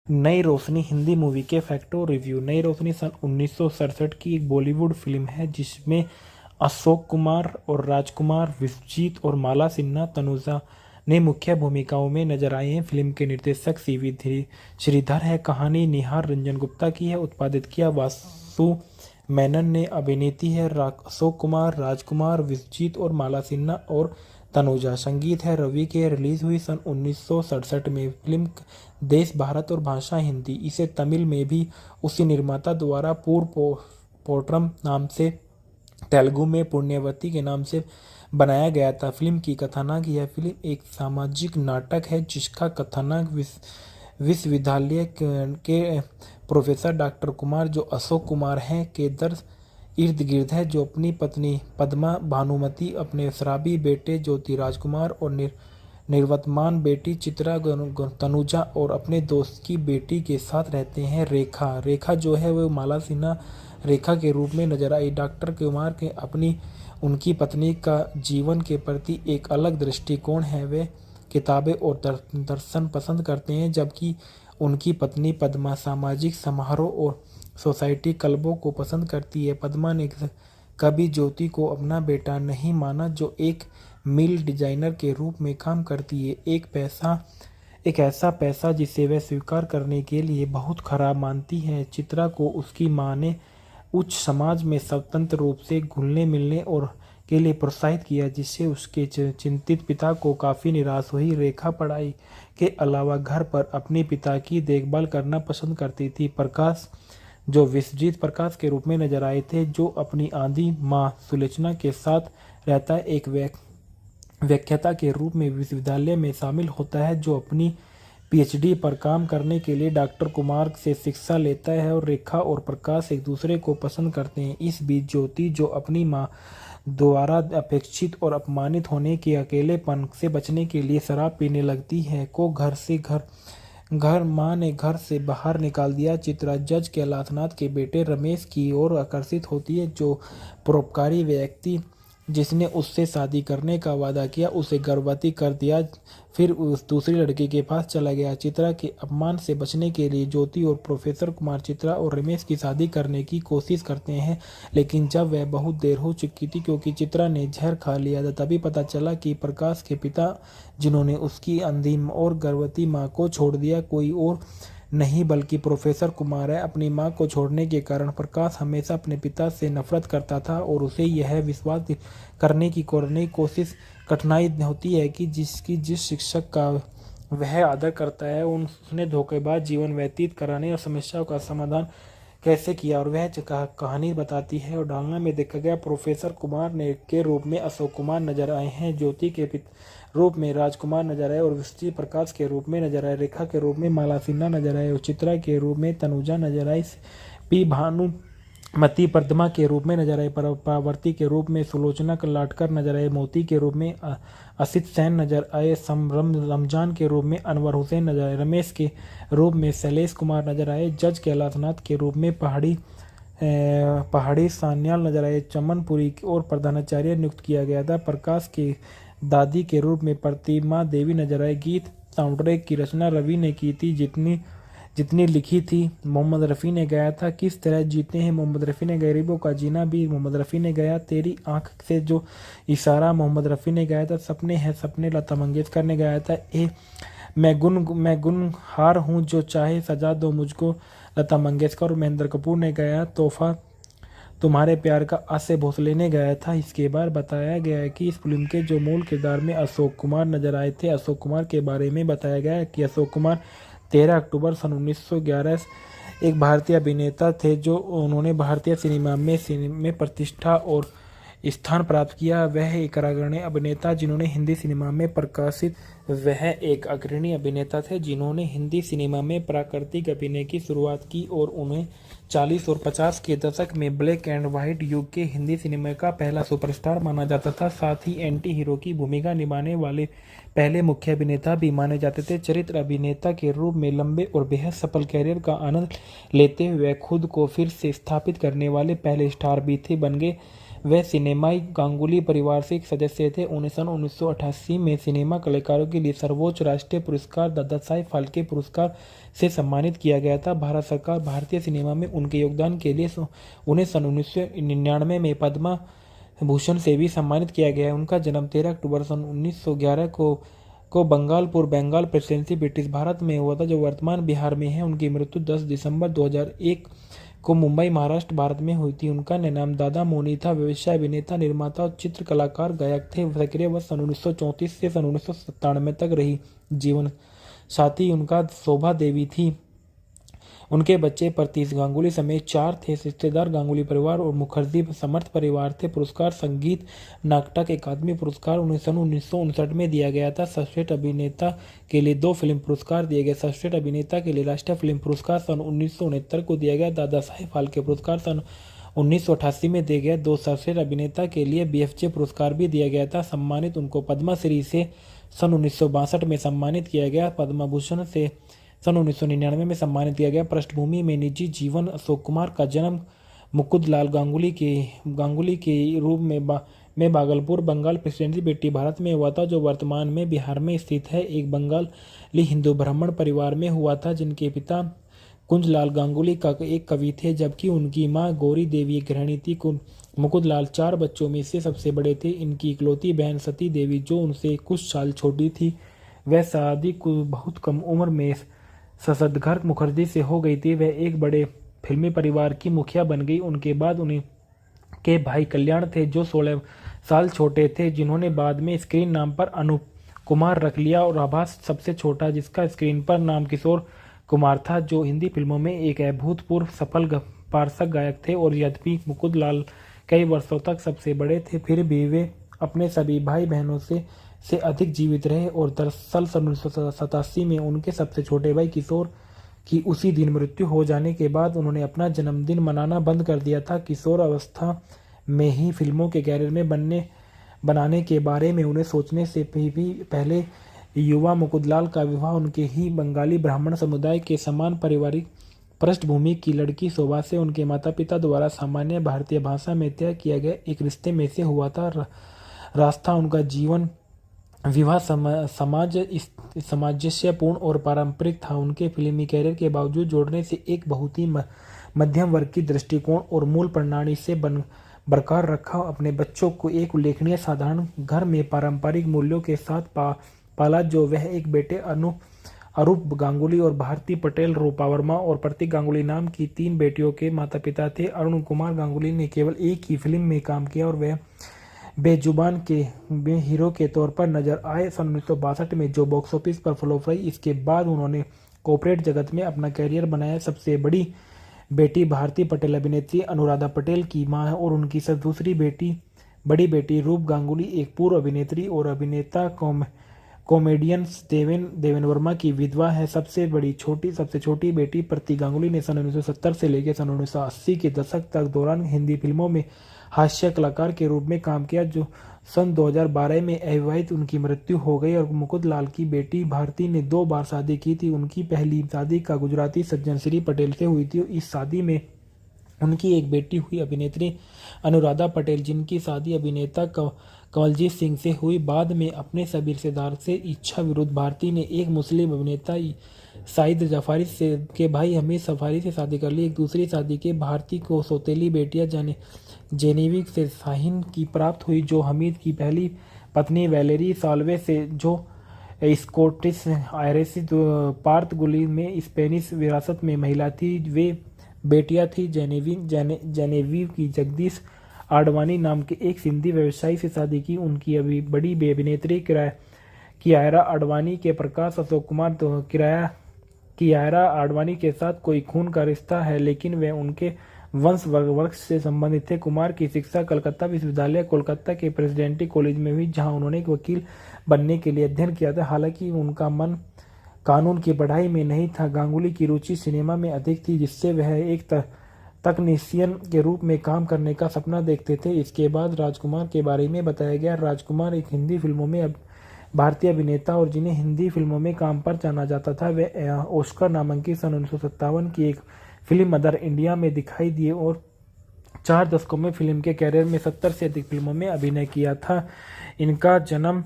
Nai Roshni Hindi movie के fact और review. Nai Roshni सन 1967 की एक बॉलीवुड फिल्म है जिसमें अशोक कुमार और राजकुमार, विश्वजीत और माला सिन्हा, तनुजा ने मुख्य भूमिकाओं में नजर आए हैं। फिल्म के निर्देशक सीवी श्रीधर है। कहानी निहार रंजन गुप्ता की है। उत्पादित किया वासु मेनन ने। अभिनेत्री है अशोक कुमार, राजकुमार, विश्वजीत और माला सिन्हा और तनुजा। संगीत है रवि के। रिलीज हुई सन 1967 में। फिल्म देश भारत और भाषा हिंदी। इसे तमिल में भी उसी निर्माता द्वारा पूर्व पोट्रम नाम से, तेलुगु में पुण्यवती के नाम से बनाया गया था। फिल्म की कथानक। यह फिल्म एक सामाजिक नाटक है जिसका कथानक विश्वविद्यालय के प्रोफेसर डॉक्टर कुमार, जो अशोक कुमार हैं, के दर्द इर्द गिर्द है, जो अपनी पत्नी पद्मा भानुमति, अपने शराबी बेटे ज्योति राजकुमार और निर्वतमान बेटी चित्रा तनुजा और अपने दोस्त की बेटी के साथ रहते हैं। रेखा जो है वो माला सिन्हा रेखा के रूप में नजर आई। डॉक्टर कुमार के अपनी उनकी पत्नी का जीवन के प्रति एक अलग दृष्टिकोण है। वे किताबें और दर्शन पसंद करते हैं, जबकि उनकी पत्नी पद्मा सामाजिक समारोह और सोसाइटी क्लबों को पसंद करती है। पद्मा ने कभी ज्योति को अपना बेटा नहीं माना, जो एक मिल डिजाइनर के रूप में काम करती है। एक ऐसा पैसा जिसे वह स्वीकार करने के लिए बहुत खराब मानती है। चित्रा को उसकी मां ने उच्च समाज में स्वतंत्र रूप से घुलने मिलने और के लिए प्रोत्साहित किया, जिससे उसके चिंतित पिता को काफ़ी निराश हुई। रेखा पढ़ाई के अलावा घर पर अपने पिता की देखभाल करना पसंद करती थी। प्रकाश, जो विश्वजीत प्रकाश के रूप में नजर आए थे, जो अपनी आधी माँ सुलोचना के साथ रहता है, एक व्याख्याता के रूप में विश्वविद्यालय में शामिल होता है, जो अपनी पीएचडी पर काम करने के लिए डॉक्टर कुमार से शिक्षा लेता है। और रेखा और प्रकाश एक दूसरे को पसंद करते हैं। इस बीच ज्योति, जो अपनी माँ द्वारा अपेक्षित और अपमानित होने के अकेलेपन से बचने के लिए शराब पीने लगती है, को घर माँ ने घर से बाहर निकाल दिया। चित्रा जज कैलाशनाथ के बेटे रमेश की ओर आकर्षित होती है, जो परोपकारी व्यक्ति जिसने उससे शादी करने का वादा किया, उसे गर्भवती कर दिया, फिर उस दूसरी लड़की के पास चला गया। चित्रा के अपमान से बचने के लिए ज्योति और प्रोफेसर कुमार चित्रा और रमेश की शादी करने की कोशिश करते हैं, लेकिन जब वह बहुत देर हो चुकी थी क्योंकि चित्रा ने जहर खा लिया था, तभी पता चला कि प्रकाश के पिता, जिन्होंने उसकी अंधी और गर्भवती माँ को छोड़ दिया, कोई और नहीं बल्कि प्रोफेसर कुमार है। अपनी मां को छोड़ने के कारण प्रकाश हमेशा अपने पिता से नफरत करता था और उसे यह विश्वास करने की कोशिश कठिनाई होती है कि जिस शिक्षक का वह आदर करता है उसने धोखेबाज जीवन व्यतीत कराने और समस्याओं का समाधान कैसे किया, और वह कहानी बताती है। और डालना में देखा गया प्रोफेसर कुमार ने के रूप में अशोक कुमार नजर आए हैं, ज्योति के रूप में राजकुमार नजर आए और विश्वजीत प्रकाश के रूप में नजर आए, रेखा के रूप में माला सिन्हा नजर आए और चित्रा के रूप में तनुजा नजर आई, पी भानुमति पद्मा के रूप में नजर आए, पावर्ती के रूप में सुलोचना लाटकर नजर आए, मोती के रूप में असित सेन नजर आए, रमजान के रूप में अनवर हुसैन नजर आए, रमेश के रूप में शैलेश कुमार नजर आए, जज कैलाशनाथ के रूप में पहाड़ी सान्याल नजर आए, चमनपुरी और प्रधानाचार्य नियुक्त किया गया था। प्रकाश के दादी के रूप में प्रतिमा देवी नजर आए। गीत साउंड ट्रैक की रचना रवि ने की थी, जितनी लिखी थी मोहम्मद रफ़ी ने गाया था। किस तरह जीते हैं मोहम्मद रफ़ी ने, गरीबों का जीना भी मोहम्मद रफ़ी ने गाया। तेरी आंख से जो इशारा मोहम्मद रफ़ी ने गाया था। सपने हैं सपने लता मंगेशकर ने गाया था। मैं गुनहार हूँ जो चाहे सजा दो मुझको लता मंगेशकर और महेंद्र कपूर ने गाया। तोहफा तुम्हारे प्यार का आसे भोसले ने गाया था। इसके बाद बताया गया है कि इस फिल्म के जो मूल किरदार में अशोक कुमार नजर आए थे। अशोक कुमार के बारे में बताया गया है कि अशोक कुमार 13 अक्टूबर सन 1911 एक भारतीय अभिनेता थे, जो उन्होंने भारतीय सिनेमा में प्रतिष्ठा और स्थान प्राप्त किया। वह एक अग्रणी अभिनेता जिन्होंने हिंदी सिनेमा में प्रकाशित वह एक अग्रणी अभिनेता थे जिन्होंने हिंदी सिनेमा में प्राकृतिक अभिनय की शुरुआत की और उन्हें 40 और 50 के दशक में ब्लैक एंड व्हाइट युग के हिंदी सिनेमा का पहला सुपरस्टार माना जाता था। साथ ही एंटी हीरो की भूमिका निभाने वाले पहले मुख्य अभिनेता भी माने जाते थे। चरित्र अभिनेता के रूप में लंबे और बेहद सफल कैरियर का आनंद लेते हुए खुद को फिर से स्थापित करने वाले पहले स्टार भी थे बन गए। वे सिनेमाई गांगुली परिवार से एक सदस्य थे। उन्हें सन 1988 में सिनेमा कलाकारों के लिए सर्वोच्च राष्ट्रीय पुरस्कार दादा साहेब फाल्के पुरस्कार से सम्मानित किया गया था। भारत सरकार भारतीय सिनेमा में उनके योगदान के लिए उन्हें सन 1999 में पद्म भूषण से भी सम्मानित किया गया है। उनका जन्म 13 अक्टूबर सन 1911 को बंगालपुर, बंगाल प्रेसिडेंसी, ब्रिटिश भारत में हुआ था, जो वर्तमान बिहार में है। उनकी मृत्यु 10 दिसंबर 2001 को मुंबई, महाराष्ट्र, भारत में हुई थी। उनका नाम दादा मोनी था। व्यवसाय अभिनेता, निर्माता और चित्र कलाकार, गायक थे। सक्रिय वर्ष सन 1934 से सन 1997 तक रही। जीवन साथी उनका शोभा देवी थी। उनके बच्चे प्रतीश गांगुली समेत 4 थे। रिश्तेदार गांगुली परिवार और मुखर्जी समर्थ परिवार थे। पुरस्कार संगीत नाटक अकादमी पुरस्कार उन्हें सन 1959 में दिया गया था। सर्वश्रेष्ठ अभिनेता के लिए 2 फिल्म पुरस्कार दिए गए। सर्वश्रेष्ठ अभिनेता के लिए राष्ट्रीय फिल्म पुरस्कार सन 1969 को दिया गया। दादा साहेब फाल्के पुरस्कार सन 1988 में दिया गया। 2 सर्वश्रेष्ठ अभिनेता के लिए BFJ पुरस्कार भी दिया गया था। सम्मानित उनको पद्मश्री से सन 1962 में सम्मानित किया गया। पद्म भूषण से सन 1999 में सम्मानित किया गया। पृष्ठभूमि में निजी जीवन। अशोक कुमार का जन्म मुकुंदलाल गांगुली के रूप में भागलपुर, बंगाल प्रेसिडेंसी, ब्रिटिश भारत में हुआ था, जो वर्तमान में बिहार में स्थित है। एक बंगाली हिंदू ब्राह्मण परिवार में हुआ था, जिनके पिता कुंजलाल गांगुली का एक कवि थे, जबकि उनकी मां गौरी देवी एक गृहिणी थी। मुकुंदलाल 4 बच्चों में से सबसे बड़े थे। इनकी इकलौती बहन सती देवी, जो उनसे कुछ साल छोटी थी, वह शादी को बहुत कम उम्र में शशधर मुखर्जी से हो गई थी। वह एक बड़े फिल्मी परिवार की मुखिया बन गई। उनके बाद उन्हें के भाई कल्याण थे, जो 16 साल छोटे थे, जिन्होंने बाद में स्क्रीन नाम पर अनूप कुमार रख लिया, और आभास सबसे छोटा, जिसका स्क्रीन पर नाम किशोर कुमार था, जो हिंदी फिल्मों में एक अभूतपूर्व सफल पार्श्व गायक थे। और यद्यपि मुकुंदलाल कई वर्षों तक सबसे बड़े थे, फिर भी वे अपने सभी भाई बहनों से अधिक जीवित रहे। और दरअसल सन 1987 में उनके सबसे छोटे भाई किशोर की उसी दिन मृत्यु हो जाने के बाद उन्होंने अपना जन्मदिन मनाना बंद कर दिया था। किशोर अवस्था में ही फिल्मों के कैरियर में बनाने के बारे में उन्हें सोचने से भी पहले युवा मुकुंदलाल का विवाह उनके ही बंगाली ब्राह्मण समुदाय के समान पारिवारिक पृष्ठभूमि की लड़की शोभा से उनके माता पिता द्वारा सामान्य भारतीय भाषा में तय किया गया एक रिश्ते में से हुआ था। रास्ता उनका जीवन विवाह सामंजस्यपूर्ण और पारंपरिक था। उनके फिल्मी कैरियर के बावजूद जोड़ने से एक बहुत ही मध्यम वर्ग की दृष्टिकोण और मूल प्रणाली से बरकरार रखा। अपने बच्चों को एक उल्लेखनीय साधारण घर में पारंपरिक मूल्यों के साथ पाला, जो वह एक बेटे अरूप गांगुली और भारती पटेल, रूपा वर्मा और प्रतीक गांगुली नाम की 3 बेटियों के माता पिता थे। अरुण कुमार गांगुली ने केवल एक ही फिल्म में काम किया और वह बेजुबान के हीरो के तौर पर नजर आए सन 1962 में, जो बॉक्स ऑफिस पर फ्लॉप रही। इसके बाद उन्होंने कॉर्पोरेट जगत में अपना कैरियर बनाया। सबसे बड़ी बेटी भारती पटेल अभिनेत्री अनुराधा पटेल की मां है, और उनकी दूसरी बड़ी बेटी रूप गांगुली एक पूर्व अभिनेत्री और अभिनेता कॉमेडियन देवेन वर्मा की विधवा है। सबसे छोटी बेटी प्रतीक गांगुली ने सन 1970 से लेकर सन 1980 के दशक तक दौरान हिंदी फिल्मों में हास्य कलाकार के रूप में काम किया, जो सन 2012 में अविवाहित उनकी मृत्यु हो गई। और मुकुंदलाल की बेटी भारती ने 2 बार शादी की थी। उनकी पहली शादी का गुजराती सज्जन श्री पटेल से हुई थी। इस शादी में उनकी एक बेटी हुई अभिनेत्री अनुराधा पटेल, जिनकी शादी अभिनेता कंवलजीत सिंह से हुई। बाद में अपने सभी रिश्तेदार से इच्छा विरुद्ध भारती ने एक मुस्लिम अभिनेता साइद जफारी के भाई हमीद सफारी से शादी कर ली। एक दूसरी शादी के भारती को सौतेली बेटियां जेनेविक से शाहीन की प्राप्त हुई, जो हमीद की पहली पत्नी वैलेरी साल्वे से, जो स्कॉटिश आयरिश पार्तगुली में स्पेनिश विरासत में महिला थी। वे बेटियां थी जेनेविव की जगदीश आडवाणी नाम के एक सिंधी व्यवसायी से शादी की। उनकी अभी बड़ी अभिनेत्री कियारा आडवाणी के प्रकाश अशोक कुमार कियारा आडवाणी के साथ कोई खून का रिश्ता है, लेकिन वे उनके वंश वर्ग से संबंधित थे। कुमार की शिक्षा कलकत्ता विश्वविद्यालय कोलकाता के प्रेसिडेंटी कॉलेज में हुई, जहां उन्होंने एक वकील बनने के लिए अध्ययन किया था। हालांकि उनका मन कानून की पढ़ाई में नहीं था। गांगुली की रुचि सिनेमा में अधिक थी, जिससे वह एक तकनीशियन के रूप में काम करने का सपना देखते थे। इसके बाद राजकुमार के बारे में बताया गया। राजकुमार एक हिंदी फिल्मों में भारतीय अभिनेता और जिन्हें हिंदी फिल्मों में काम पर जाना जाता था। वे ऑस्कर नामांकित सन 1957 की एक फिल्म मदर इंडिया में दिखाई दिए और 4 दशकों में फिल्म के कैरियर में 70 से अधिक फिल्मों में अभिनय किया था। इनका जन्म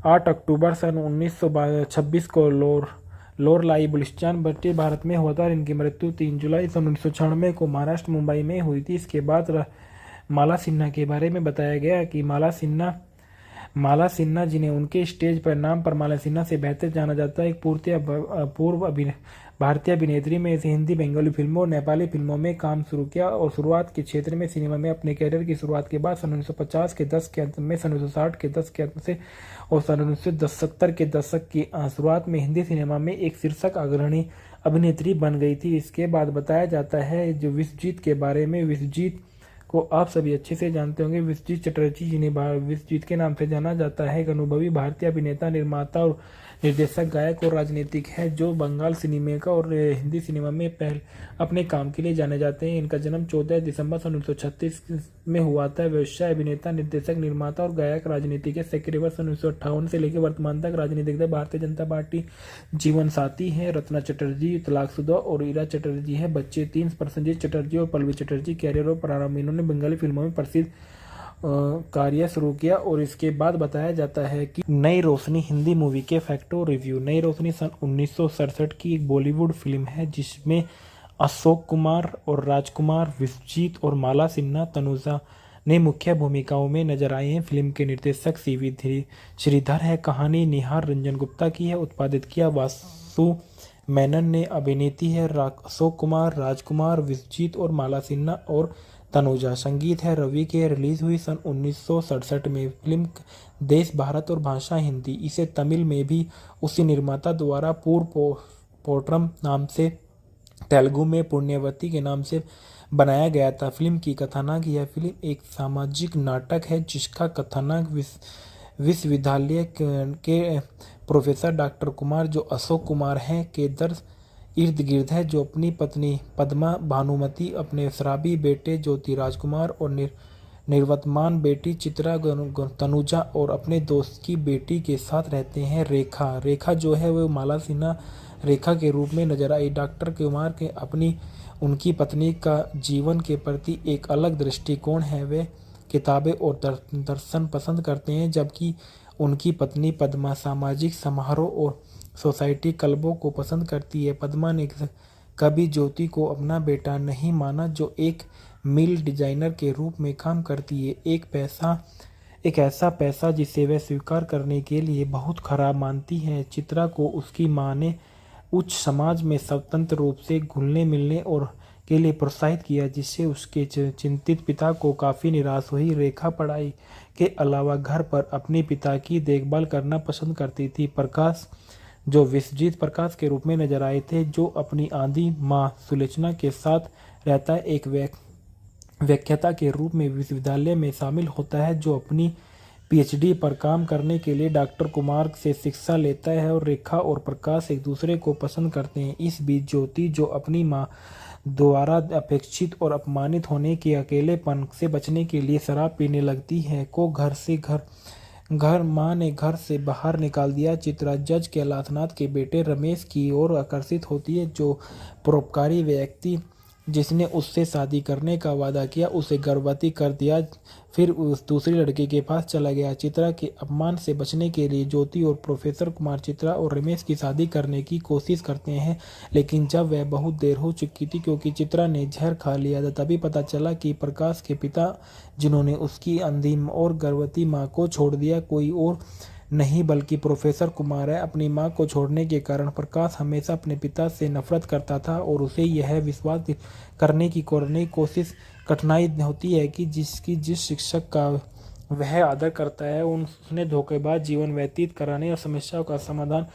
8 अक्टूबर सन 1926 को लोरलाई बुलिस्तान ब्रिटिश भारत में हुआ था और इनकी मृत्यु 3 जुलाई सन 1996 को महाराष्ट्र मुंबई में हुई थी। इसके बाद माला सिन्हा के बारे में बताया गया कि माला सिन्हा जिन्हें उनके स्टेज पर नाम पर माला सिन्हा से बेहतर जाना जाता है, एक पूर्व भारतीय अभिनेत्री में से हिंदी, बंगाली फिल्मों और नेपाली फिल्मों में काम शुरू किया और शुरुआत के क्षेत्र में सिनेमा में अपने कैरियर की शुरुआत के बाद सन 1950 के दशक के अंत में, सन 1960 के दशक के अंत से और सन 1970 के दशक की शुरुआत में हिंदी सिनेमा में एक शीर्षक अग्रणी अभिनेत्री बन गई थी। इसके बाद बताया जाता है जो विश्वजीत के बारे में। विश्वजीत को आप सभी अच्छे से जानते होंगे। विश्वजीत चटर्जी, जिन्हें विश्वजीत के नाम से जाना जाता है, एक अनुभवी भारतीय अभिनेता, निर्माता और निर्देशक, गायक और राजनीतिक है जो बंगाल सिनेमा का और हिंदी सिनेमा में अपने काम के लिए जाने जाते हैं। इनका जन्म 14 दिसंबर सन 1936 में हुआ था। व्यवसाय अभिनेता, निर्देशक, निर्माता और गायक, राजनीतिक है। सक्रिय वर्ष 1958 से लेकर वर्तमान तक राजनीतिक दल भारतीय जनता पार्टी। जीवन साथी है रत्ना चटर्जी, तलाकशुदा और ईरा चटर्जी है। बच्चे 3 प्रसन्नजीत चटर्जी और पल्लवी चटर्जी। कैरियर और प्रारंभ इन्होंने बंगाली फिल्मों में प्रसिद्ध कार्य शुरू किया और इसके बाद बताया जाता है कि नई रोशनी हिंदी मूवी के फैक्ट और रिव्यू। नई रोशनी सन 1967 की एक बॉलीवुड फिल्म है जिसमें अशोक कुमार और राजकुमार, विश्वजीत और माला सिन्हा, तनुजा ने मुख्य भूमिकाओं में नजर आए हैं। फिल्म के निर्देशक सीवी श्रीधर है। कहानी निहार रंजन गुप्ता की है। उत्पादित किया वासु मेनन ने। अभिनेत्री है अशोक कुमार, राजकुमार, विश्वजीत और माला सिन्हा और तनुजा। संगीत है रवि के। रिलीज हुई सन 1967 में। फिल्म देश भारत और भाषा हिंदी। इसे तमिल में भी उसी निर्माता द्वारा पूर्व पोट्रम नाम से, तेलुगु में पुण्यवती के नाम से बनाया गया था। फिल्म की कथानक। यह फिल्म एक सामाजिक नाटक है जिसका कथानक विश्वविद्यालय के प्रोफेसर डॉक्टर कुमार, जो अशोक कुमार हैं, के दर्द इर्द गिर्द है, जो अपनी पत्नी पद्मा भानुमति, अपने शराबी बेटे ज्योति राजकुमार और निर्वतमान बेटी चित्रा तनुजा और अपने दोस्त की बेटी के साथ रहते हैं। रेखा जो है वो माला सिन्हा रेखा के रूप में नजर आई। डॉक्टर कुमार के अपनी उनकी पत्नी का जीवन के प्रति एक अलग दृष्टिकोण है। वे किताबें और दर्शन पसंद करते हैं, जबकि उनकी पत्नी पद्मा सामाजिक समारोह और सोसाइटी क्लबों को पसंद करती है। पद्मा ने कभी ज्योति को अपना बेटा नहीं माना, जो एक मिल डिजाइनर के रूप में काम करती है। एक ऐसा पैसा जिसे वह स्वीकार करने के लिए बहुत खराब मानती है। चित्रा को उसकी मां ने उच्च समाज में स्वतंत्र रूप से घुलने मिलने और के लिए प्रोत्साहित किया, जिससे उसके चिंतित पिता को काफ़ी निराश हुई। रेखा पढ़ाई के अलावा घर पर अपने पिता की देखभाल करना पसंद करती थी। प्रकाश, जो विश्वजीत प्रकाश के रूप में नजर आए थे, जो अपनी आधी मां सुलोचना के साथ रहता है, एक व्याख्याता के रूप में विश्वविद्यालय में शामिल होता है, जो अपनी पीएचडी पर काम करने के लिए डॉक्टर कुमार से शिक्षा लेता है। और रेखा और प्रकाश एक दूसरे को पसंद करते हैं। इस बीच ज्योति, जो अपनी मां द्वारा अपेक्षित और अपमानित होने के अकेलेपन से बचने के लिए शराब पीने लगती है, को मां ने घर से बाहर निकाल दिया। चित्रा जज कैलाशनाथ के बेटे रमेश की ओर आकर्षित होती है, जो परोपकारी व्यक्ति जिसने उससे शादी करने का वादा किया, उसे गर्भवती कर दिया, फिर उस दूसरी लड़के के पास चला गया। चित्रा के अपमान से बचने के लिए ज्योति और प्रोफेसर कुमार चित्रा और रमेश की शादी करने की कोशिश करते हैं, लेकिन जब वह बहुत देर हो चुकी थी क्योंकि चित्रा ने जहर खा लिया था, तभी पता चला कि प्रकाश के पिता, जिन्होंने उसकी अंधी और गर्भवती माँ को छोड़ दिया, कोई और नहीं बल्कि प्रोफेसर कुमार है। अपनी मां को छोड़ने के कारण प्रकाश हमेशा अपने पिता से नफरत करता था और उसे यह विश्वास करने की कोशिश कठिनाई होती है कि जिस शिक्षक का वह आदर करता है उसने धोखेबाज जीवन व्यतीत कराने और समस्याओं का समाधान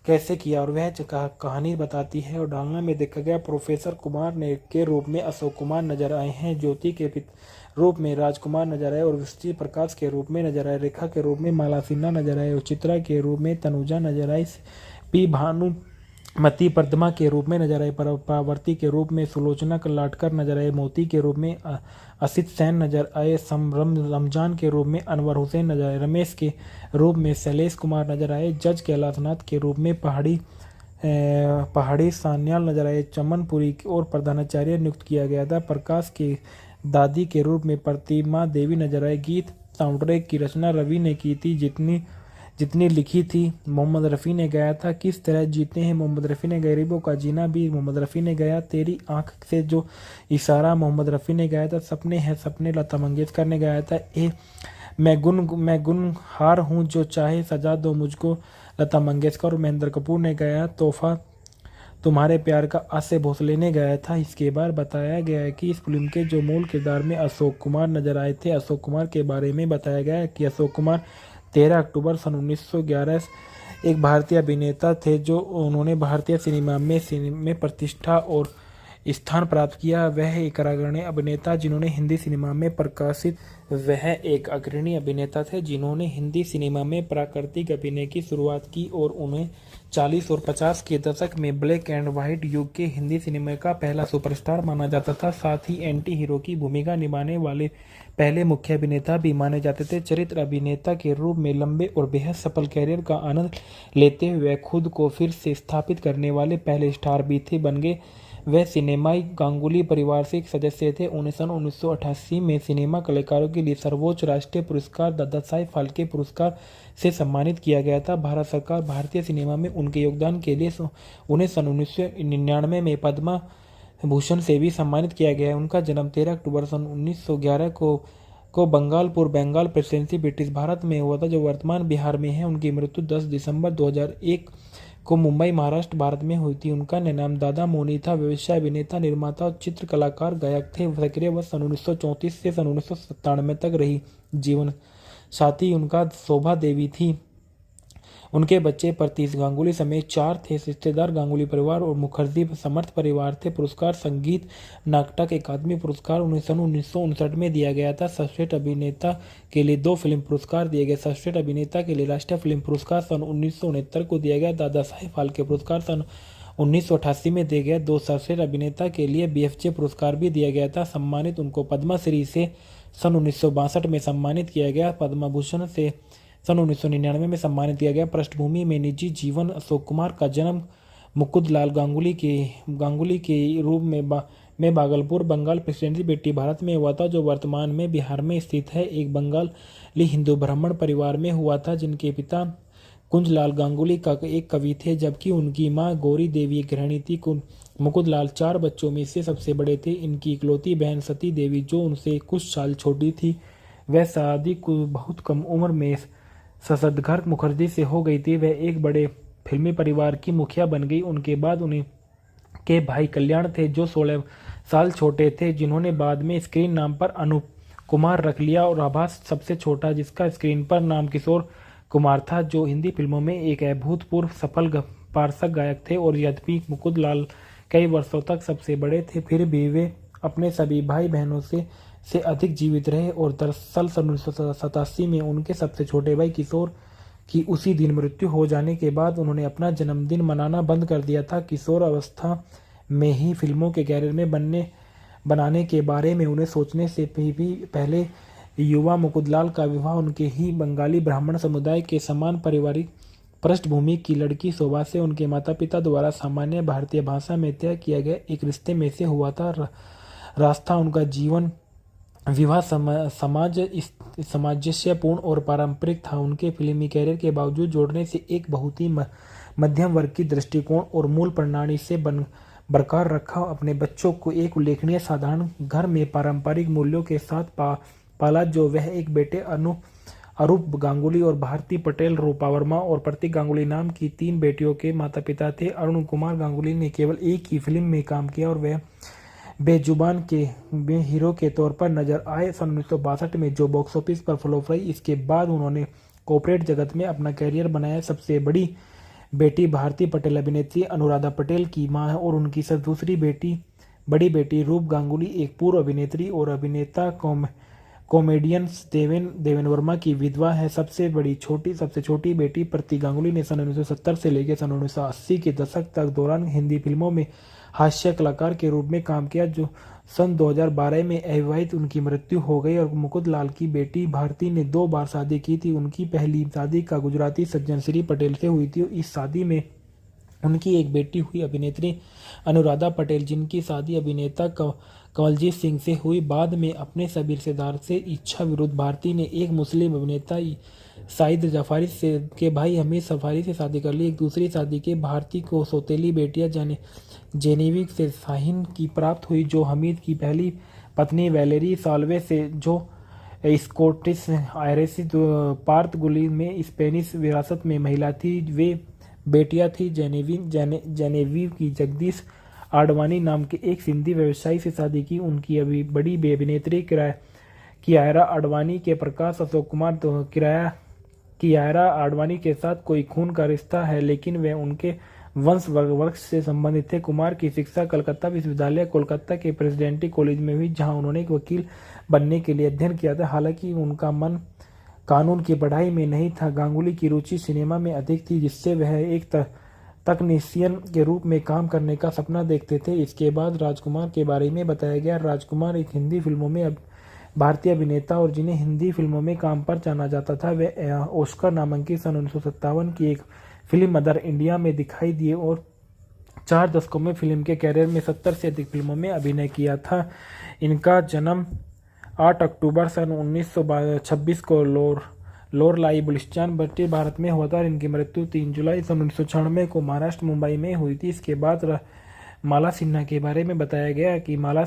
कैसे किया, और वह कहानी बताती है। और डालना में देखा गया प्रोफेसर कुमार ने के रूप में अशोक कुमार नजर आए हैं, ज्योति के रूप में राजकुमार नजर आए और विश्वजीत प्रकाश के रूप में नजर आए, रेखा के रूप में माला सिन्हा नजर आए और चित्रा के रूप में तनुजा नजर आई, पी भानुमति पद्मा के रूप में नजर आए, पावर्ती के रूप में सुलोचना लाटकर नजर आए, मोती के रूप में असित सेन नजर आए, रमजान के रूप में अनवर हुसैन नजर आए, रमेश के रूप में शैलेश कुमार नजर आए, जज कैलाशनाथ के रूप में पहाड़ी सान्याल नजर आए, चमनपुरी और प्रधानाचार्य नियुक्त किया गया था। प्रकाश के दादी के रूप में प्रतिमा देवी नजर आए। गीत साउंडट्रैक की रचना रवि ने की थी, जितनी लिखी थी मोहम्मद रफ़ी ने गाया था। किस तरह जीते हैं मोहम्मद रफ़ी ने, गरीबों का जीना भी मोहम्मद रफ़ी ने गाया। तेरी आंख से जो इशारा मोहम्मद रफ़ी ने गाया था। सपने हैं सपने लता मंगेशकर ने गाया था। मैं गुनहार हूँ जो चाहे सजा दो मुझको, लता मंगेशकर और महेंद्र कपूर ने गाया। तोहफा तुम्हारे प्यार का आसे भोसले ने गाया था। इसके बाद बताया गया है कि इस फिल्म के जो मूल किरदार में अशोक कुमार नजर आए थे। अशोक कुमार के बारे में बताया गया है कि अशोक कुमार 13 अक्टूबर सन 1911 एक भारतीय अभिनेता थे जो उन्होंने भारतीय सिनेमा में प्रतिष्ठा और स्थान प्राप्त किया। वह एक अग्रणी अभिनेता जिन्होंने हिंदी सिनेमा में प्रकाशित वह एक अग्रणी अभिनेता थे जिन्होंने हिंदी सिनेमा में प्राकृतिक अभिनय की शुरुआत की और उन्हें 40 और 50 के दशक में ब्लैक एंड व्हाइट युग के हिंदी सिनेमा का पहला सुपरस्टार माना जाता था। साथ ही एंटी हीरो की भूमिका निभाने वाले पहले मुख्य अभिनेता भी माने जाते थे। चरित्र अभिनेता के रूप में लंबे और बेहद सफल कैरियर का आनंद लेते हुए खुद को फिर से स्थापित करने वाले पहले स्टार भी थे बन गए। वह सिनेमाई गांगुली परिवार से एक सदस्य थे। उन्हें सन 1988 में सिनेमा कलाकारों के लिए सर्वोच्च राष्ट्रीय पुरस्कार दादा साहेब फाल्के पुरस्कार से सम्मानित किया गया था। भारत सरकार भारतीय सिनेमा में उनके योगदान के लिए उन्हें सन 1999 में पद्मा भूषण से भी सम्मानित किया गया है। उनका जन्म 13 अक्टूबर सन 1911 को बंगालपुर बंगाल प्रेसिडेंसी ब्रिटिश भारत में हुआ था जो वर्तमान बिहार में है। उनकी मृत्यु 10 दिसंबर 2001 को मुंबई महाराष्ट्र भारत में हुई थी। उनका नाम दादा मोनी था। व्यवसाय अभिनेता निर्माता और चित्र कलाकार गायक थे। सक्रिय वर्ष सन 1934 से सन 1997 तक रही। जीवन साथी उनका शोभा देवी थी। उनके बच्चे प्रतीश गांगुली समेत 4 थे। रिश्तेदार गांगुली परिवार और मुखर्जी समर्थ परिवार थे। पुरस्कार संगीत नाटक अकादमी पुरस्कार उन्हें सन 1959 में दिया गया था। सर्वश्रेष्ठ अभिनेता के लिए 2 फिल्म पुरस्कार दिए गए। सर्वश्रेष्ठ अभिनेता के लिए राष्ट्रीय फिल्म पुरस्कार सन 1969 को दिया गया। दादा साहेब फाल्के पुरस्कार सन 1988 में दिया गया। 2 सर्वश्रेष्ठ अभिनेता के लिए BFJ पुरस्कार भी दिया गया था। सम्मानित उनको पद्मश्री से सन 1962 में सम्मानित किया गया। पद्म भूषण से सन 1999 में सम्मानित किया गया। पृष्ठभूमि में निजी जीवन अशोक कुमार का जन्म मुकुंदलाल गांगुली के रूप में भागलपुर बंगाल प्रेसिडेंसी बेटी भारत में हुआ था जो वर्तमान में बिहार में स्थित है। एक बंगाली हिंदू ब्राह्मण परिवार में हुआ था जिनके पिता कुंजलाल गांगुली का एक कवि थे जबकि उनकी मां गौरी देवी एक गृहिणी थी। मुकुंदलाल 4 बच्चों में से सबसे बड़े थे। इनकी इकलौती बहन सती देवी जो उनसे कुछ साल छोटी थी वह शादी को बहुत कम उम्र में शशधर मुखर्जी से हो गई थी। वह एक बड़े फिल्मी परिवार की मुखिया बन गई। उनके बाद उन्हें के भाई कल्याण थे जो 16 साल छोटे थे जिन्होंने बाद में स्क्रीन नाम पर अनूप कुमार रख लिया और आभास सबसे छोटा जिसका स्क्रीन पर नाम किशोर कुमार था जो हिंदी फिल्मों में एक अभूतपूर्व सफल पार्श्व गायक थे। और यद्यपि मुकुंदलाल कई वर्षों तक सबसे बड़े थे फिर भी वे अपने सभी भाई बहनों से अधिक जीवित रहे और दरअसल सन 1987 में उनके सबसे छोटे भाई किशोर की उसी दिन मृत्यु हो जाने के बाद उन्होंने अपना जन्मदिन मनाना बंद कर दिया था। किशोर अवस्था में ही फिल्मों के कैरियर में बनाने के बारे में उन्हें सोचने से भी पहले युवा मुकुंदलाल का विवाह उनके ही बंगाली ब्राह्मण समुदाय के समान पारिवारिक पृष्ठभूमि की लड़की शोभा से उनके माता पिता द्वारा सामान्य भारतीय भाषा में तय किया गया एक रिश्ते में से हुआ था। रास्ता उनका जीवन विवाह सामंजस्यपूर्ण और पारंपरिक था। उनके फिल्मी कैरियर के बावजूद जोड़ने से एक बहुत ही मध्यम वर्ग की दृष्टिकोण और मूल प्रणाली से बरकरार रखा। अपने बच्चों को एक उल्लेखनीय साधारण घर में पारंपरिक मूल्यों के साथ पाला जो वह एक बेटे अरूप गांगुली और भारती पटेल रूपा वर्मा और प्रतीक गांगुली नाम की 3 बेटियों के माता पिता थे। अरुण कुमार गांगुली ने केवल एक ही फिल्म में काम किया और वह बेजुबान के हीरो के तौर पर नजर आए सन 1962 में जो बॉक्स ऑफिस पर फ्लॉप रही। इसके बाद उन्होंने कॉर्पोरेट जगत में अपना कैरियर बनाया। सबसे बड़ी बेटी भारती पटेल अभिनेत्री अनुराधा पटेल की मां है और उनकी दूसरी बड़ी बेटी रूप गांगुली एक पूर्व अभिनेत्री और अभिनेता कॉमेडियन देवेन वर्मा की विधवा है। सबसे छोटी बेटी प्रतीक गांगुली ने सन 1970 से लेकर सन 1980 के दशक तक दौरान हिंदी फिल्मों में हास्य कलाकार के रूप में काम किया जो सन 2012 में अविवाहित उनकी मृत्यु हो गई। और मुकुंदलाल की बेटी भारती ने 2 बार शादी की थी। उनकी पहली शादी का गुजराती सज्जन श्री पटेल से हुई थी। इस शादी में उनकी एक बेटी हुई अभिनेत्री अनुराधा पटेल जिनकी शादी अभिनेता कंवलजीत सिंह से हुई। बाद में अपने सभी रिश्तेदार से इच्छा विरुद्ध भारती ने एक मुस्लिम अभिनेता साइद जफारी के भाई हमीद सफारी से शादी कर ली। एक दूसरी शादी के भारती को सौतेली बेटियां जेनेविक से शाहीन की प्राप्त हुई, जो हमीद की पहली पत्नी वैलेरी साल्वे से, जो स्कॉटिश आयरिश पार्तगुली में स्पेनिश विरासत में महिला थी। वे बेटियां थी जेनेविव की जगदीश आडवाणी नाम के एक सिंधी व्यवसायी से शादी की। उनकी अभी बड़ी अभिनेत्री कियारा आडवाणी के प्रकाश अशोक कुमार कियारा आडवाणी के साथ कोई खून का रिश्ता है, लेकिन वे उनके वंश से संबंधित थे। कुमार की शिक्षा कलकत्ता विश्वविद्यालय कोलकाता के प्रेसिडेंसी कॉलेज में हुई, जहां उन्होंने एक वकील बनने के लिए अध्ययन किया था। हालांकि उनका मन कानून की पढ़ाई में नहीं था। गांगुली की रुचि सिनेमा में अधिक थी, जिससे वह एक तकनीशियन के रूप में काम करने का सपना देखते थे। इसके बाद राजकुमार के बारे में बताया गया। राजकुमार एक हिंदी फिल्मों में भारतीय अभिनेता और जिन्हें हिंदी फिल्मों में काम पर जाना जाता था। वे ऑस्कर नामांकित सन 1957 की एक फिल्म मदर इंडिया में दिखाई दिए और 4 दशकों में फिल्म के कैरियर में 70 से अधिक फिल्मों में अभिनय किया था। इनका जन्म 8 अक्टूबर सन 1926 को लोरलाई बलुचिस्तान ब्रिटिश भारत में हुआ था। इनकी मृत्यु 3 जुलाई सन 1996 को महाराष्ट्र मुंबई में हुई थी। इसके बाद माला सिन्हा के बारे में बताया गया कि माला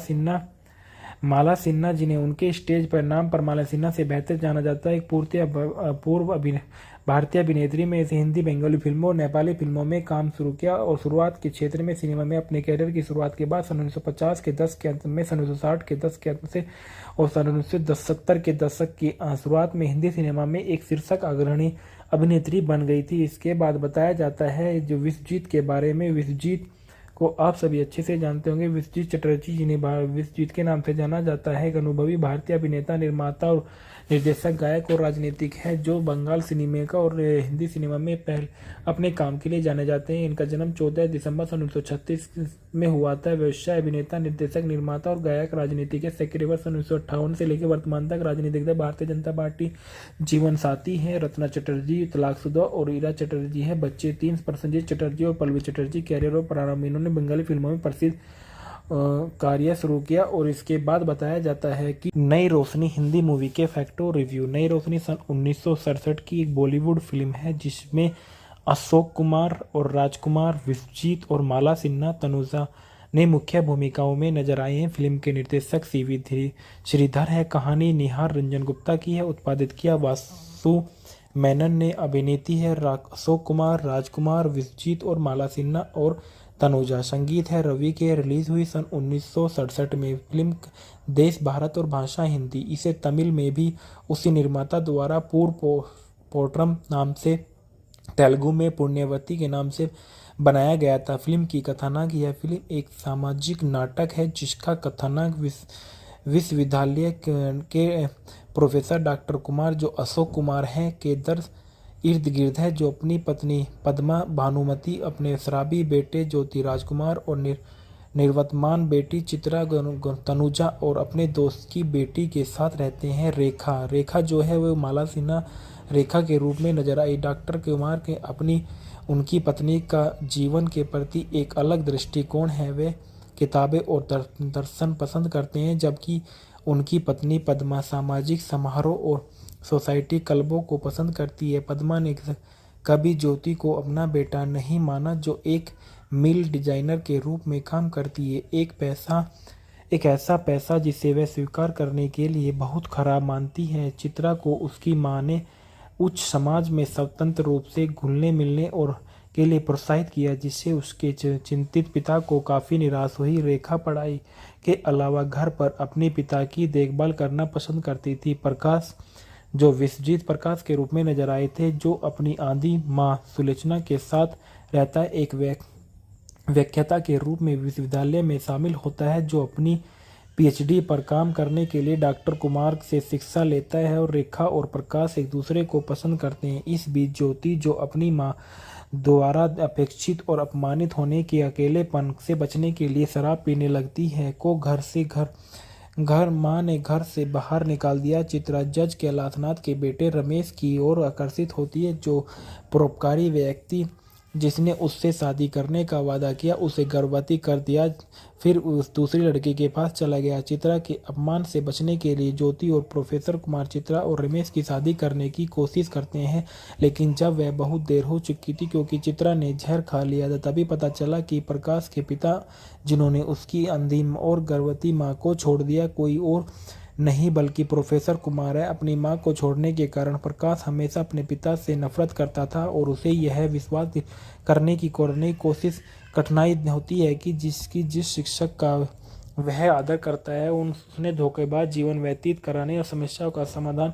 सिन्हा जिन्हें उनके स्टेज पर नाम पर माला सिन्हा से बेहतर जाना जाता है, एक पूर्व भारतीय अभिनेत्री में से हिंदी बंगाली फिल्मों और नेपाली फिल्मों में काम शुरू किया और शुरुआत के क्षेत्र में सिनेमा में अपने कैरियर की शुरुआत के बाद सन 1950 के दशक के अंत में, सन 1960 के दशक के अंत से और सन 1970 के दशक की शुरुआत में हिंदी सिनेमा में एक शीर्षक अग्रणी अभिनेत्री बन गई थी। इसके बाद बताया जाता है जो विश्वजीत के बारे में। विश्वजीत को आप सभी अच्छे से जानते होंगे। विश्वजीत चटर्जी, जिन्हें विश्वजीत के नाम से जाना जाता है, एक अनुभवी भारतीय अभिनेता, निर्माता और निर्देशक, गायक और राजनीतिक है, जो बंगाल सिनेमा का और हिंदी सिनेमा में अपने काम के लिए जाने जाते हैं। इनका जन्म 14 दिसंबर सन 1936 में हुआ था। व्यवसाय अभिनेता, निर्देशक, निर्माता और गायक, राजनीतिक है। सेक्रेटरी सन 1958 से लेकर वर्तमान तक राजनीतिक दल भारतीय जनता पार्टी जीवन साथी है। रत्ना चटर्जी तलाकशुदा और ईरा चटर्जी है बच्चे 3। प्रसन्नजीत चटर्जी और पल्लवी चटर्जी कैरियर और प्रारंभ में इन्होंने बंगाली फिल्मों में प्रसिद्ध कार्य शुरू किया। और इसके बाद बताया जाता है कि नई रोशनी हिंदी मूवी के फैक्टो रिव्यू। नई रोशनी सन 1967 की एक बॉलीवुड फिल्म है, जिसमें अशोक कुमार और राजकुमार, विश्वजीत और माला सिन्हा तनुजा ने मुख्य भूमिकाओं में नजर आए हैं। फिल्म के निर्देशक सीवी श्रीधर है। कहानी निहार रंजन गुप्ता की है। उत्पादित किया वासु मेनन ने। अभिनेत्री है अशोक कुमार, राजकुमार, विश्वजीत और माला सिन्हा और तनुजा। संगीत है रवि के। रिलीज हुई सन 1967 में। फिल्म देश भारत और भाषा हिंदी। इसे तमिल में भी उसी निर्माता द्वारा पूर्व पोट्रम नाम से, तेलुगु में पुण्यवती के नाम से बनाया गया था। फिल्म की कथानक। यह फिल्म एक सामाजिक नाटक है जिसका कथानक विश्वविद्यालय के प्रोफेसर डॉक्टर कुमार, जो अशोक कुमार हैं, के दर्द इर्द गिर्द है, जो अपनी पत्नी पद्मा भानुमति, अपने शराबी बेटे ज्योति राजकुमार और निर्वतमान बेटी चित्रा तनुजा और अपने दोस्त की बेटी के साथ रहते हैं। रेखा जो है वो माला सिन्हा रेखा के रूप में नजर आई। डॉक्टर कुमार के अपनी उनकी पत्नी का जीवन के प्रति एक अलग दृष्टिकोण है। वे किताबें और दर्शन पसंद करते हैं, जबकि उनकी पत्नी पद्मा सामाजिक समारोह और सोसाइटी क्लबों को पसंद करती है। पद्मा ने कभी ज्योति को अपना बेटा नहीं माना, जो एक मिल डिजाइनर के रूप में काम करती है। एक ऐसा पैसा जिसे वह स्वीकार करने के लिए बहुत खराब मानती है। चित्रा को उसकी मां ने उच्च समाज में स्वतंत्र रूप से घुलने मिलने और के लिए प्रोत्साहित किया, जिससे उसके चिंतित पिता को काफ़ी निराश हुई। रेखा पढ़ाई के अलावा घर पर अपने पिता की देखभाल करना पसंद करती थी। प्रकाश, जो विश्वजीत प्रकाश के रूप में नजर आए थे, जो अपनी आधी मां सुलोचना के साथ रहता है, एक व्याख्याता के रूप में विश्वविद्यालय में शामिल होता है, जो अपनी पीएचडी पर काम करने के लिए डॉक्टर कुमार से शिक्षा लेता है। और रेखा और प्रकाश एक दूसरे को पसंद करते हैं। इस बीच ज्योति, जो अपनी मां द्वारा अपेक्षित और अपमानित होने के अकेलेपन से बचने के लिए शराब पीने लगती है, को मां ने घर से बाहर निकाल दिया। चित्रा जज कैलाशनाथ के बेटे रमेश की ओर आकर्षित होती है, जो परोपकारी व्यक्ति जिसने उससे शादी करने का वादा किया उसे गर्भवती कर दिया, फिर उस दूसरी लड़की के पास चला गया। चित्रा के अपमान से बचने के लिए ज्योति और प्रोफेसर कुमार चित्रा और रमेश की शादी करने की कोशिश करते हैं, लेकिन जब वह बहुत देर हो चुकी थी क्योंकि चित्रा ने जहर खा लिया था, तभी पता चला कि प्रकाश के पिता, जिन्होंने उसकी अंधी और गर्भवती माँ को छोड़ दिया, कोई और नहीं बल्कि प्रोफेसर कुमार है। अपनी मां को छोड़ने के कारण प्रकाश हमेशा अपने पिता से नफरत करता था और उसे यह विश्वास करने की कोशिश कठिनाई होती है कि जिस शिक्षक का वह आदर करता है उसने धोखेबाज जीवन व्यतीत कराने और समस्याओं का समाधान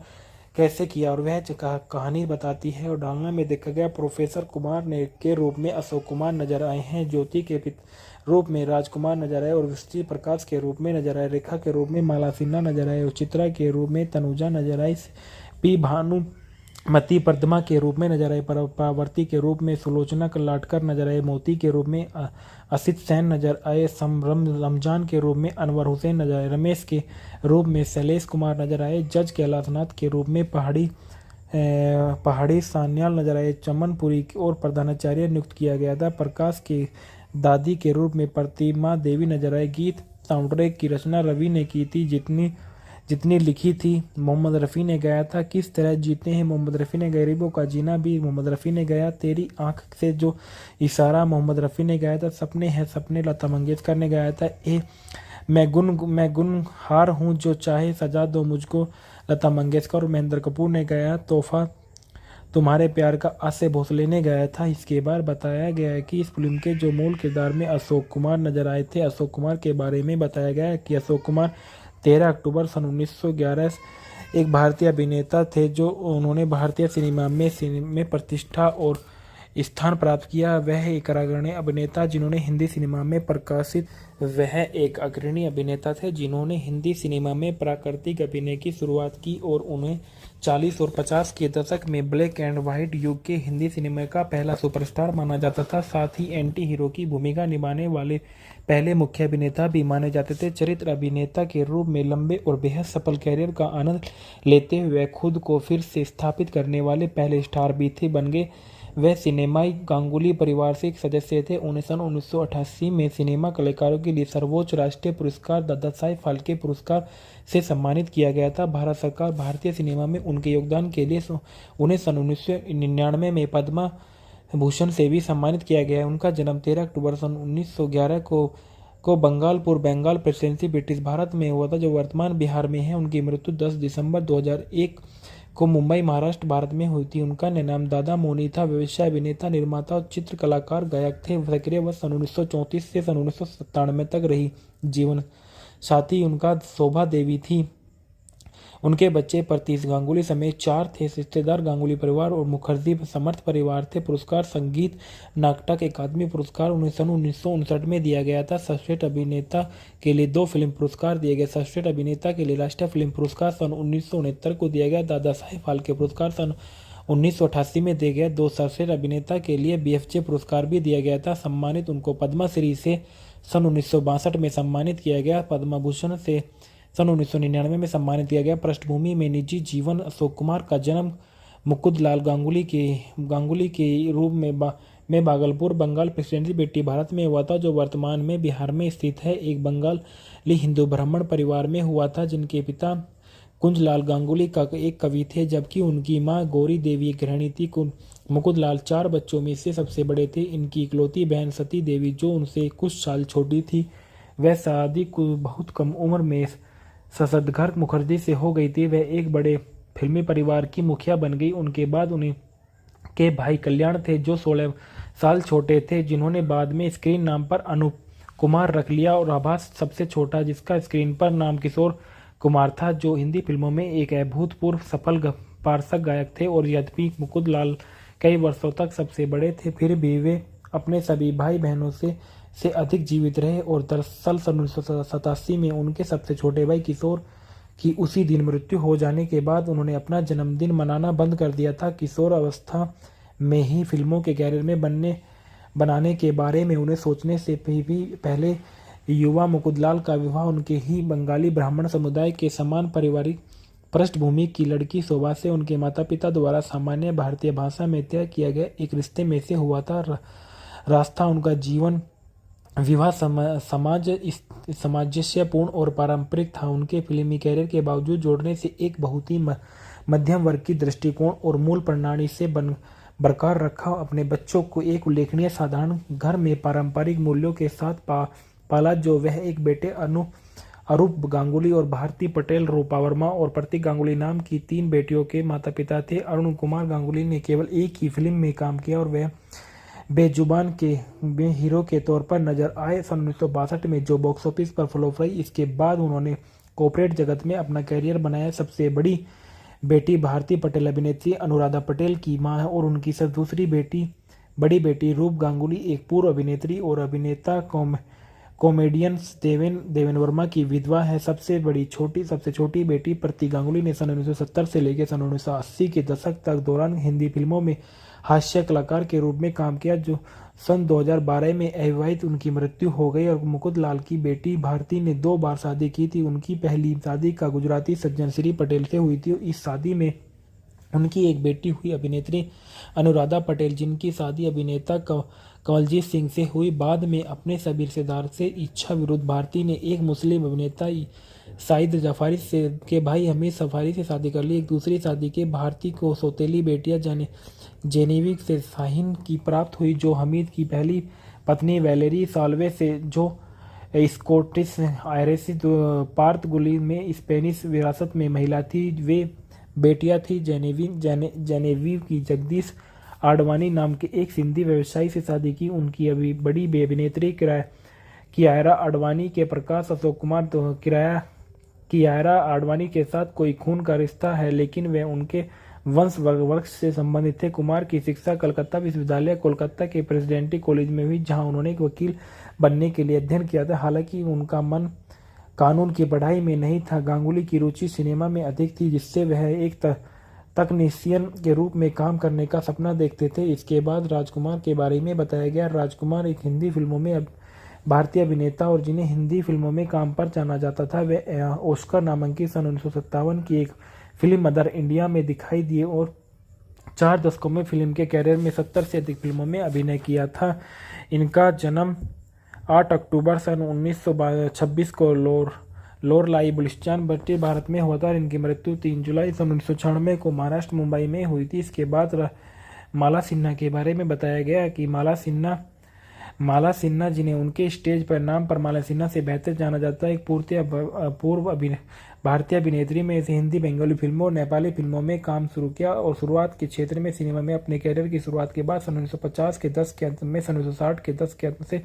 कैसे किया, और वह कहानी बताती है। और डालना में देखा गया प्रोफेसर कुमार ने के रूप में अशोक कुमार नजर आए हैं, ज्योति के रूप में राजकुमार नजर आए और विष्णु प्रकाश के रूप में नजर आए, रेखा के रूप में माला सिन्हा नजर आए और चित्रा के रूप में तनुजा नजर आई, पी भानुमति पद्मा के रूप में नजर आए, पार्वती के रूप में सुलोचना लाटकर नजर आए, मोती के रूप में असित सेन नजर आए, रमजान के रूप में अनवर हुसैन नजर आए, रमेश के रूप में शैलेश कुमार नजर आए, जज कैलाशनाथ के रूप में पहाड़ी सान्याल नजर आए, चमनपुरी और प्रधानाचार्य नियुक्त किया गया था। प्रकाश के दादी के रूप में प्रतिमा देवी नजर आए। गीत साउंडट्रैक की रचना रवि ने की थी, जितनी लिखी थी मोहम्मद रफ़ी ने गाया था। किस तरह जीते हैं मोहम्मद रफ़ी ने, गरीबों का जीना भी मोहम्मद रफ़ी ने गाया। तेरी आंख से जो इशारा मोहम्मद रफ़ी ने गाया था। सपने हैं सपने लता मंगेशकर ने गाया था। मैं गुनहार हूँ जो चाहे सजा दो मुझको लता मंगेशकर और महेंद्र कपूर ने गाया। तोहफा तुम्हारे प्यार का आसे भोसले ने गाया था। इसके बाद बताया गया है कि इस फिल्म के जो मूल किरदार में अशोक कुमार नजर आए थे। अशोक कुमार के बारे में बताया गया है कि अशोक कुमार 13 अक्टूबर सन 1911 एक भारतीय अभिनेता थे, जो उन्होंने भारतीय सिनेमा में प्रतिष्ठा और स्थान प्राप्त किया। वह एक अग्रणी अभिनेता जिन्होंने हिंदी सिनेमा में प्रकाशित वह एक अग्रणी अभिनेता थे जिन्होंने हिंदी सिनेमा में प्राकृतिक अभिनय की शुरुआत की और उन्हें 40 और 50 के दशक में ब्लैक एंड व्हाइट युग के हिंदी सिनेमा का पहला सुपरस्टार माना जाता था। साथ ही एंटी हीरो की भूमिका निभाने वाले पहले मुख्य अभिनेता भी माने जाते थे। चरित्र अभिनेता के रूप में लंबे और बेहद सफल कैरियर का आनंद लेते हुए खुद को फिर से स्थापित करने वाले पहले स्टार भी थे बन गए। वह सिनेमाई गांगुली परिवार से एक सदस्य थे। उन्हें सन 1988 में सिनेमा कलाकारों के लिए सर्वोच्च राष्ट्रीय पुरस्कार दादा साहेब फाल्के पुरस्कार से सम्मानित किया गया था। भारत सरकार भारतीय सिनेमा में उनके योगदान के लिए उन्हें सन 1999 में पद्मा भूषण से भी सम्मानित किया गया है। उनका जन्म 13 अक्टूबर सन 1911 को बंगालपुर बंगाल प्रेसिडेंसी ब्रिटिश भारत में हुआ था, जो वर्तमान बिहार में है। उनकी मृत्यु 10 दिसंबर 2001 को मुंबई महाराष्ट्र भारत में हुई थी। उनका नाम दादा मोनी था। व्यवसाय अभिनेता निर्माता और चित्र कलाकार गायक थे। सक्रिय वर्ष सन 1934 से सन 1997 तक रही। जीवन साथी उनका शोभा देवी थी। उनके बच्चे प्रतीश गांगुली समेत 4 थे। रिश्तेदार गांगुली परिवार और मुखर्जी समर्थ परिवार थे। पुरस्कार संगीत नाटक अकादमी पुरस्कार सन 1959 में दिया गया था। सर्वश्रेष्ठ अभिनेता के लिए 2 फिल्म पुरस्कार दिए गए। सर्वश्रेष्ठ अभिनेता के लिए राष्ट्रीय फिल्म पुरस्कार सन 1969 को दिया गया। दादा साहेब फाल्के पुरस्कार सन 1988 में दिया गया। 2 सर्वश्रेष्ठ अभिनेता के लिए BFJ पुरस्कार भी दिया गया था। सम्मानित उनको पद्मा श्री से सन 1962 में सम्मानित किया गया। पद्मा भूषण से सन 1999 में सम्मानित किया गया। पृष्ठभूमि में निजी जीवन अशोक कुमार का जन्म मुकुंदलाल गांगुली के रूप में भागलपुर बंगाल प्रेसिडेंसी ब्रिटिश भारत में हुआ था, जो वर्तमान में बिहार में स्थित है। एक बंगाली हिंदू ब्राह्मण परिवार में हुआ था, जिनके पिता कुंजलाल गांगुली का एक कवि थे, जबकि उनकी मां गौरी देवी एक गृहिणी थी। मुकुंदलाल 4 बच्चों में से सबसे बड़े थे। इनकी इकलौती बहन सती देवी, जो उनसे कुछ साल छोटी थी, वह शादी को बहुत कम उम्र में शशधर मुखर्जी से हो गई थी। वह एक बड़े फिल्मी परिवार की मुखिया बन गई। उनके बाद उन्हें के भाई कल्याण थे, जो 16 साल छोटे थे, जिन्होंने बाद में स्क्रीन नाम पर अनूप कुमार रख लिया, और आभास सबसे छोटा, जिसका स्क्रीन पर नाम किशोर कुमार था, जो हिंदी फिल्मों में एक अभूतपूर्व सफल पार्श्व गायक थे। और यद्यपि मुकुंदलाल कई वर्षों तक सबसे बड़े थे, फिर भी वे अपने सभी भाई बहनों से अधिक जीवित रहे। और दरअसल सन 1987 में उनके सबसे छोटे भाई किशोर की उसी दिन मृत्यु हो जाने के बाद उन्होंने अपना जन्मदिन मनाना बंद कर दिया था। किशोर अवस्था में ही फिल्मों के कैरियर में बनाने के बारे में उन्हें सोचने से भी पहले युवा मुकुंदलाल का विवाह उनके ही बंगाली ब्राह्मण समुदाय के समान पारिवारिक पृष्ठभूमि की लड़की शोभा से उनके माता पिता द्वारा सामान्य भारतीय भाषा में तय किया गया एक रिश्ते में से हुआ था। रास्ता उनका जीवन विवाह सामंजस्यपूर्ण और पारंपरिक था। उनके फिल्मी कैरियर के बावजूद जोड़ने से एक बहुत ही मध्यम वर्ग की दृष्टिकोण और मूल प्रणाली से बरकरार रखा। अपने बच्चों को एक उल्लेखनीय साधारण घर में पारंपरिक मूल्यों के साथ पाला, जो वह एक बेटे अरूप गांगुली और भारती पटेल, रूपा वर्मा और प्रतीक गांगुली नाम की 3 बेटियों के माता पिता थे। अरुण कुमार गांगुली ने केवल एक ही फिल्म में काम किया और वह बेजुबान के हीरो के तौर पर नजर आए सन 1962 में, जो बॉक्स ऑफिस पर फ्लॉप रही। इसके बाद उन्होंने कॉर्पोरेट जगत में अपना करियर बनाया। सबसे बड़ी बेटी भारती पटेल अभिनेत्री अनुराधा पटेल की मां है और उनकी दूसरी बड़ी बेटी रूप गांगुली एक पूर्व अभिनेत्री और अभिनेता कॉमेडियन देवेन वर्मा की विधवा है। सबसे छोटी बेटी प्रतीक गांगुली ने सन 1970 से लेकर सन 1980 के दशक तक दौरान हिंदी फिल्मों में हास्य कलाकार के रूप में काम किया, जो सन 2012 में अविवाहित उनकी मृत्यु हो गई। और मुकुंद लाल की बेटी भारती ने 2 बार शादी की थी। उनकी पहली शादी का गुजराती सज्जन श्री पटेल से हुई थी। इस शादी में उनकी एक बेटी हुई अभिनेत्री अनुराधा पटेल, जिनकी शादी अभिनेता कंवलजीत सिंह से हुई। बाद में अपने सभी रिश्तेदार से इच्छा विरुद्ध भारती ने एक मुस्लिम अभिनेता साइद जफारी के भाई हमीद सफारी से शादी कर ली। एक दूसरी शादी के भारती को सौतेली बेटियां जेनेविक से शाहीन की प्राप्त हुई, जो हमीद की पहली पत्नी वैलेरी साल्वे से, जो स्कॉटिश आयरिश पार्तगुली में स्पेनिश विरासत में महिला थी। वे बेटियां थी जेनेवी की जगदीश आडवाणी नाम के एक सिंधी व्यवसायी से शादी की। उनकी बड़ी अभिनेत्री कियारा आडवाणी के प्रकाश अशोक कुमार कियारा आडवाणी के साथ कोई खून का रिश्ता है, लेकिन वे उनके वंश वर्ग से संबंधित थे। कुमार की शिक्षा कलकत्ता विश्वविद्यालय कोलकाता के प्रेसिडेंटी कॉलेज में हुई, जहां उन्होंने एक वकील बनने के लिए अध्ययन किया था। हालांकि उनका मन कानून की पढ़ाई में नहीं था। गांगुली की रुचि सिनेमा में अधिक थी, जिससे वह एक तकनीशियन के रूप में काम करने का सपना देखते थे। इसके बाद राजकुमार के बारे में बताया गया। राजकुमार एक हिंदी फिल्मों में भारतीय अभिनेता और जिन्हें हिंदी फिल्मों में काम पर जाना जाता था। वे ऑस्कर नामांकित सन 1957 की एक फिल्म मदर इंडिया में दिखाई दिए और 4 दशकों में फिल्म के कैरियर में 70 से अधिक फिल्मों में अभिनय किया था। इनका जन्म 8 अक्टूबर सन 1926 को लोरलाई बलुचिस्तान ब्रिटिश भारत में हुआ था। इनकी मृत्यु 3 जुलाई सन 1996 को महाराष्ट्र मुंबई में हुई थी। इसके बाद माला सिन्हा के बारे में बताया गया कि माला सिन्हा, जिन्हें उनके स्टेज पर नाम पर माला सिन्हा से बेहतर जाना जाता है, एक पूर्व भारतीय अभिनेत्री में से हिंदी, बंगाली फिल्मों और नेपाली फिल्मों में काम शुरू किया और शुरुआत के क्षेत्र में सिनेमा में अपने कैरियर की शुरुआत के बाद सन 1950 के दशक के अंत में, सन 1960 के दशक के अंत से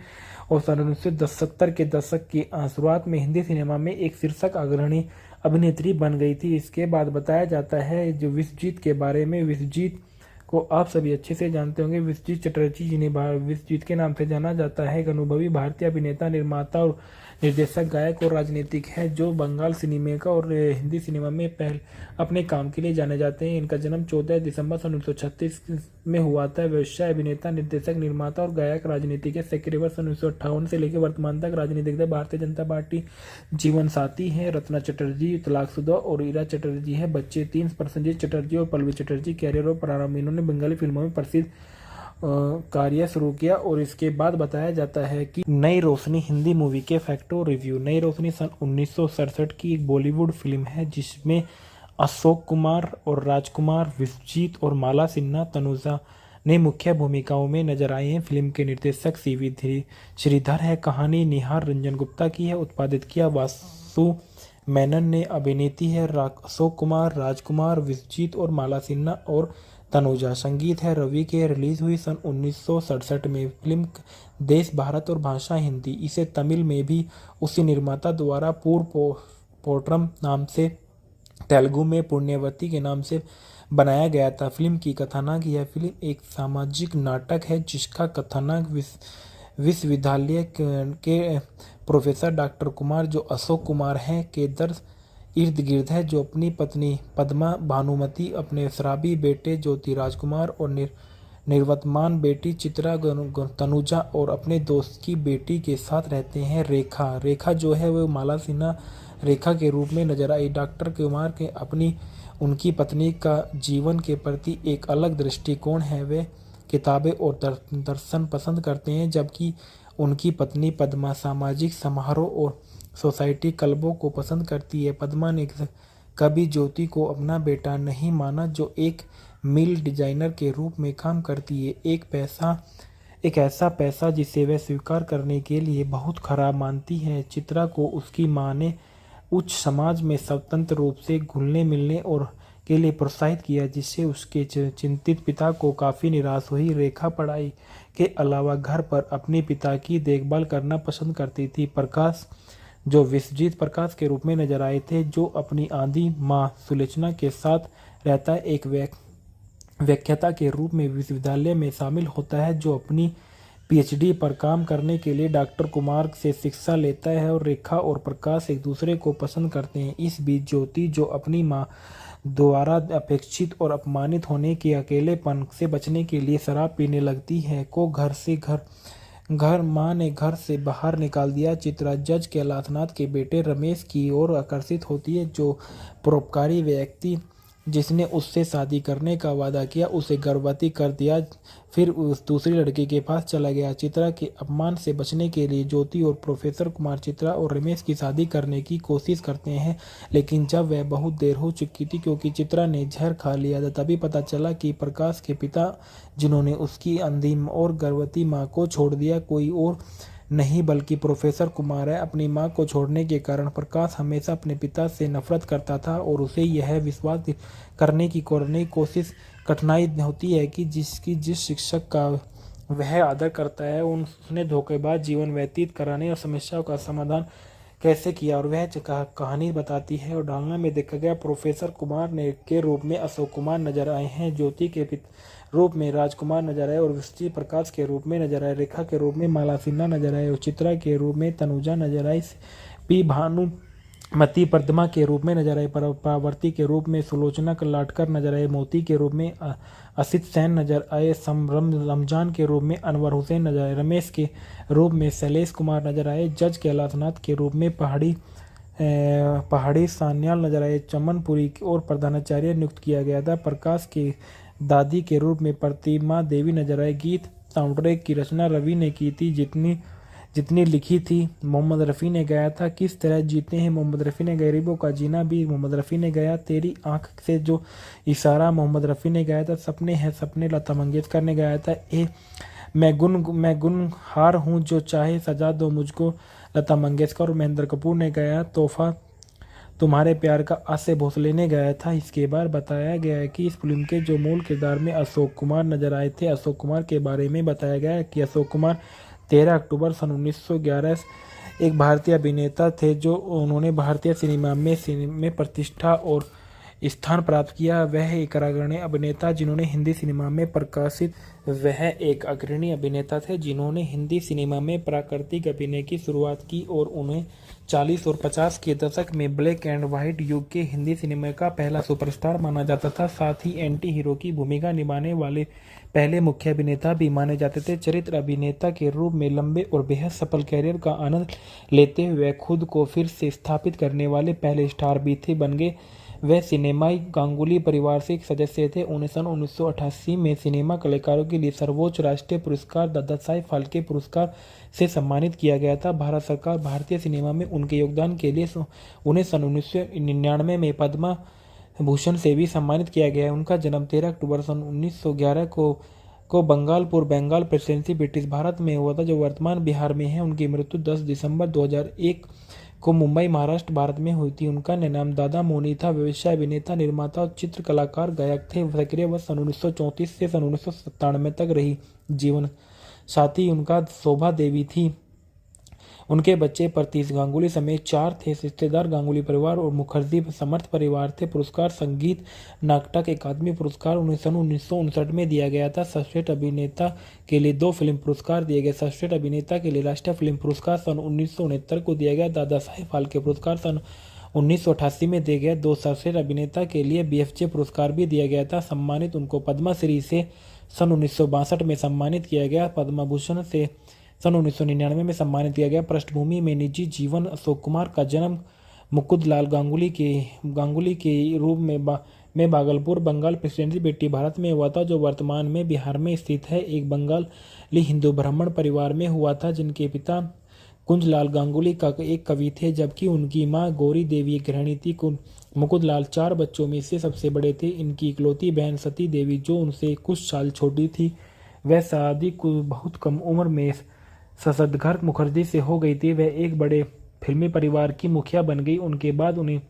और सन 1970 के दशक की शुरुआत में हिंदी सिनेमा में एक शीर्षक अग्रणी अभिनेत्री बन गई थी। इसके बाद बताया जाता है जो विश्वजीत के बारे में। विश्वजीत को आप सभी अच्छे से जानते होंगे। विश्वजीत चटर्जी, जिन्हें विश्वजीत के नाम से जाना जाता है, एक अनुभवी भारतीय अभिनेता, निर्माता और निर्देशक, गायक और राजनीतिक है, जो बंगाल सिनेमा का और हिंदी सिनेमा में अपने काम के लिए जाने जाते हैं। इनका जन्म 14 दिसंबर सन 1936 में हुआ था। व्यवसाय अभिनेता, निर्देशक, निर्माता और गायक, राजनीतिक है। सक्रिय वर्ष 1958 से लेकर वर्तमान तक राजनीतिक दल भारतीय जनता पार्टी जीवन साथी है। रत्ना चटर्जी तलाकशुदा और ईरा चटर्जी है बच्चे 3 प्रसन्नजीत चटर्जी और पल्लवी चटर्जी कैरियर और प्रारंभ में इन्होंने बंगाली फिल्मों में प्रसिद्ध कार्य शुरू किया। और इसके बाद बताया जाता है कि नई रोशनी हिंदी मूवी के फैक्टो रिव्यू। नई रोशनी सन 1967 की एक बॉलीवुड फिल्म है, जिसमें अशोक कुमार और राजकुमार, विश्वजीत और माला सिन्हा तनुजा ने मुख्य भूमिकाओं में नजर आए हैं। फिल्म के निर्देशक सीवी श्रीधर है। कहानी निहार रंजन गुप्ता की है। उत्पादित किया वासु मेनन ने। अभिनेत्री है अशोक कुमार, राजकुमार, विश्वजीत और माला सिन्हा और तनुजा। संगीत है रवि के। रिलीज हुई सन 1967 में। फिल्म देश भारत और भाषा हिंदी। इसे तमिल में भी उसी निर्माता द्वारा पूर्व पोट्रम नाम से, तेलुगु में पुण्यवती के नाम से बनाया गया था। फिल्म की कथानक। यह फिल्म एक सामाजिक नाटक है जिसका कथानक विश्वविद्यालय के प्रोफेसर डॉक्टर कुमार, जो अशोक कुमार हैं, के दर्द इर्द गिर्द है, जो अपनी पत्नी पद्मा भानुमति, अपने शराबी बेटे ज्योति राजकुमार और निवर्तमान बेटी चित्रा तनुजा और अपने दोस्त की बेटी के साथ रहते हैं। रेखा जो है वो माला सिन्हा रेखा के रूप में नजर आई। डॉक्टर कुमार के अपनी उनकी पत्नी का जीवन के प्रति एक अलग दृष्टिकोण है। वे किताबें और दर्शन पसंद करते हैं, जबकि उनकी पत्नी पद्मा सामाजिक समारोह और सोसाइटी क्लबों को पसंद करती है। पद्मा ने कभी ज्योति को अपना बेटा नहीं माना, जो एक मिल डिजाइनर के रूप में काम करती है। एक ऐसा पैसा जिसे वह स्वीकार करने के लिए बहुत खराब मानती है। चित्रा को उसकी मां ने उच्च समाज में स्वतंत्र रूप से घुलने मिलने और के लिए प्रोत्साहित किया, जिससे उसके चिंतित पिता को काफ़ी निराश हुई। रेखा पढ़ाई के अलावा घर पर अपने पिता की देखभाल करना पसंद करती थी। प्रकाश, जो विश्वजीत प्रकाश के रूप में नजर आए थे, जो अपनी आधी माँ सुलोचना के साथ रहता है, एक व्याख्याता के रूप में विश्वविद्यालय में शामिल होता है, जो अपनी पीएचडी पर काम करने के लिए डॉक्टर कुमार से शिक्षा लेता है। और रेखा और प्रकाश एक दूसरे को पसंद करते हैं। इस बीच ज्योति, जो अपनी मां द्वारा अपेक्षित और अपमानित होने के अकेलेपन से बचने के लिए शराब पीने लगती है, को मां ने घर से बाहर निकाल दिया। चित्रा जज कैलाशनाथ के बेटे रमेश की ओर आकर्षित होती है, जो परोपकारी व्यक्ति जिसने उससे शादी करने का वादा किया, उसे गर्भवती कर दिया, फिर उस दूसरी लड़की के पास चला गया। चित्रा के अपमान से बचने के लिए ज्योति और प्रोफेसर कुमार चित्रा और रमेश की शादी करने की कोशिश करते हैं, लेकिन जब वह बहुत देर हो चुकी थी क्योंकि चित्रा ने जहर खा लिया था, तभी पता चला कि प्रकाश के पिता, जिन्होंने उसकी अंधी और गर्भवती माँ को छोड़ दिया, कोई और नहीं बल्कि प्रोफेसर कुमार है। अपनी मां को छोड़ने के कारण प्रकाश हमेशा अपने पिता से नफरत करता था और उसे यह विश्वास करने की कोशिश कठिनाई होती है कि जिस शिक्षक का वह आदर करता है, उसने धोखेबाज जीवन व्यतीत कराने और समस्याओं का समाधान कैसे किया, और वह कहानी बताती है। और डालना में देखा गया प्रोफेसर कुमार ने के रूप में अशोक कुमार नजर आए हैं, ज्योति के रूप में राजकुमार नजर आए और विश्वजीत प्रकाश के रूप में नजर आए, रेखा के रूप में माला सिन्हा नजर आए और चित्रा के रूप में तनुजा नजर आई, पी भानुमति पद्मा के रूप में नजर आई, पार्वती के रूप में सुलोचना लाटकर नजर आए, मोती के रूप में असित सेन नजर आए, रमजान के रूप में अनवर हुसैन नजर आए, रमेश के रूप में शैलेश कुमार नजर आए, जज कैलाशनाथ के रूप में पहाड़ी सान्याल नजर आए, चमनपुरी और प्रधानाचार्य नियुक्त किया गया था। प्रकाश के दादी के रूप में प्रतिमा देवी नजर आए। गीत साउंडट्रैक की रचना रवि ने की थी, जितनी लिखी थी मोहम्मद रफ़ी ने गाया था। किस तरह जीते हैं मोहम्मद रफ़ी ने, गरीबों का जीना भी मोहम्मद रफ़ी ने गाया। तेरी आंख से जो इशारा मोहम्मद रफ़ी ने गाया था। सपने हैं सपने लता मंगेशकर ने गाया था। मैं गुनहार हूँ जो चाहे सजा दो मुझको लता मंगेशकर और महेंद्र कपूर ने गाया। तोहफा तुम्हारे प्यार का आसे भोसले ने गाया था। इसके बाद बताया गया है कि इस फिल्म के जो मूल किरदार में अशोक कुमार नजर आए थे। अशोक कुमार के बारे में बताया गया है कि अशोक कुमार 13 अक्टूबर सन 1911 एक भारतीय अभिनेता थे, जो उन्होंने भारतीय सिनेमा में प्रतिष्ठा और स्थान प्राप्त किया। वह एक अग्रणी अभिनेता जिन्होंने हिंदी सिनेमा में हिंदी सिनेमा में प्राकृतिक अभिनय की शुरुआत की और उन्हें 40 और 50 के दशक में ब्लैक एंड व्हाइट युग के हिंदी सिनेमा का पहला सुपरस्टार माना जाता था। साथ ही एंटी हीरो की भूमिका निभाने वाले पहले मुख्य अभिनेता भी माने जाते थे। चरित्र अभिनेता के रूप में लंबे और बेहद सफल कैरियर का आनंद लेते हुए खुद को फिर से स्थापित करने वाले पहले स्टार भी थे बन गए। वह सिनेमाई गांगुली परिवार से एक सदस्य थे। उन्हें सन 1988 में सिनेमा कलाकारों के लिए सर्वोच्च राष्ट्रीय पुरस्कार दादा साहेब फाल्के पुरस्कार से सम्मानित किया गया था। भारत सरकार भारतीय सिनेमा में उनके योगदान के लिए उन्हें सन 1999 में पद्मा भूषण से भी सम्मानित किया गया है। उनका जन्म 13 अक्टूबर सन 1911 को बंगालपुर बंगाल प्रेसिडेंसी ब्रिटिश भारत में हुआ था, जो वर्तमान बिहार में है। उनकी मृत्यु 10 दिसंबर 2001 को मुंबई महाराष्ट्र भारत में हुई थी। उनका नाम दादा मोनी था। व्यवसाय अभिनेता, निर्माता और चित्र कलाकार, गायक थे। सक्रिय वर्ष सन 1934 से सन 1997 तक रही। जीवन साथी उनका शोभा देवी थी। उनके बच्चे प्रतीश गांगुली समेत 4 थे। रिश्तेदार गांगुली परिवार और मुखर्जी समर्थ परिवार थे। पुरस्कार संगीत नाटक अकादमी पुरस्कार उन्हें सन 1959 में दिया गया था। सर्वश्रेष्ठ अभिनेता के लिए 2 फिल्म पुरस्कार दिए गए। सर्वश्रेष्ठ अभिनेता के लिए राष्ट्रीय फिल्म पुरस्कार सन 1969 को दिया गया। दादा साहेब फाल्के पुरस्कार सन 1988 में दिए गए। 2 सर्वश्रेष्ठ अभिनेता के लिए BFJ पुरस्कार भी दिया गया था। सम्मानित उनको पद्मश्री से सन 1962 में सम्मानित किया गया। पद्म भूषण से सन 1999 में सम्मानित किया गया। पृष्ठभूमि में निजी जीवन। अशोक कुमार का जन्म मुकुंदलाल गांगुली के रूप में भागलपुर, बंगाल प्रेसिडेंसी बेटी भारत में हुआ था, जो वर्तमान में बिहार में स्थित है। एक बंगाली हिंदू ब्राह्मण परिवार में हुआ था, जिनके पिता कुंजलाल गांगुली का एक कवि थे, जबकि उनकी मां गौरी देवी एक गृहिणी थी। मुकुंदलाल 4 बच्चों में से सबसे बड़े थे। इनकी इकलौती बहन सती देवी, जो उनसे कुछ साल छोटी थी, वह शादी को बहुत कम उम्र में शशधर मुखर्जी से हो गई थी। वह एक बड़े फिल्मी परिवार की मुखिया बन गई। उनके बाद उन्हें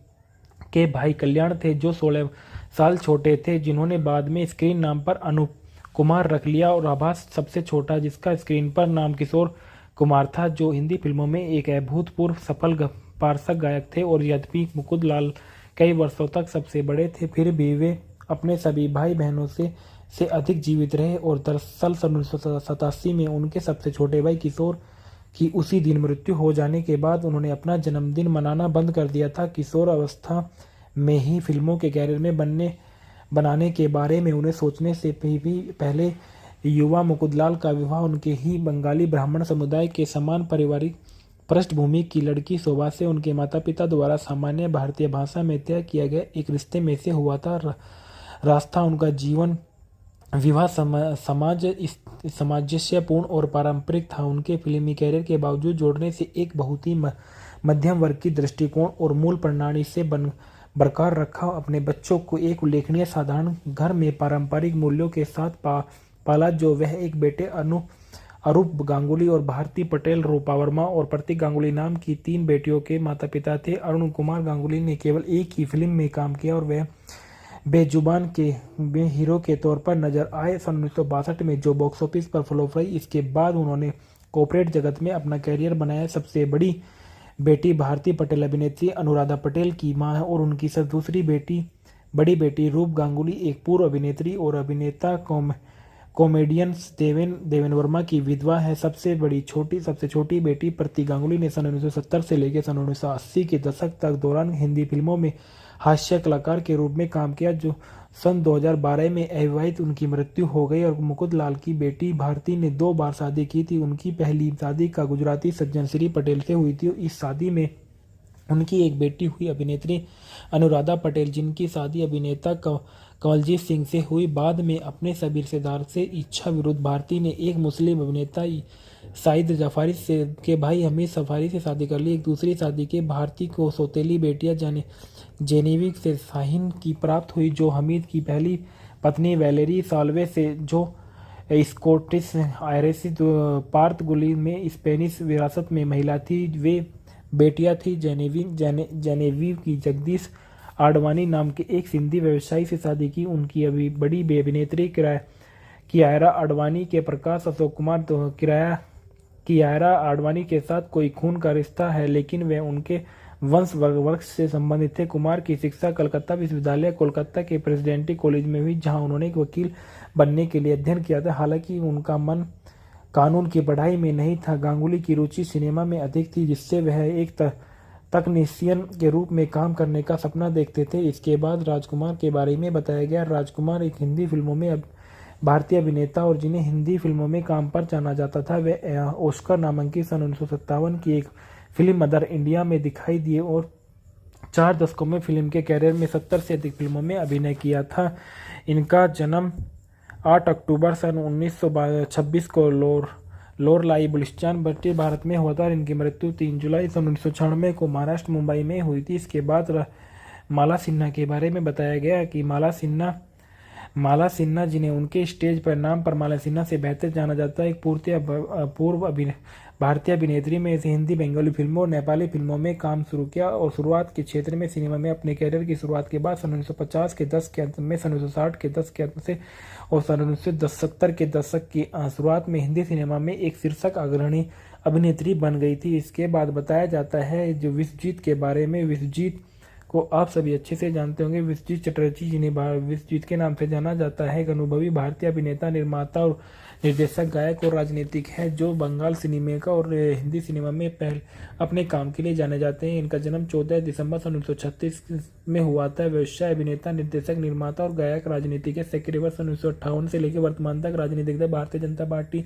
के भाई कल्याण थे, जो 16 साल छोटे थे, जिन्होंने बाद में स्क्रीन नाम पर अनूप कुमार रख लिया, और आभास सबसे छोटा, जिसका स्क्रीन पर नाम किशोर कुमार था, जो हिंदी फिल्मों में एक अभूतपूर्व सफल पार्श्व गायक थे। और यद्यपि मुकुंदलाल कई वर्षों तक सबसे बड़े थे, फिर भी वे अपने सभी भाई बहनों से अधिक जीवित रहे। और दरअसल सन 1987 में उनके सबसे छोटे भाई किशोर की उसी दिन मृत्यु हो जाने के बाद उन्होंने अपना जन्मदिन मनाना बंद कर दिया था। किशोर अवस्था में ही फिल्मों के कैरियर में बनाने के बारे में उन्हें सोचने से भी पहले युवा मुकुंदलाल का विवाह उनके ही बंगाली ब्राह्मण समुदाय के समान पारिवारिक पृष्ठभूमि की लड़की शोभा से उनके माता पिता द्वारा सामान्य भारतीय भाषा में तय किया गया एक रिश्ते में से हुआ था। रास्ता उनका जीवन विवाह सामंजस्यपूर्ण और पारंपरिक था। उनके फिल्मी कैरियर के बावजूद जोड़ने से एक बहुत ही मध्यम वर्ग की दृष्टिकोण और मूल प्रणाली से बरकरार रखा। अपने बच्चों को एक उल्लेखनीय साधारण घर में पारंपरिक मूल्यों के साथ पाला, जो वह एक बेटे अरूप गांगुली और भारती पटेल, रूपा वर्मा और प्रतीक गांगुली नाम की 3 बेटियों के माता पिता थे। अरुण कुमार गांगुली ने केवल एक ही फिल्म में काम किया और वह बेजुबान के हीरो के तौर पर नजर आए सन 1962 में, जो बॉक्स ऑफिस पर फ्लॉप रही। इसके बाद उन्होंने कॉर्पोरेट जगत में अपना कैरियर बनाया। सबसे बड़ी बेटी भारती पटेल अभिनेत्री अनुराधा पटेल की मां है, और उनकी दूसरी बड़ी बेटी रूप गांगुली एक पूर्व अभिनेत्री और अभिनेता कॉमेडियन देवेन वर्मा की विधवा है। सबसे छोटी बेटी प्रतीक गांगुली ने सन 1970 से लेकर सन 1980 के दशक तक दौरान हिंदी फिल्मों में हास्य कलाकार के रूप में काम किया, जो सन 2012 में अविवाहित उनकी मृत्यु हो गई। और मुकुंदलाल की बेटी भारती ने 2 बार शादी की थी। उनकी पहली शादी का गुजराती सज्जन श्री पटेल से हुई थी। इस शादी में उनकी एक बेटी हुई अभिनेत्री अनुराधा पटेल, जिनकी शादी अभिनेता कमलजीत सिंह से हुई। बाद में अपने सभी रिश्तेदार से इच्छा विरुद्ध भारती ने एक मुस्लिम अभिनेता साइद जफारी के भाई हमीद सफारी से शादी कर ली। एक दूसरी शादी के भारती को सौतेली बेटियां जेनेविक से शाहीन की प्राप्त हुई, जो हमीद की पहली पत्नी वैलेरी साल्वे से, जो स्कॉटिश आयरिश पार्तगुली में स्पेनिश विरासत में महिला थी। वे बेटियां थी जेनेविव की जगदीश आडवाणी नाम के एक सिंधी व्यवसायी से शादी की। उनकी अभी बड़ी अभिनेत्री कियारा आडवाणी के प्रकाश अशोक कुमार कियारा आडवाणी के साथ कोई खून का रिश्ता है, लेकिन वे उनके वंश से संबंधित थे। कुमार की शिक्षा कलकत्ता विश्वविद्यालय कोलकाता के प्रेसिडेंसी कॉलेज में हुई, जहां उन्होंने एक वकील बनने के लिए अध्ययन किया था। हालांकि उनका मन कानून की पढ़ाई में नहीं था। गांगुली की रुचि सिनेमा में अधिक थी, जिससे वह एक तकनीशियन के रूप में काम करने का सपना देखते थे। इसके बाद राजकुमार के बारे में बताया गया। राजकुमार एक हिंदी फिल्मों में भारतीय अभिनेता और जिन्हें हिंदी फिल्मों में काम पर जाना जाता था। वे ऑस्कर नामांकित सन 1957 की एक फिल्म मदर इंडिया में दिखाई दिए और 4 दशकों में फिल्म के कैरियर में 70 से अधिक फिल्मों में अभिनय किया था। इनका जन्म 8 अक्टूबर सन 1926 को लोरलाई बलुचिस्तान ब्रिटिश भारत में हुआ था। इनकी मृत्यु 3 जुलाई सन 1996 को महाराष्ट्र मुंबई में हुई थी। इसके बाद माला सिन्हा के बारे में बताया गया कि माला सिन्हा जिन्हें उनके स्टेज पर नाम पर माला सिन्हा से बेहतर जाना जाता है, एक पूर्व भारतीय अभिनेत्री में से हिंदी, बंगाली फिल्मों और नेपाली फिल्मों में काम शुरू किया और शुरुआत के क्षेत्र में सिनेमा में अपने कैरियर की शुरुआत के बाद सन 1950 के दशक के अंत में, सन 1960 के दशक के अंत से और सन 1970 के दशक की शुरुआत में हिंदी सिनेमा में एक शीर्षक अग्रणी अभिनेत्री बन गई थी। इसके बाद बताया जाता है जो विश्वजीत के बारे में, विश्वजीत को आप सभी अच्छे से जानते होंगे। विश्वजीत चटर्जी, जिन्हें विश्वजीत के नाम से जाना जाता है, एक अनुभवी भारतीय अभिनेता, निर्माता और निर्देशक, गायक और राजनीतिक है जो बंगाल सिनेमा का और हिंदी सिनेमा में पहले अपने काम के लिए जाने जाते हैं। इनका जन्म 14 दिसंबर 1936 में हुआ था। व्यवसाय अभिनेता, निर्देशक, निर्माता और गायक, राजनीतिक है। सक्रिय वर्ष 1958 से लेकर वर्तमान तक राजनीतिक दल भारतीय जनता पार्टी।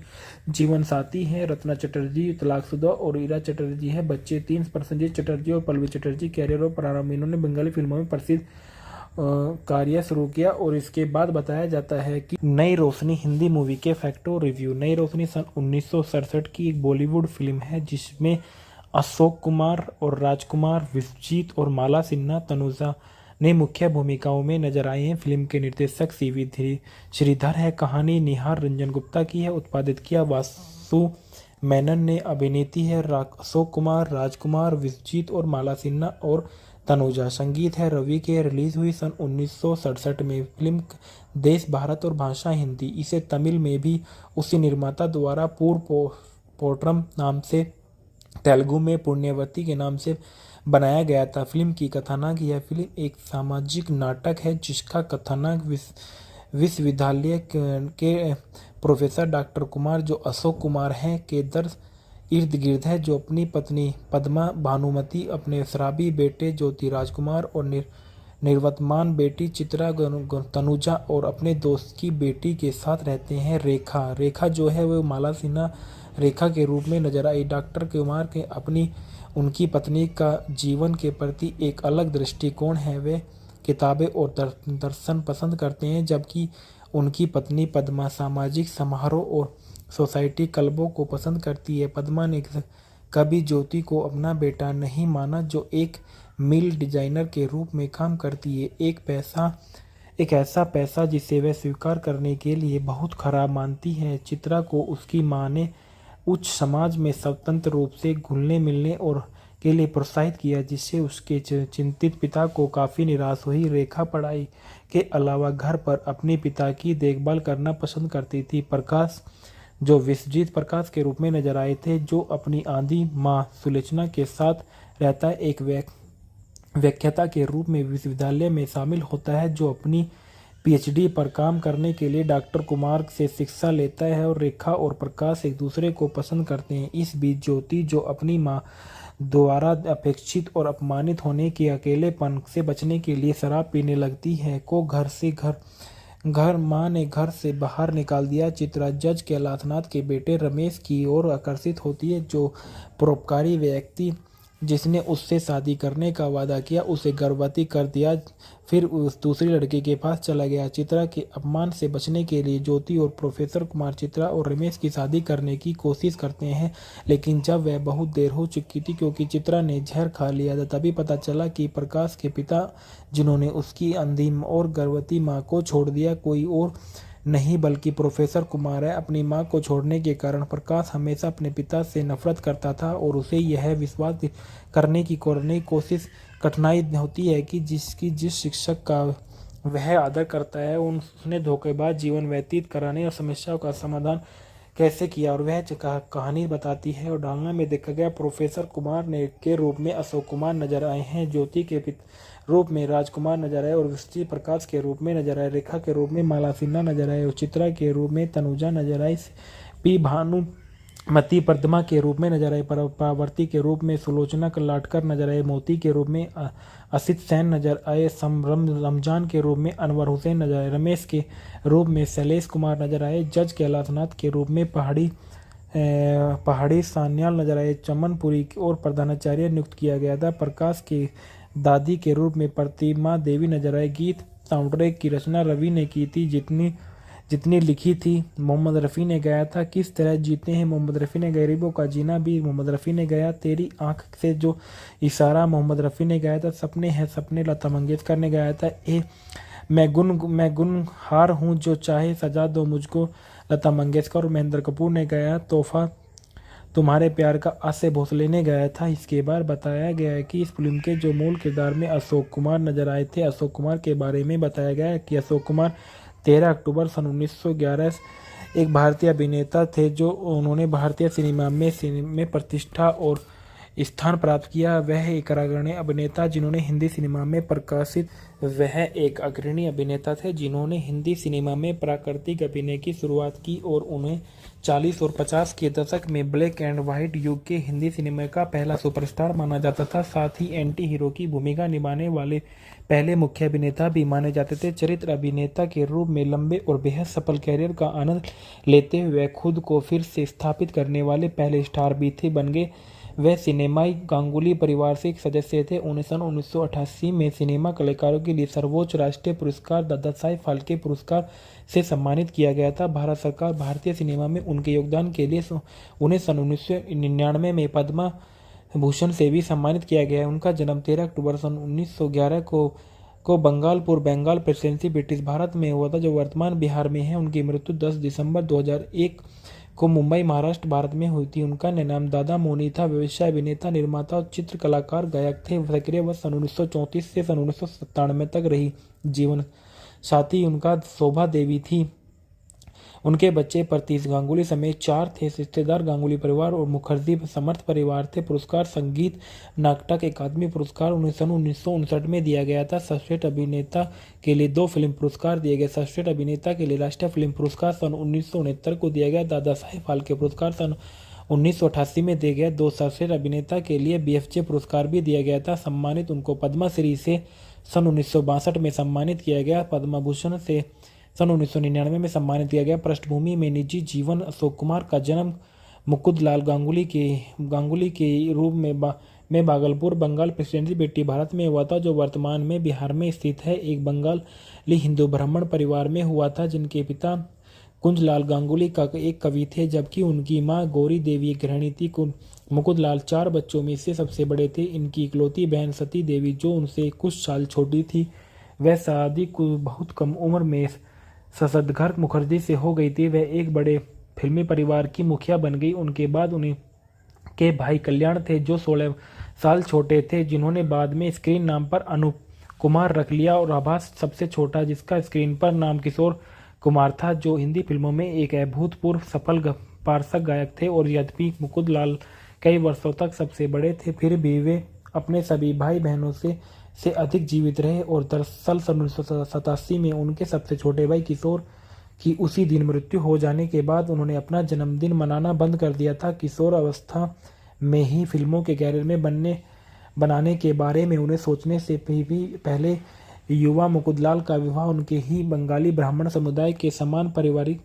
जीवन साथी हैं रत्ना चटर्जी, तलाकशुदा, और ईरा चटर्जी है। बच्चे 3 प्रसन्नजीत चटर्जी और पल्लवी चटर्जी। कैरियर और प्रारंभ, इन्होंने बंगाली फिल्मों में प्रसिद्ध कार्य शुरू किया और इसके बाद बताया जाता है कि नई रोशनी हिंदी मूवी के फैक्टो रिव्यू। नई रोशनी सन 1967 की एक बॉलीवुड फिल्म है जिसमें अशोक कुमार और राजकुमार, विश्वजीत और माला सिन्हा, तनुजा ने मुख्य भूमिकाओं में नजर आए हैं। फिल्म के निर्देशक सीवी श्रीधर है। कहानी निहार रंजन गुप्ता की है। उत्पादित किया वासु मेनन ने। अभिनेत्री है अशोक कुमार, राजकुमार, विश्वजीत और माला सिन्हा और तनुजा। संगीत है रवि के। रिलीज हुई सन 1967 में। फिल्म देश भारत और भाषा हिंदी। इसे तमिल में भी उसी निर्माता द्वारा पूर्व पोट्रम नाम से, तेलुगु में पुण्यवती के नाम से बनाया गया था। फिल्म की कथानक, यह फिल्म एक सामाजिक नाटक है जिसका कथानक विश्वविद्यालय के प्रोफेसर डॉक्टर कुमार, जो अशोक कुमार हैं, के दर्द इर्द गिर्द है, जो अपनी पत्नी पद्मा भानुमति, अपने शराबी बेटे ज्योति राजकुमार और निर्वतमान बेटी चित्रा तनुजा और अपने दोस्त की बेटी के साथ रहते हैं। रेखा जो है वो माला सिन्हा रेखा के रूप में नजर आई। डॉक्टर कुमार के अपनी उनकी पत्नी का जीवन के प्रति एक अलग दृष्टिकोण है। वे किताबें और दर्शन पसंद करते हैं, जबकि उनकी पत्नी पद्मा सामाजिक समारोह और सोसाइटी क्लबों को पसंद करती है। पद्मा ने कभी ज्योति को अपना बेटा नहीं माना, जो एक मिल डिजाइनर के रूप में काम करती है। एक ऐसा पैसा जिसे वह स्वीकार करने के लिए बहुत खराब मानती है। चित्रा को उसकी मां ने उच्च समाज में स्वतंत्र रूप से घुलने मिलने और के लिए प्रोत्साहित किया, जिससे उसके चिंतित पिता को काफ़ी निराश हुई। रेखा पढ़ाई के अलावा घर पर अपने पिता की देखभाल करना पसंद करती थी। प्रकाश, जो विश्वजीत प्रकाश के रूप में नजर आए थे, जो अपनी आंधी माँ सुलोचना के साथ रहता है, एक व्याख्याता के रूप में विश्वविद्यालय में शामिल होता है, जो अपनी पीएचडी पर काम करने के लिए डॉक्टर कुमार से शिक्षा लेता है। और रेखा और प्रकाश एक दूसरे को पसंद करते हैं। इस बीच ज्योति, जो अपनी माँ द्वारा अपेक्षित और अपमानित होने के अकेलेपन से बचने के लिए शराब पीने लगती है, को माँ ने घर से बाहर निकाल दिया। चित्रा जज कैलाशनाथ के बेटे रमेश की ओर आकर्षित होती है, जो परोपकारी व्यक्ति जिसने उससे शादी करने का वादा किया, उसे गर्भवती कर दिया, फिर उस दूसरी लड़की के पास चला गया। चित्रा के अपमान से बचने के लिए ज्योति और प्रोफेसर कुमार चित्रा और रमेश की शादी करने की कोशिश करते हैं, लेकिन जब वह बहुत देर हो चुकी थी क्योंकि चित्रा ने जहर खा लिया था, तभी पता चला कि प्रकाश के पिता, जिन्होंने उसकी अंधी और गर्भवती माँ को छोड़ दिया, कोई और नहीं बल्कि प्रोफेसर कुमार है। अपनी मां को छोड़ने के कारण प्रकाश हमेशा अपने पिता से नफरत करता था और उसे यह विश्वास करने की कोशिश कठिनाई होती है कि जिस शिक्षक का वह आदर करता है उसने धोखेबाज जीवन व्यतीत कराने और समस्याओं का समाधान कैसे किया, और वह कहानी बताती है। और डालना में देखा गया प्रोफेसर कुमार ने के रूप में अशोक कुमार नजर आए हैं, ज्योति के रूप में राजकुमार नजर आए और विश्वजीत प्रकाश के रूप में नजर आए, रेखा के रूप में माला सिन्हा नजर आए और चित्रा के रूप में तनुजा नजर आई, पी भानुमति पद्मा के रूप में नजर आई, पावर्ती के रूप में सुलोचना लाटकर नजर आए, मोती के रूप में असित सेन नजर आए, रमजान के रूप में अनवर हुसैन नजर आए, रमेश के रूप में शैलेश कुमार नजर आए, जज कैलाशनाथ के रूप में पहाड़ी सान्याल नजर आए, चमनपुरी और प्रधानाचार्य नियुक्त किया गया था। प्रकाश के दादी के रूप में प्रतिमा देवी नजर आए। गीत साउंडट्रैक की रचना रवि ने की थी, जितनी लिखी थी मोहम्मद रफ़ी ने गाया था। किस तरह जीते हैं मोहम्मद रफ़ी ने, गरीबों का जीना भी मोहम्मद रफ़ी ने गाया। तेरी आंख से जो इशारा मोहम्मद रफ़ी ने गाया था। सपने हैं सपने लता मंगेशकर ने गाया था। मैं गुनहार हूँ जो चाहे सजा दो मुझको लता मंगेशकर और महेंद्र कपूर ने गाया। तोहफा तुम्हारे प्यार का आसे भोसले ने गाया था। इसके बाद बताया गया है कि इस फिल्म के जो मूल किरदार में अशोक कुमार नजर आए थे। अशोक कुमार के बारे में बताया गया है कि अशोक कुमार 13 अक्टूबर सन 1911 एक भारतीय अभिनेता थे, जो उन्होंने भारतीय सिनेमा में प्रतिष्ठा और स्थान प्राप्त किया। वह एक अग्रणी अभिनेता जिन्होंने हिंदी सिनेमा में प्राकृतिक अभिनय की शुरुआत की और उन्हें 40 और 50 के दशक में ब्लैक एंड व्हाइट युग के हिंदी सिनेमा का पहला सुपरस्टार माना जाता था। साथ ही एंटी हीरो की भूमिका निभाने वाले पहले मुख्य अभिनेता भी माने जाते थे। चरित्र अभिनेता के रूप में लंबे और बेहद सफल कैरियर का आनंद लेते हुए खुद को फिर से स्थापित करने वाले पहले स्टार भी थे बन गए। वे सिनेमाई गांगुली परिवार से एक सदस्य थे। उन्हें सन 1988 में सिनेमा कलाकारों के लिए सर्वोच्च राष्ट्रीय पुरस्कार दादा साहेब फाल्के पुरस्कार से सम्मानित किया गया था। भारत सरकार भारतीय सिनेमा में उनके योगदान के लिए उन्हें सन 1999 में पद्म भूषण से भी सम्मानित किया गया है। उनका जन्म 13 अक्टूबर सन 1911 को बंगालपुर बंगाल प्रेसिडेंसी ब्रिटिश भारत में हुआ था, जो वर्तमान बिहार में है। उनकी मृत्यु 10 दिसंबर 2001 को मुंबई महाराष्ट्र भारत में हुई थी। उनका नाम दादा मोनी था। व्यवसाय अभिनेता, निर्माता और चित्र कलाकार, गायक थे। सक्रिय वर्ष सन 1934 से सन 1997 तक रही। जीवन साथी उनका शोभा देवी थी। उनके बच्चे प्रतीश गांगुली समेत 4 थे। रिश्तेदार गांगुली परिवार और मुखर्जी समर्थ परिवार थे। पुरस्कार संगीत नाटक अकादमी पुरस्कार उन्हें सन 1959 में दिया गया था। सर्वश्रेष्ठ अभिनेता के लिए 2 फिल्म पुरस्कार दिए गए। सर्वश्रेष्ठ अभिनेता के लिए राष्ट्रीय फिल्म पुरस्कार सन 1969 को दिया गया। दादा साहेब फाल्के पुरस्कार सन 1988 में दिया गया। 2 सर्वश्रेष्ठ अभिनेता के लिए BFJ पुरस्कार भी दिया गया था। सम्मानित उनको पद्मश्री से सन 1962 में सम्मानित किया गया। पद्म भूषण से सन 1999 में सम्मानित किया गया। पृष्ठभूमि में निजी जीवन। अशोक कुमार का जन्म मुकुंदलाल गांगुली के रूप में भागलपुर बंगाल प्रेसिडेंसी ब्रिटिश भारत में हुआ था, जो वर्तमान में बिहार में स्थित है। एक बंगाली हिंदू ब्राह्मण परिवार में हुआ था, जिनके पिता कुंजलाल गांगुली का एक कवि थे, जबकि उनकी मां गौरी देवी एक गृहिणी थी। मुकुंदलाल 4 बच्चों में से सबसे बड़े थे। इनकी इकलौती बहन सती देवी, जो उनसे कुछ साल छोटी थी, वह शादी को बहुत कम उम्र में शशधर मुखर्जी से हो गई थी। वह एक बड़े फिल्मी परिवार की मुखिया बन गई। उनके बाद उन्हें के भाई कल्याण थे, जो 16 साल छोटे थे, जिन्होंने बाद में स्क्रीन नाम पर अनूप कुमार रख लिया, और आभास सबसे छोटा, जिसका स्क्रीन पर नाम किशोर कुमार था, जो हिंदी फिल्मों में एक अभूतपूर्व सफल पार्श्व गायक थे। और यद्यपि मुकुंदलाल कई वर्षों तक सबसे बड़े थे, फिर भी वे अपने सभी भाई बहनों से अधिक जीवित रहे। और दरअसल सन 1987 में उनके सबसे छोटे भाई किशोर की उसी दिन मृत्यु हो जाने के बाद उन्होंने अपना जन्मदिन मनाना बंद कर दिया था। किशोर अवस्था में ही फिल्मों के कैरियर में बनाने के बारे में उन्हें सोचने से भी पहले युवा मुकुंदलाल का विवाह उनके ही बंगाली ब्राह्मण समुदाय के समान पारिवारिक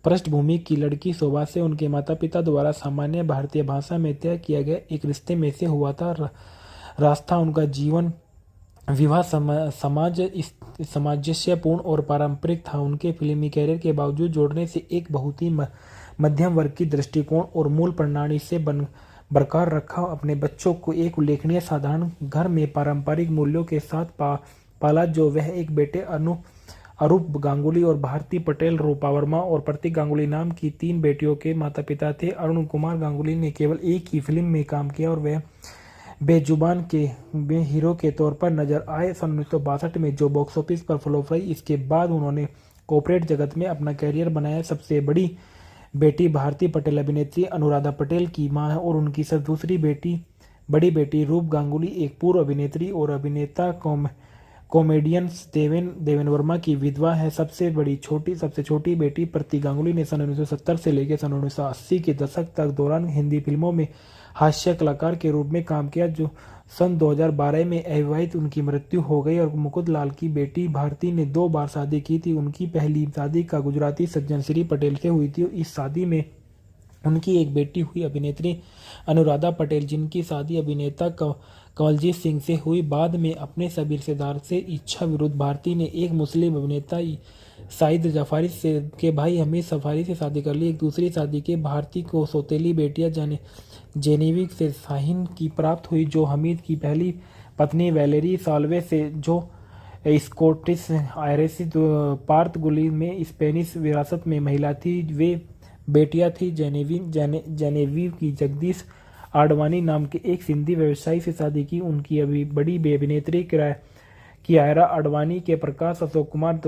पृष्ठभूमि की लड़की शोभा से उनके माता पिता द्वारा सामान्य भारतीय भाषा में तय किया गया एक रिश्ते में से हुआ था। रास्ता उनका जीवन विवाह सामंजस्यपूर्ण और पारंपरिक था। उनके फिल्मी कैरियर के बावजूद जोड़ने से एक बहुत ही मध्यम वर्ग की दृष्टिकोण और मूल प्रणाली से बरकरार रखा। अपने बच्चों को एक उल्लेखनीय साधारण घर में पारंपरिक मूल्यों के साथ पाला, जो वह एक बेटे अरूप गांगुली और भारती पटेल, रूपा वर्मा और प्रतीक गांगुली नाम की 3 बेटियों के माता पिता थे। अरुण कुमार गांगुली ने केवल एक ही फिल्म में काम किया और वह बेजुबान के हीरो के तौर पर नजर आए सन 1962 में, जो बॉक्स ऑफिस पर फ्लॉप रही। इसके बाद उन्होंने कॉर्पोरेट जगत में अपना कैरियर बनाया। सबसे बड़ी बेटी भारती पटेल अभिनेत्री अनुराधा पटेल की मां है, और उनकी दूसरी बड़ी बेटी रूप गांगुली एक पूर्व अभिनेत्री और अभिनेता कॉमेडियन देवेन वर्मा की विधवा है। सबसे छोटी बेटी प्रति गांगुली ने सन 1970 से लेकर सन 1980 के दशक तक दौरान हिंदी फिल्मों में हास्य कलाकार के रूप में काम किया, जो सन 2012 में अविवाहित उनकी मृत्यु हो गई। और मुकुंदलाल की बेटी भारती ने 2 बार शादी की थी। उनकी पहली शादी का गुजराती सज्जन श्री पटेल से हुई थी। इस शादी में उनकी एक बेटी हुई अभिनेत्री अनुराधा पटेल, जिनकी शादी अभिनेता कवलजीत सिंह से हुई। बाद में अपने सभी रिश्तेदार से इच्छा विरुद्ध भारती ने एक मुस्लिम अभिनेता साइद जफारी के भाई हमीद सफारी से शादी कर ली। एक दूसरी शादी के भारती को सौतेली बेटियां जेनेविक से शाहीन की प्राप्त हुई, जो हमीद की पहली पत्नी वैलेरी साल्वे से, जो स्कॉटिश आयरिश पार्तगुली में स्पेनिश विरासत में महिला थी। वे बेटियां थी जेनेविव की जगदीश आडवाणी नाम के एक सिंधी व्यवसायी से शादी की। उनकी अभी बड़ी अभिनेत्री कियारा आडवाणी के प्रकाश अशोक कुमार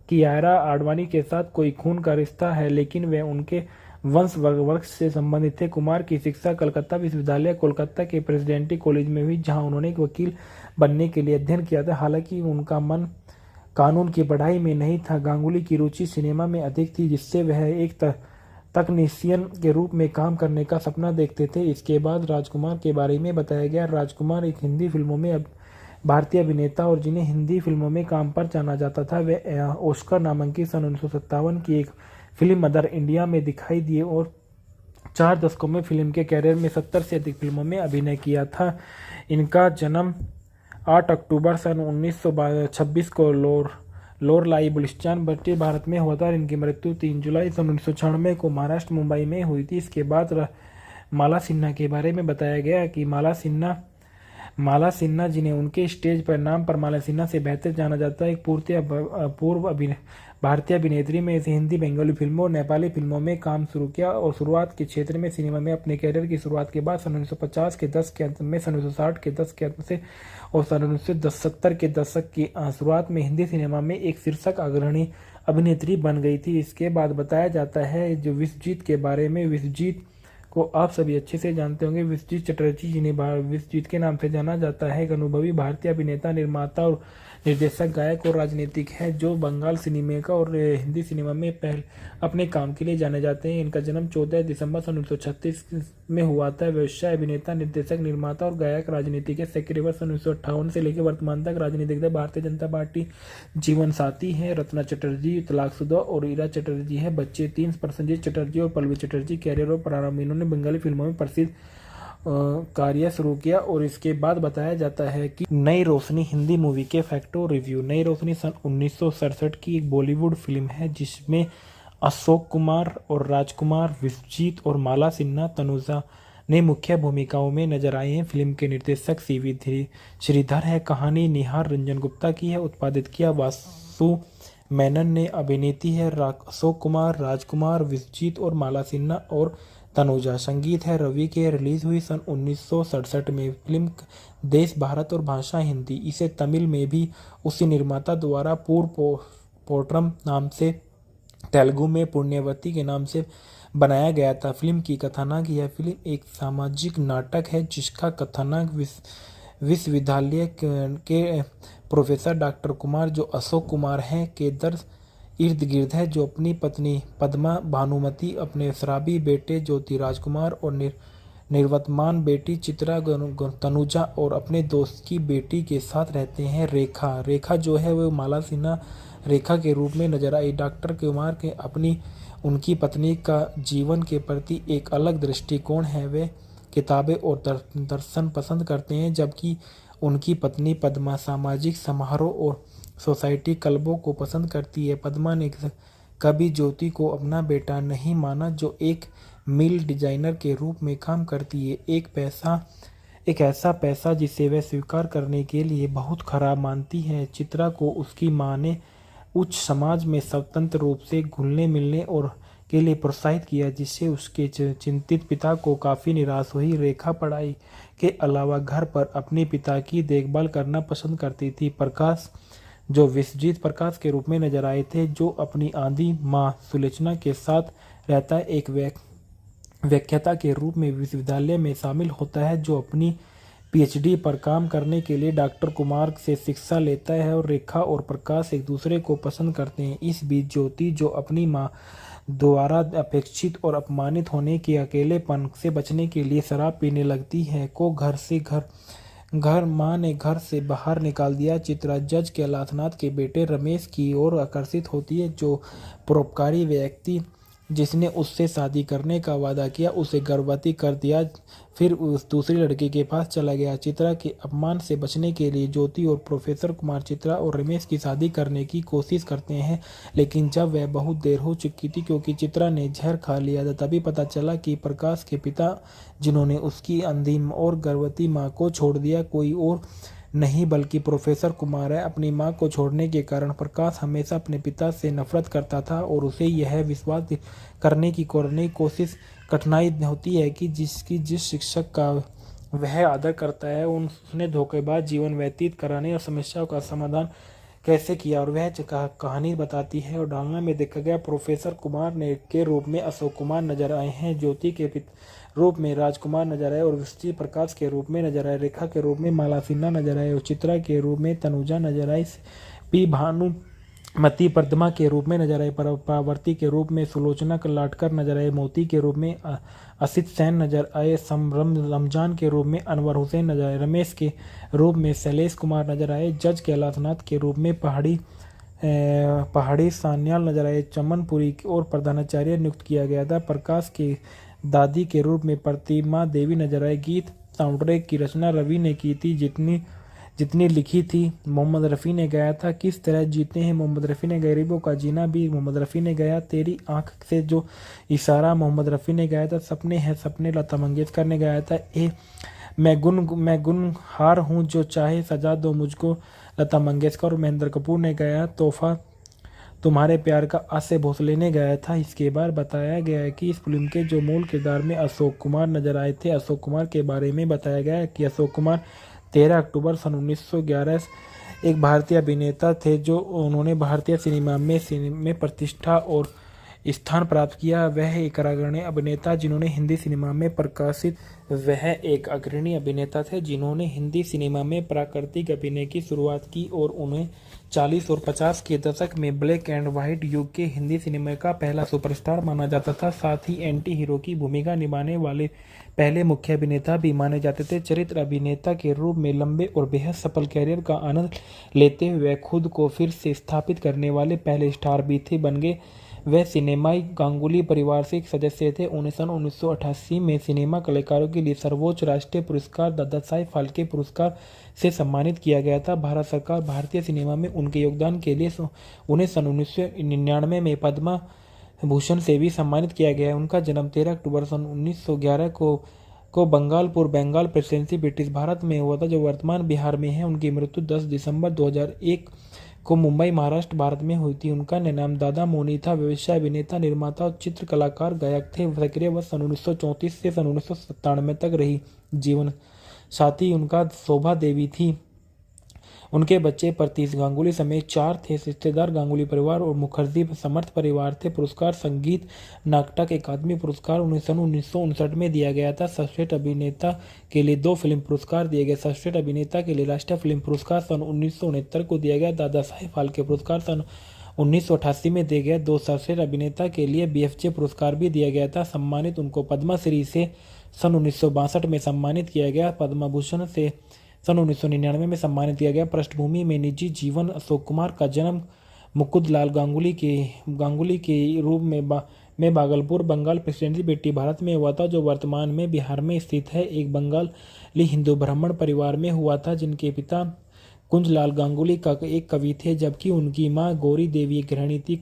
कियारा आडवाणी के साथ कोई खून का रिश्ता है, लेकिन वह उनके वंश वर्ग से संबंधित थे। कुमार की शिक्षा कलकत्ता विश्वविद्यालय कोलकाता के प्रेसिडेंसी कॉलेज में हुई, जहां उन्होंने एक वकील बनने के लिए अध्ययन किया था। हालांकि उनका मन कानून की पढ़ाई में नहीं था। गांगुली की रुचि सिनेमा में अधिक थी, जिससे वह एक तकनीशियन के रूप में काम करने का सपना देखते थे। इसके बाद राजकुमार के बारे में बताया गया। राजकुमार एक हिंदी फिल्मों में भारतीय अभिनेता और जिन्हें हिंदी फिल्मों में काम पर जाना जाता था। वे ऑस्कर नामांकित सन 1957 की एक फिल्म मदर इंडिया में दिखाई दिए और 4 दशकों में फिल्म के कैरियर में 70 से अधिक फिल्मों में अभिनय किया था। इनका जन्म 8 अक्टूबर सन 1926 को लोरलाई बलूचिस्तान ब्रिटिश भारत में हुआ था और इनकी मृत्यु 3 जुलाई सन 1996 को महाराष्ट्र मुंबई में हुई थी। इसके बाद माला सिन्हा के बारे में बताया गया कि माला सिन्हा जिन्हें उनके स्टेज पर नाम पर माला सिन्हा से बेहतर जाना जाता है, एक पूर्व भारतीय अभिनेत्री में से हिंदी बंगाली फिल्मों और नेपाली फिल्मों में काम शुरू किया और शुरुआत के क्षेत्र में सिनेमा में अपने कैरियर की शुरुआत के बाद सन 1950 के दशक के अंत में, सन 1960 के दशक के अंत से और सन 1970 के दशक की शुरुआत में हिंदी सिनेमा में एक शीर्षक अग्रणी अभिनेत्री बन गई थी। इसके बाद बताया जाता है जो विश्वजीत के बारे में। विश्वजीत को आप सभी अच्छे से जानते होंगे। विश्वजीत चटर्जी, जिन्हें विश्वजीत के नाम से जाना जाता है, एक अनुभवी भारतीय अभिनेता, निर्माता और निर्देशक, गायक और राजनीतिक है, जो बंगाल सिनेमा का और हिंदी सिनेमा में अपने काम के लिए जाने जाते हैं। इनका जन्म 14 दिसंबर सन 1936 में हुआ था। व्यवसाय अभिनेता, निर्देशक, निर्माता और गायक, राजनीति के सक्रिय वर्ष 1958 से लेकर वर्तमान तक राजनीतिक दल भारतीय जनता पार्टी। जीवन साथी हैं रत्ना चटर्जी, तलाकशुदा, और ईरा चटर्जी है। बच्चे 3 प्रसन्नजीत चटर्जी और पल्लवी चटर्जी। कैरियर और प्रारंभ इन्होंने बंगाली फिल्मों में प्रसिद्ध कार्य शुरू किया और इसके बाद बताया जाता है कि नई रोशनी हिंदी मूवी के फैक्टो रिव्यू। नई रोशनी सन 1967 की एक बॉलीवुड फिल्म है जिसमें अशोक कुमार और राजकुमार, विश्वजीत और माला सिन्हा तनुजा ने मुख्य भूमिकाओं में नजर आए हैं। फिल्म के निर्देशक सीवी श्रीधर है। कहानी निहार रंजन गुप्ता की है। उत्पादित किया वासु मेनन ने। अभिनेत्री है अशोक कुमार, राजकुमार, विश्वजीत और माला सिन्हा और तनुजा। संगीत है रवि के। रिलीज हुई सन 1967 में। फिल्म देश भारत और भाषा हिंदी। इसे तमिल में भी उसी निर्माता द्वारा पोट्रम नाम से, तेलुगु में पुण्यवती के नाम से बनाया गया था। फिल्म की कथानक। यह फिल्म एक सामाजिक नाटक है जिसका कथानक विश्वविद्यालय के प्रोफेसर डॉक्टर कुमार, जो अशोक कुमार हैं, के दर्द इर्द गिर्द है, जो अपनी पत्नी पद्मा भानुमति, अपने शराबी बेटे ज्योति राजकुमार और निर्वतमान बेटी चित्रा तनुजा और अपने दोस्त की बेटी के साथ रहते हैं। रेखा जो है वो माला सिन्हा रेखा के रूप में नजर आई। डॉक्टर कुमार के अपनी उनकी पत्नी का जीवन के प्रति एक अलग दृष्टिकोण है। वे किताबें और दर्शन पसंद करते हैं, जबकि उनकी पत्नी पद्मा सामाजिक समारोह और सोसाइटी क्लबों को पसंद करती है। पद्मा ने कभी ज्योति को अपना बेटा नहीं माना, जो एक मिल डिजाइनर के रूप में काम करती है। एक ऐसा पैसा जिसे वह स्वीकार करने के लिए बहुत खराब मानती है। चित्रा को उसकी मां ने उच्च समाज में स्वतंत्र रूप से घुलने मिलने और के लिए प्रोत्साहित किया, जिससे उसके चिंतित पिता को काफ़ी निराश हुई। रेखा पढ़ाई के अलावा घर पर अपने पिता की देखभाल करना पसंद करती थी। प्रकाश, जो विश्वजीत प्रकाश के रूप में नजर आए थे, जो अपनी आंधी मां सुलोचना के साथ रहता है, एक व्याख्याता के रूप में विश्वविद्यालय में शामिल होता है, जो अपनी पीएचडी पर काम करने के लिए डॉक्टर कुमार से शिक्षा लेता है, और रेखा और प्रकाश एक दूसरे को पसंद करते हैं। इस बीच ज्योति, जो अपनी मां द्वारा अपेक्षित और अपमानित होने के अकेलेपन से बचने के लिए शराब पीने लगती है, को मां ने घर से बाहर निकाल दिया। चित्रा जज कैलाशनाथ के बेटे रमेश की ओर आकर्षित होती है, जो परोपकारी व्यक्ति जिसने उससे शादी करने का वादा किया उसे गर्भवती कर दिया, फिर उस दूसरी लड़की के पास चला गया। चित्रा के अपमान से बचने के लिए ज्योति और प्रोफेसर कुमार चित्रा और रमेश की शादी करने की कोशिश करते हैं, लेकिन जब वह बहुत देर हो चुकी थी क्योंकि चित्रा ने जहर खा लिया था, तभी पता चला कि प्रकाश के पिता, जिन्होंने उसकी अंधी और गर्भवती माँ को छोड़ दिया, कोई और नहीं बल्कि प्रोफेसर कुमार है। अपनी मां को छोड़ने के कारण प्रकाश हमेशा अपने पिता से नफरत करता था और उसे यह विश्वास करने की कोशिश कठिनाई होती है कि जिस शिक्षक का वह आदर करता है उसने धोखेबाज जीवन व्यतीत कराने और समस्याओं का समाधान कैसे किया और वह कहानी बताती है। और डालना में देखा गया प्रोफेसर कुमार ने के रूप में अशोक कुमार नजर आए हैं, ज्योति के रूप में राजकुमार नजर आए और विष्णु प्रकाश के रूप में नजर आए, रेखा के रूप में माला सिन्हा नजर आए और चित्रा के रूप में तनुजा नजर आई, पी भानुमति पद्मा के रूप में नजर आए, पार्वती के रूप में सुलोचना लाटकर नजर आए, मोती के रूप में असित सेन नजर आए, रमजान के रूप में अनवर हुसैन नजर आए, रमेश के रूप में शैलेश कुमार नजर आए, जज कैलाशनाथ के रूप में पहाड़ी सान्याल नजर आए, चमनपुरी और प्रधानाचार्य नियुक्त किया गया था। प्रकाश की दादी के रूप में प्रतिमा देवी नजर आए। गीत साउंड ट्रैक की रचना रवि ने की थी, जितनी लिखी थी मोहम्मद रफ़ी ने गाया था। किस तरह जीते हैं मोहम्मद रफ़ी ने, गरीबों का जीना भी मोहम्मद रफ़ी ने गाया। तेरी आंख से जो इशारा मोहम्मद रफ़ी ने गाया था। सपने हैं सपने लता मंगेशकर ने गाया था। मैं गुनहार हूँ जो चाहे सजा दो मुझको लता मंगेशकर और महेंद्र कपूर ने गाया। तोहफा तुम्हारे प्यार का आसे भोसले ने गाया था। इसके बाद बताया गया है कि इस फिल्म के जो मूल किरदार में अशोक कुमार नजर आए थे। अशोक कुमार के बारे में बताया गया है कि अशोक कुमार 13 अक्टूबर सन 1911 एक भारतीय अभिनेता थे, जो उन्होंने भारतीय सिनेमा में प्रतिष्ठा और स्थान प्राप्त किया। वह एक अग्रणी अभिनेता जिन्होंने हिंदी सिनेमा में प्रकाशित वह एक अग्रणी अभिनेता थे जिन्होंने हिंदी सिनेमा में प्राकृतिक अभिनय की शुरुआत की और उन्हें 40 और 50 के दशक में ब्लैक एंड व्हाइट युग के हिंदी सिनेमा का पहला सुपरस्टार माना जाता था। साथ ही एंटी हीरो की भूमिका निभाने वाले पहले मुख्य अभिनेता भी माने जाते थे। चरित्र अभिनेता के रूप में लंबे और बेहद सफल कैरियर का आनंद लेते हुए खुद को फिर से स्थापित करने वाले पहले स्टार भी थे बन गए। वह सिनेमाई गांगुली परिवार से एक सदस्य थे। उन्हें सन 1988 में सिनेमा कलाकारों के लिए सर्वोच्च राष्ट्रीय पुरस्कार दादा साहेब फाल्के पुरस्कार से सम्मानित किया गया था। भारत सरकार भारतीय सिनेमा में उनके योगदान के लिए उन्हें सन 1999 में पद्मा भूषण से भी सम्मानित किया गया है। उनका जन्म 13 अक्टूबर सन 1911 को बंगालपुर बंगाल प्रेसिडेंसी ब्रिटिश भारत में हुआ था, जो वर्तमान बिहार में है। उनकी मृत्यु 10 दिसंबर 2001 को मुंबई महाराष्ट्र भारत में हुई थी। उनका नाम दादा मोनी था। व्यवसाय अभिनेता निर्माता और चित्र कलाकार गायक थे। सक्रिय वर्ष सन 1934 से सन 1997 तक रही। जीवन साथी उनका शोभा देवी थी। उनके बच्चे प्रतीश गांगुली समेत 4 थे। रिश्तेदार गांगुली परिवार और मुखर्जी समर्थ परिवार थे। पुरस्कार संगीत नाटक अकादमी पुरस्कार उन्हें सन 1959 में दिया गया था। सर्वश्रेष्ठ अभिनेता के लिए 2 फिल्म पुरस्कार दिए गए। सर्वश्रेष्ठ अभिनेता के लिए राष्ट्रीय फिल्म पुरस्कार सन 1969 को दिया गया। दादा साहेब फाल्के पुरस्कार सन 1988 में दिया गया। 2 सर्वश्रेष्ठ अभिनेता के लिए BFJ पुरस्कार भी दिया गया था। सम्मानित उनको पद्मश्री से सन 1962 में सम्मानित किया गया। पद्म भूषण से सन 1999 में सम्मानित किया गया। पृष्ठभूमि में निजी जीवन अशोक कुमार का जन्म मुकुंदलाल गांगुली के रूप में भागलपुर बंगाल प्रेसिडेंसी ब्रिटिश भारत में हुआ था, जो वर्तमान में बिहार में स्थित है। एक बंगाली हिंदू ब्राह्मण परिवार में हुआ था, जिनके पिता कुंजलाल गांगुली का एक कवि थे, जबकि उनकी मां गौरी देवी एक गृहिणी थी।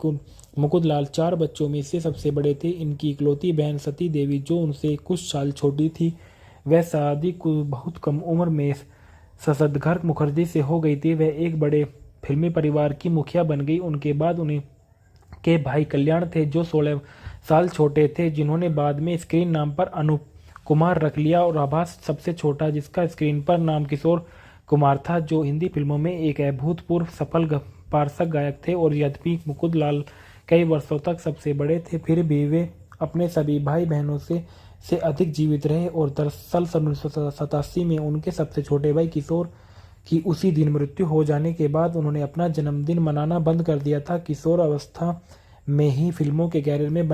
मुकुंदलाल 4 बच्चों में से सबसे बड़े थे। इनकी इकलौती बहन सती देवी, जो उनसे कुछ साल छोटी थी, वह शादी को बहुत कम उम्र में ससदघर मुखर्जी से हो गई थी। वह एक बड़े फिल्मी परिवार की मुखिया बन गई। उनके बाद उन्हें के भाई कल्याण थे, जो 16 साल छोटे थे, जिन्होंने बाद में स्क्रीन नाम पर अनूप कुमार रख लिया, और आभास सबसे छोटा, जिसका स्क्रीन पर नाम किशोर कुमार था, जो हिंदी फिल्मों में एक अभूतपूर्व सफल पार्श्व गायक थे। और यद्यपि मुकुंदलाल कई वर्षों तक सबसे बड़े थे, फिर भी वे अपने सभी भाई बहनों से अधिक जीवित रहे। और दरअसल सन 1987 में उनके सबसे छोटे भाई किशोर की उसी दिन मृत्यु हो जाने के बाद उन्होंने अपना जन्मदिन मनाना बंद कर दिया था। किशोर अवस्था में ही फिल्मों के कैरियर में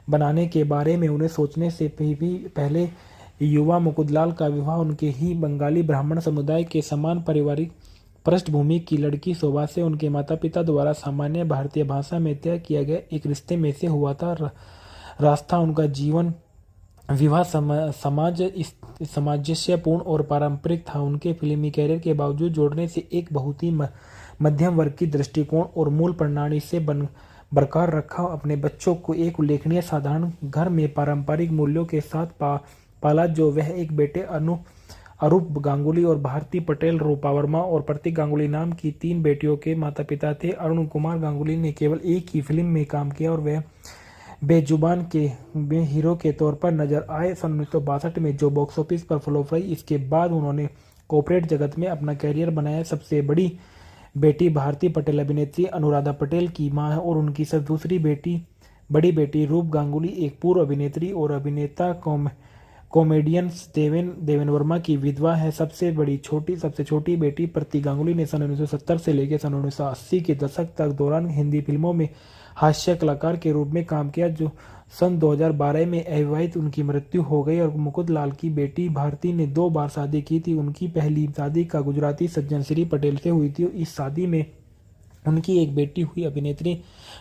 बनाने के बारे में उन्हें सोचने से भी पहले युवा मुकुंदलाल का विवाह उनके ही बंगाली ब्राह्मण समुदाय के समान पारिवारिक पृष्ठभूमि की लड़की शोभा से उनके माता पिता द्वारा सामान्य भारतीय भाषा में तय किया गया एक रिश्ते में से हुआ था। रास्ता उनका जीवन विवाह सामंजस्यपूर्ण और पारंपरिक था। उनके फिल्मी कैरियर के बावजूद जोड़ने से एक बहुत ही मध्यम वर्ग की दृष्टिकोण और मूल प्रणाली से बरकरार रखा। अपने बच्चों को एक उल्लेखनीय साधारण घर में पारंपरिक मूल्यों के साथ पाला, जो वह एक बेटे अरूप गांगुली और भारती पटेल, रूपा वर्मा और प्रतीक गांगुली नाम की 3 बेटियों के माता पिता थे। अरुण कुमार गांगुली ने केवल एक ही फिल्म में काम किया और वह बेजुबान के हीरो के तौर पर नजर आए सन 1962 में, जो बॉक्स ऑफिस पर फ्लॉप रही। इसके बाद उन्होंने कॉर्पोरेट जगत में अपना कैरियर बनाया। सबसे बड़ी बेटी भारती पटेल अभिनेत्री अनुराधा पटेल की मां है और उनकी सब दूसरी बड़ी बेटी रूप गांगुली एक पूर्व अभिनेत्री और अभिनेता कॉमेडियन देवेन वर्मा की विधवा है। सबसे छोटी बेटी प्रति गांगुली ने सन 1970 से लेकर सन 1980 के दशक तक दौरान हिंदी फिल्मों में हास्य कलाकार के रूप में काम किया। जो सन 2012 में अविवाहित उनकी मृत्यु हो गई और मुकुंद लाल की बेटी भारती ने 2 बार शादी की थी। उनकी पहली शादी का गुजराती सज्जन श्री पटेल से हुई थी। इस शादी में उनकी एक बेटी हुई अभिनेत्री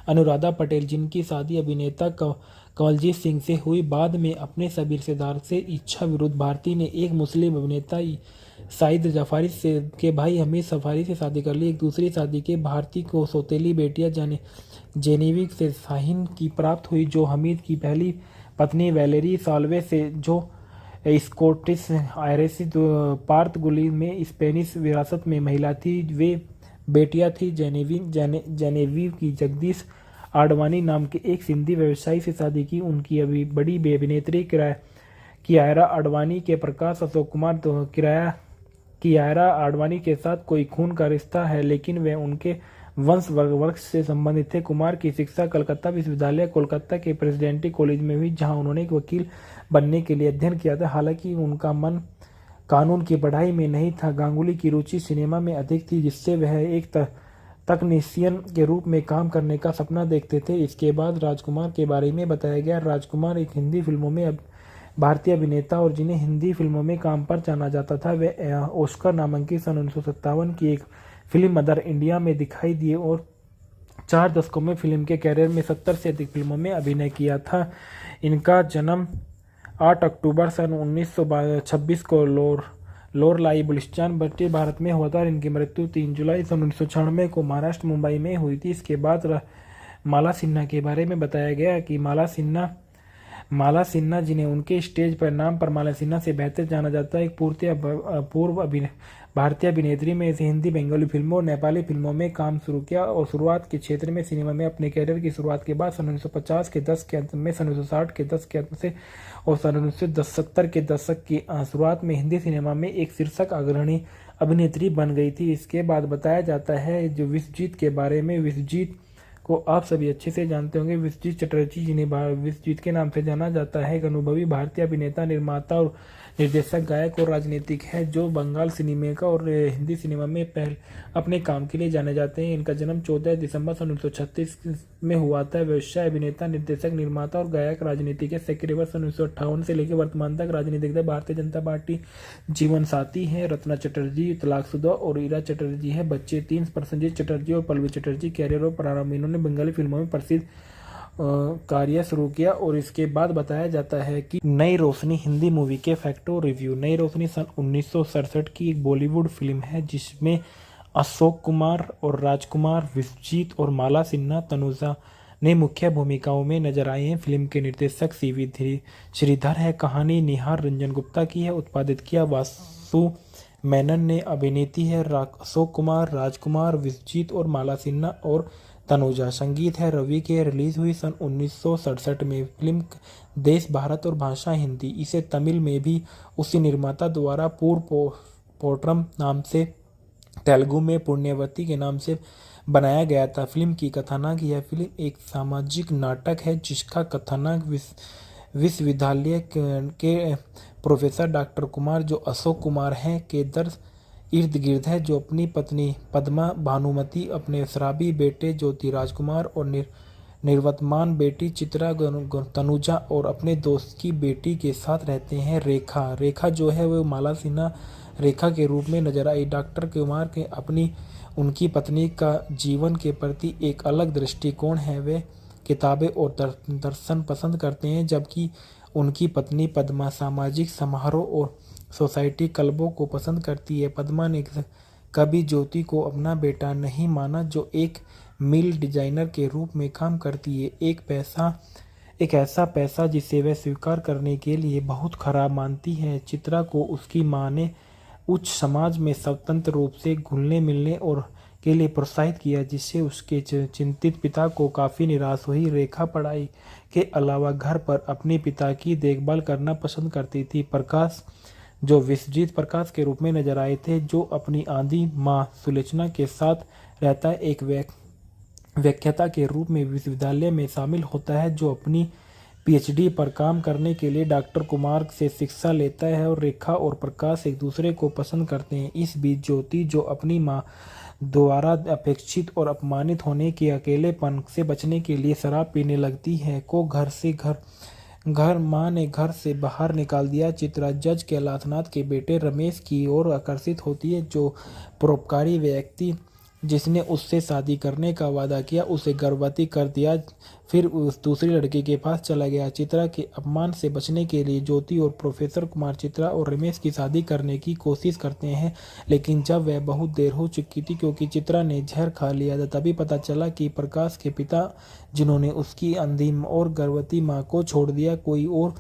अनुराधा पटेल, जिनकी शादी अभिनेता कंवलजीत सिंह से हुई। बाद में अपने सभी रिश्तेदार से इच्छा विरुद्ध भारती ने एक मुस्लिम अभिनेता साइद जफारी के भाई हमीद सफारी से शादी कर ली। एक दूसरी शादी के भारती को सौतेली बेटियां जेनेविक से शाहीन की प्राप्त हुई, जो हमीद की पहली पत्नी वैलेरी साल्वे से, जो स्कॉटिश आयरिश पार्तगुली में स्पेनिश विरासत में महिला थी। वे बेटियां थी जेनेविव की जगदीश आडवाणी नाम के एक सिंधी व्यवसायी से शादी की। उनकी अभी बड़ी अभिनेत्री कियारा आडवाणी के प्रकाश अशोक कुमार कियारा आडवाणी के साथ कोई खून का रिश्ता है, लेकिन वे उनके वंश वर्ग से संबंधित थे। कुमार की शिक्षा कलकत्ता विश्वविद्यालय कोलकाता के प्रेसिडेंसी कॉलेज में हुई, जहां उन्होंने एक वकील बनने के लिए अध्ययन किया था। हालांकि उनका मन कानून की पढ़ाई में नहीं था। गांगुली की रुचि सिनेमा में अधिक थी, जिससे वह एक तकनीशियन के रूप में काम करने का सपना देखते थे। इसके बाद राजकुमार के बारे में बताया गया। राजकुमार एक हिंदी फिल्मों में भारतीय अभिनेता और जिन्हें हिंदी फिल्मों में काम पर जाना जाता था। वे ऑस्कर नामांकित सन 1957 की एक फिल्म मदर इंडिया में दिखाई दिए और 4 दशकों में फिल्म के कैरियर में 70 से अधिक फिल्मों में अभिनय किया था। इनका जन्म 8 अक्टूबर सन 1926 को लोरलाई बलुचिस्तान ब्रिटिश भारत में हुआ था और इनकी मृत्यु 3 जुलाई सन 1996 को महाराष्ट्र मुंबई में हुई थी। इसके बाद माला सिन्हा के बारे में बताया गया कि माला सिन्हा जिन्हें उनके स्टेज पर नाम पर माला सिन्हा से बेहतर जाना जाता है, एक पूर्व भारतीय अभिनेत्री में से हिंदी बंगाली फिल्मों और नेपाली फिल्मों में काम शुरू किया और शुरुआत के क्षेत्र में सिनेमा में अपने कैरियर की शुरुआत के बाद सन 1950 के दशक के अंत में, सन 1960 के दशक के अंत से और सन 1970 के दशक की शुरुआत में हिंदी सिनेमा में एक शीर्षक अग्रणी अभिनेत्री बन गई थी। इसके बाद बताया जाता है जो विश्वजीत के बारे में। विश्वजीत को आप सभी अच्छे से जानते होंगे। विश्वजीत चटर्जी, जिन्हें विश्वजीत के नाम से जाना जाता है, एक अनुभवी भारतीय अभिनेता, निर्माता और निर्देशक, गायक और राजनीतिक है, जो बंगाल सिनेमा का और हिंदी सिनेमा में अपने काम के लिए जाने जाते हैं। इनका जन्म 14 दिसंबर सन 1936 में हुआ था। व्यवसाय अभिनेता, निर्देशक, निर्माता और गायक, राजनीति के सक्रिय वर्ष सन 1958 से लेकर वर्तमान तक राजनीतिक दल भारतीय जनता पार्टी जीवन साथी है। रत्ना चटर्जी तलाकशुदा और ईरा चटर्जी है बच्चे। 3 प्रसन्नजीत चटर्जी और पल्लवी चटर्जी कैरियर और प्रारंभ। इन्होंने बंगाली फिल्मों में प्रसिद्ध कार्य शुरू किया और इसके बाद बताया जाता है कि नई रोशनी हिंदी मूवी के फैक्टो रिव्यू। नई रोशनी सन 1967 की एक बॉलीवुड फिल्म है जिसमें अशोक कुमार और राजकुमार, विश्वजीत और माला सिन्हा तनुजा ने मुख्य भूमिकाओं में नजर आए हैं। फिल्म के निर्देशक CV श्रीधर है। कहानी निहार रंजन गुप्ता की है। उत्पादित किया वासु मेनन ने। अभिनेत्री है अशोक कुमार, राजकुमार, विश्वजीत और माला सिन्हा और तनुजा। संगीत है रवि के। रिलीज हुई सन 1967 में। फिल्म देश भारत और भाषा हिंदी। इसे तमिल में भी उसी निर्माता द्वारा पोट्रम नाम से, तेलुगु में पुण्यवती के नाम से बनाया गया था। फिल्म की कथानक। यह फिल्म एक सामाजिक नाटक है जिसका कथानक विश्वविद्यालय के प्रोफेसर डॉक्टर कुमार, जो अशोक कुमार हैं, के दर्द इर्द गिर्द है, जो अपनी पत्नी पद्मा भानुमति, अपने शराबी बेटे ज्योति राजकुमार और निर्वतमान बेटी चित्रा तनुजा और अपने दोस्त की बेटी के साथ रहते हैं। रेखा जो है वो माला सिन्हा रेखा के रूप में नजर आई। डॉक्टर कुमार के उनकी पत्नी का जीवन के प्रति एक अलग दृष्टिकोण है। वे किताबें और दर्शन पसंद करते हैं, जबकि उनकी पत्नी पद्मा सामाजिक समारोह और सोसाइटी क्लबों को पसंद करती है। पद्मा ने कभी ज्योति को अपना बेटा नहीं माना, जो एक मिल डिजाइनर के रूप में काम करती है। एक ऐसा पैसा जिसे वह स्वीकार करने के लिए बहुत खराब मानती है। चित्रा को उसकी मां ने उच्च समाज में स्वतंत्र रूप से घुलने मिलने और के लिए प्रोत्साहित किया, जिससे उसके चिंतित पिता को काफ़ी निराश हुई। रेखा पढ़ाई के अलावा घर पर अपने पिता की देखभाल करना पसंद करती थी। प्रकाश जो विश्वजीत प्रकाश के रूप में नजर आए थे, जो अपनी आंधी माँ सुलोचना के साथ रहता है, एक व्याख्याता के रूप में विश्वविद्यालय में शामिल होता है, जो अपनी पीएचडी पर काम करने के लिए डॉक्टर कुमार से शिक्षा लेता है, और रेखा और प्रकाश एक दूसरे को पसंद करते हैं। इस बीच ज्योति, जो अपनी माँ द्वारा अपेक्षित और अपमानित होने के अकेलेपन से बचने के लिए शराब पीने लगती है, को घर माँ ने घर से बाहर निकाल दिया। चित्रा जज कैलाशनाथ के बेटे रमेश की ओर आकर्षित होती है, जो परोपकारी व्यक्ति जिसने उससे शादी करने का वादा किया, उसे गर्भवती कर दिया, फिर उस दूसरी लड़की के पास चला गया। चित्रा के अपमान से बचने के लिए ज्योति और प्रोफेसर कुमार चित्रा और रमेश की शादी करने की कोशिश करते हैं, लेकिन जब वह बहुत देर हो चुकी थी क्योंकि चित्रा ने जहर खा लिया था, तभी पता चला कि प्रकाश के पिता, जिन्होंने उसकी अंधी और गर्भवती माँ को छोड़ दिया, कोई और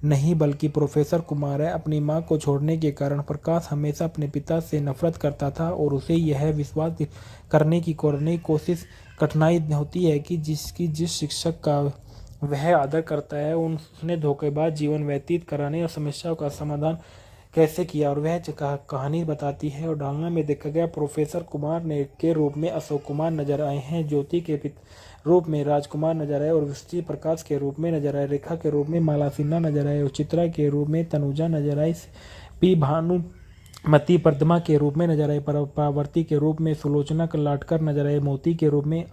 नहीं बल्कि प्रोफेसर कुमार है। अपनी मां को छोड़ने के कारण प्रकाश हमेशा अपने पिता से नफरत करता था, और उसे यह विश्वास करने की कोशिश कठिनाई होती है कि जिस शिक्षक का वह आदर करता है, उसने धोखेबाज जीवन व्यतीत कराने और समस्याओं का समाधान कैसे किया, और वह कहानी बताती है। और डालना में देखा गया प्रोफेसर कुमार ने के रूप में अशोक कुमार नजर आए हैं, ज्योति के रूप में राजकुमार नजर आए, और विश्वजीत प्रकाश के रूप में नजर आए, रेखा के रूप में माला सिन्हा नजर आए, और चित्रा के रूप में तनुजा नजर आई, पी भानुमति प्रदमा के रूप में नजर आए, पावर्ती के रूप में सुलोचना लाटकर नजर आए, मोती के रूप में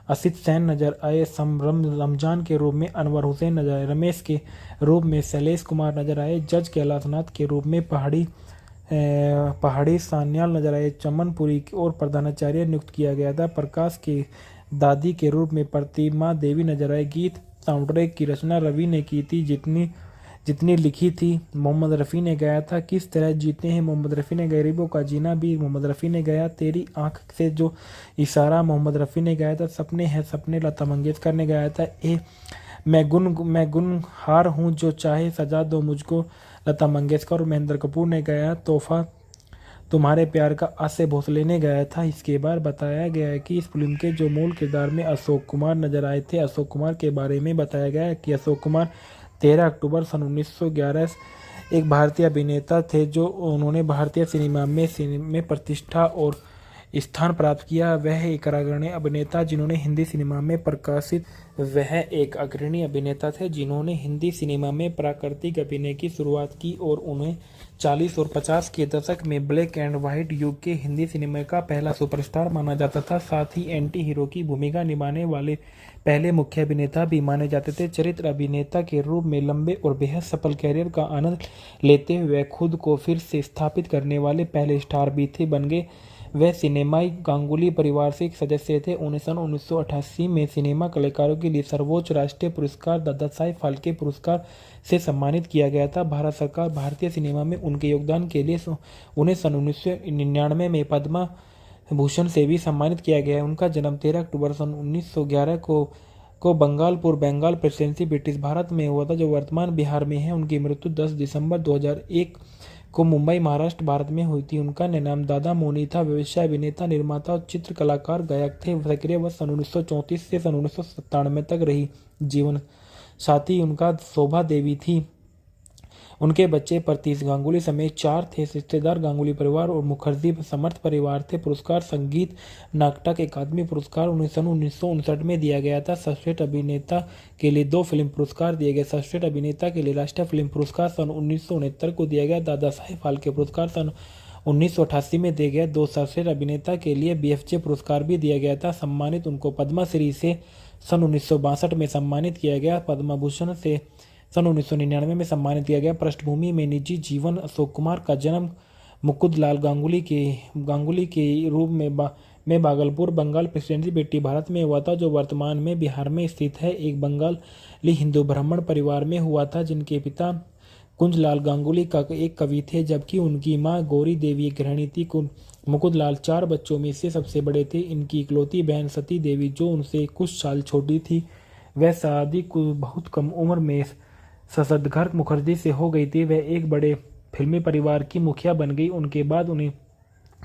असित सेन नजर आए, रमजान के रूप में अनवर हुसैन नजर आए, रमेश के रूप में शैलेश कुमार नजर आए, जज कैलाशनाथ के रूप में पहाड़ी सान्याल नजर आए, चमनपुरी और प्रधानाचार्य नियुक्त किया गया था। प्रकाश की दादी के रूप में प्रतिमा देवी नजर आए। गीत साउंडट्रैक की रचना रवि ने की थी, जितनी लिखी थी मोहम्मद रफ़ी ने गाया था। किस तरह जीते हैं मोहम्मद रफ़ी ने, गरीबों का जीना भी मोहम्मद रफ़ी ने गाया। तेरी आंख से जो इशारा मोहम्मद रफ़ी ने गाया था। सपने हैं सपने लता मंगेशकर ने गाया था। मैं गुनहार हूँ जो चाहे सजा दो मुझको लता मंगेशकर और महेंद्र कपूर ने गाया। तोहफा तुम्हारे प्यार का आसे भोसले ने गाया था। इसके बाद बताया गया है कि इस फिल्म के जो मूल किरदार में अशोक कुमार नजर आए थे। अशोक कुमार के बारे में बताया गया है कि अशोक कुमार 13 अक्टूबर सन 1911 एक भारतीय अभिनेता थे, जो उन्होंने भारतीय सिनेमा में प्रतिष्ठा और स्थान प्राप्त किया। वह एक अग्रणी अभिनेता जिन्होंने हिंदी सिनेमा में प्राकृतिक अभिनय की शुरुआत की, और उन्हें 40 और 50 के दशक में ब्लैक एंड व्हाइट युग के हिंदी सिनेमा का पहला सुपरस्टार माना जाता था। साथ ही एंटी हीरो की भूमिका निभाने वाले पहले मुख्य अभिनेता भी माने जाते थे। चरित्र अभिनेता के रूप में लंबे और बेहद सफल कैरियर का आनंद लेते हुए खुद को फिर से स्थापित करने वाले पहले स्टार भी थे बन गए। वह सिनेमाई गांगुली परिवार से एक सदस्य थे। उन्हें सन 1988 में सिनेमा कलाकारों के लिए सर्वोच्च राष्ट्रीय पुरस्कार दादा साहेब फाल्के पुरस्कार से सम्मानित किया गया था। भारत सरकार भारतीय सिनेमा में उनके योगदान के लिए उन्हें सन 1999 में पद्म भूषण से भी सम्मानित किया गया है। उनका जन्म 13 अक्टूबर सन 1911 को बंगालपुर बंगाल प्रेसिडेंसी ब्रिटिश भारत में हुआ था, जो वर्तमान बिहार में है। उनकी मृत्यु 10 दिसंबर 2001 को मुंबई महाराष्ट्र भारत में हुई थी। उनका नाम दादा मोनी था। व्यवसाय अभिनेता, निर्माता और चित्र कलाकार, गायक थे। सक्रिय वर्ष सन 1934 से सन 1997 तक रही। जीवन साथी उनका शोभा देवी थी। उनके बच्चे प्रतीश गांगुली समेत 4 थे। रिश्तेदार गांगुली परिवार और मुखर्जी समर्थ परिवार थे। पुरस्कार संगीत नाटक अकादमी पुरस्कार उन्हें सन 1959 में दिया गया था। सर्वश्रेष्ठ अभिनेता के लिए 2 फिल्म पुरस्कार दिए गए। सर्वश्रेष्ठ अभिनेता के लिए राष्ट्रीय फिल्म पुरस्कार सन 1969 को दिया गया। दादा साहेब फाल्के पुरस्कार सन 1988 में दिया गया। 2 सर्वश्रेष्ठ अभिनेता के लिए BFJ पुरस्कार भी दिया गया था। सम्मानित उनको पद्मश्री से सन 1962 में सम्मानित किया गया। पद्म भूषण से सन 1999 में सम्मानित किया गया। पृष्ठभूमि में निजी जीवन। अशोक कुमार का जन्म मुकुंदलाल गांगुली के रूप में भागलपुर बंगाल प्रेसिडेंसी ब्रिटिश भारत में हुआ था, जो वर्तमान में बिहार में स्थित है। एक बंगाली हिंदू ब्राह्मण परिवार में हुआ था, जिनके पिता कुंजलाल गांगुली का एक कवि थे, जबकि उनकी मां गौरी देवी एक गृहिणी थी। मुकुंदलाल 4 बच्चों में से सबसे बड़े थे। इनकी इकलौती बहन सती देवी, जो उनसे कुछ साल छोटी थी, वह शादी को बहुत कम उम्र में शशधर मुखर्जी से हो गई थी। वह एक बड़े फिल्मी परिवार की मुखिया बन गई। उनके बाद उन्हें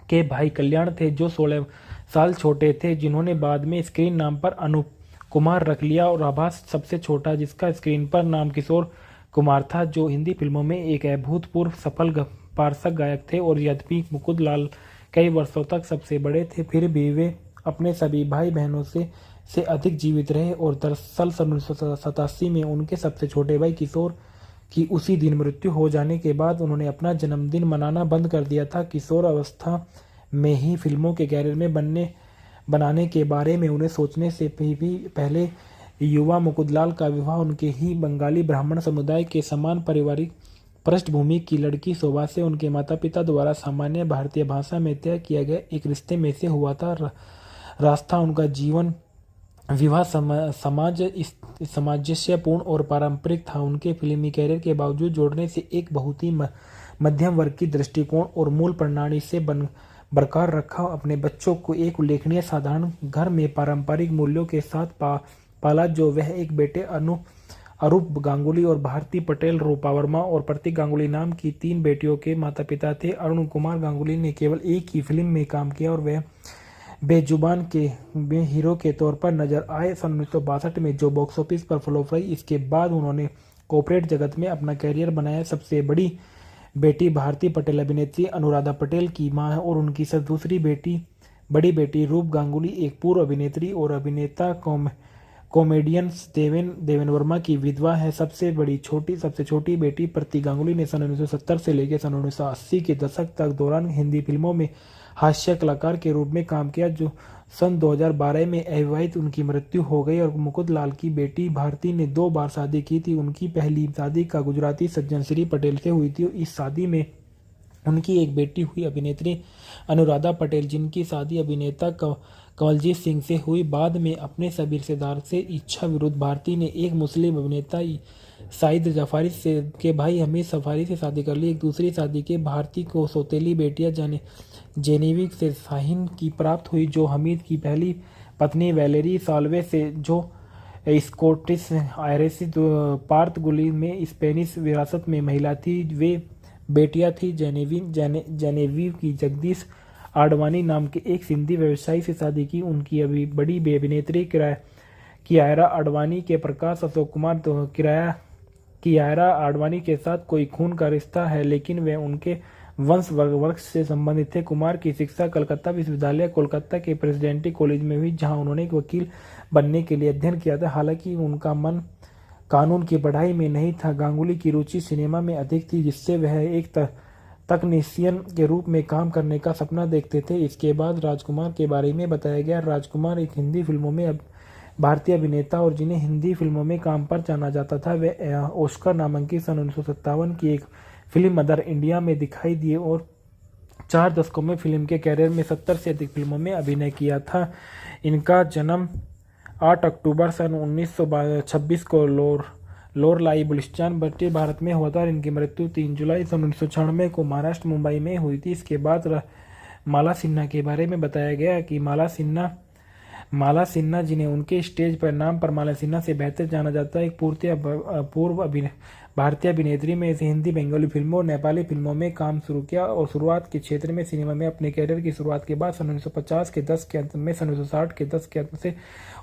के भाई कल्याण थे, जो 16 साल छोटे थे, जिन्होंने बाद में स्क्रीन नाम पर अनूप कुमार रख लिया, और आभास सबसे छोटा, जिसका स्क्रीन पर नाम किशोर कुमार था, जो हिंदी फिल्मों में एक अभूतपूर्व सफल पार्श्व गायक थे और यद्यपि मुकुंद लाल कई वर्षों तक सबसे बड़े थे, फिर भी वे अपने सभी भाई बहनों से अधिक जीवित रहे और दरअसल सन 1987 में उनके सबसे छोटे भाई किशोर की उसी दिन मृत्यु हो जाने के बाद उन्होंने अपना जन्मदिन मनाना बंद कर दिया था। किशोर अवस्था में ही फिल्मों के कैरियर में बनाने के बारे में उन्हें सोचने से भी पहले युवा मुकुंदलाल का विवाह उनके ही बंगाली ब्राह्मण समुदाय के समान पारिवारिक पृष्ठभूमि की लड़की शोभा से उनके माता पिता द्वारा सामान्य भारतीय भाषा में तय किया गया एक रिश्ते में से हुआ था। रास्ता उनका जीवन विवाह सामंजस्यपूर्ण और पारंपरिक था। उनके फिल्मी कैरियर के बावजूद जोड़ने से एक बहुत ही मध्यम वर्ग की दृष्टिकोण और मूल प्रणाली से बरकरार रखा। अपने बच्चों को एक उल्लेखनीय साधारण घर में पारंपरिक मूल्यों के साथ पाला, जो वह एक बेटे अरूप गांगुली और भारती पटेल, रूपा वर्मा और प्रतीक गांगुली नाम की 3 बेटियों के माता पिता थे। अरुण कुमार गांगुली ने केवल एक ही फिल्म में काम किया और वह बेजुबान के हीरो के तौर पर नजर आए सन 1962 में, जो बॉक्स ऑफिस पर फ्लॉप रही। इसके बाद उन्होंने कॉर्पोरेट जगत में अपना कैरियर बनाया। सबसे बड़ी बेटी भारती पटेल अभिनेत्री अनुराधा पटेल की मां है और उनकी दूसरी बड़ी बेटी रूप गांगुली एक पूर्व अभिनेत्री और अभिनेता कॉमेडियन देवेन वर्मा की विधवा है। सबसे छोटी बेटी प्रतीक गांगुली ने सन 1970 से लेकर सन 1980 के दशक तक दौरान हिंदी फिल्मों में हास्य कलाकार के रूप में काम किया, जो सन 2012 में अविवाहित उनकी मृत्यु हो गई। और मुकुंद लाल की बेटी भारती ने 2 बार शादी की थी। उनकी पहली शादी का गुजराती सज्जन श्री पटेल से हुई थी। इस शादी में उनकी एक बेटी हुई अभिनेत्री अनुराधा पटेल, जिनकी शादी अभिनेता कवलजीत सिंह से हुई। बाद में अपने सभी रिश्तेदार से इच्छा विरुद्ध भारती ने एक मुस्लिम अभिनेता साइद जफारी के भाई हमीद सफारी से शादी कर ली। एक दूसरी शादी के भारती को सौतेली बेटियां जेनेविक से शाहीन की प्राप्त हुई, जो हमीद की पहली पत्नी वैलेरी साल्वे से, जो स्कॉटिश आयरिश पार्तगुली में स्पेनिश विरासत में महिला थी। वे बेटियां थी जेनेविव की जगदीश आडवाणी नाम के एक सिंधी व्यवसायी से शादी की। उनकी अभी बड़ी अभिनेत्री कियारा आडवाणी के प्रकाश अशोक कुमार कियारा आडवाणी के साथ कोई खून का रिश्ता है, लेकिन वे उनके वंश वर्ग से संबंधित थे। कुमार की शिक्षा कलकत्ता विश्वविद्यालय कोलकाता के प्रेसिडेंटी कॉलेज में हुई, जहां उन्होंने एक वकील बनने के लिए अध्ययन किया था। हालांकि उनका मन कानून की पढ़ाई में नहीं था। गांगुली की रुचि सिनेमा में अधिक थी, जिससे वह एक तकनीशियन के रूप में काम करने का सपना देखते थे। इसके बाद राजकुमार के बारे में बताया गया। राजकुमार एक हिंदी फिल्मों में भारतीय अभिनेता और जिन्हें हिंदी फिल्मों में काम पर जाना जाता था। वे ऑस्कर नामांकित सन 1957 की एक फिल्म मदर इंडिया में दिखाई दिए और 4 दशकों में फिल्म के कैरियर में 70 से अधिक फिल्मों में अभिनय किया था। इनका जन्म 8 अक्टूबर सन 1926 को लोरलाई बुलिस्तान ब्रिटिश भारत में हुआ था और इनकी मृत्यु 3 जुलाई सन 1996 को महाराष्ट्र मुंबई में हुई थी। इसके बाद माला सिन्हा के बारे में बताया गया कि माला सिन्हा जिन्हें उनके स्टेज पर नाम पर माला सिन्हा से बेहतर जाना जाता है, एक पूर्व भारतीय अभिनेत्री में से हिंदी बंगाली फिल्मों और नेपाली फिल्मों में काम शुरू किया और शुरुआत के क्षेत्र में सिनेमा में अपने कैरियर की शुरुआत के बाद सन 1950 के दशक के अंत में, सन 1960 के दशक के अंत से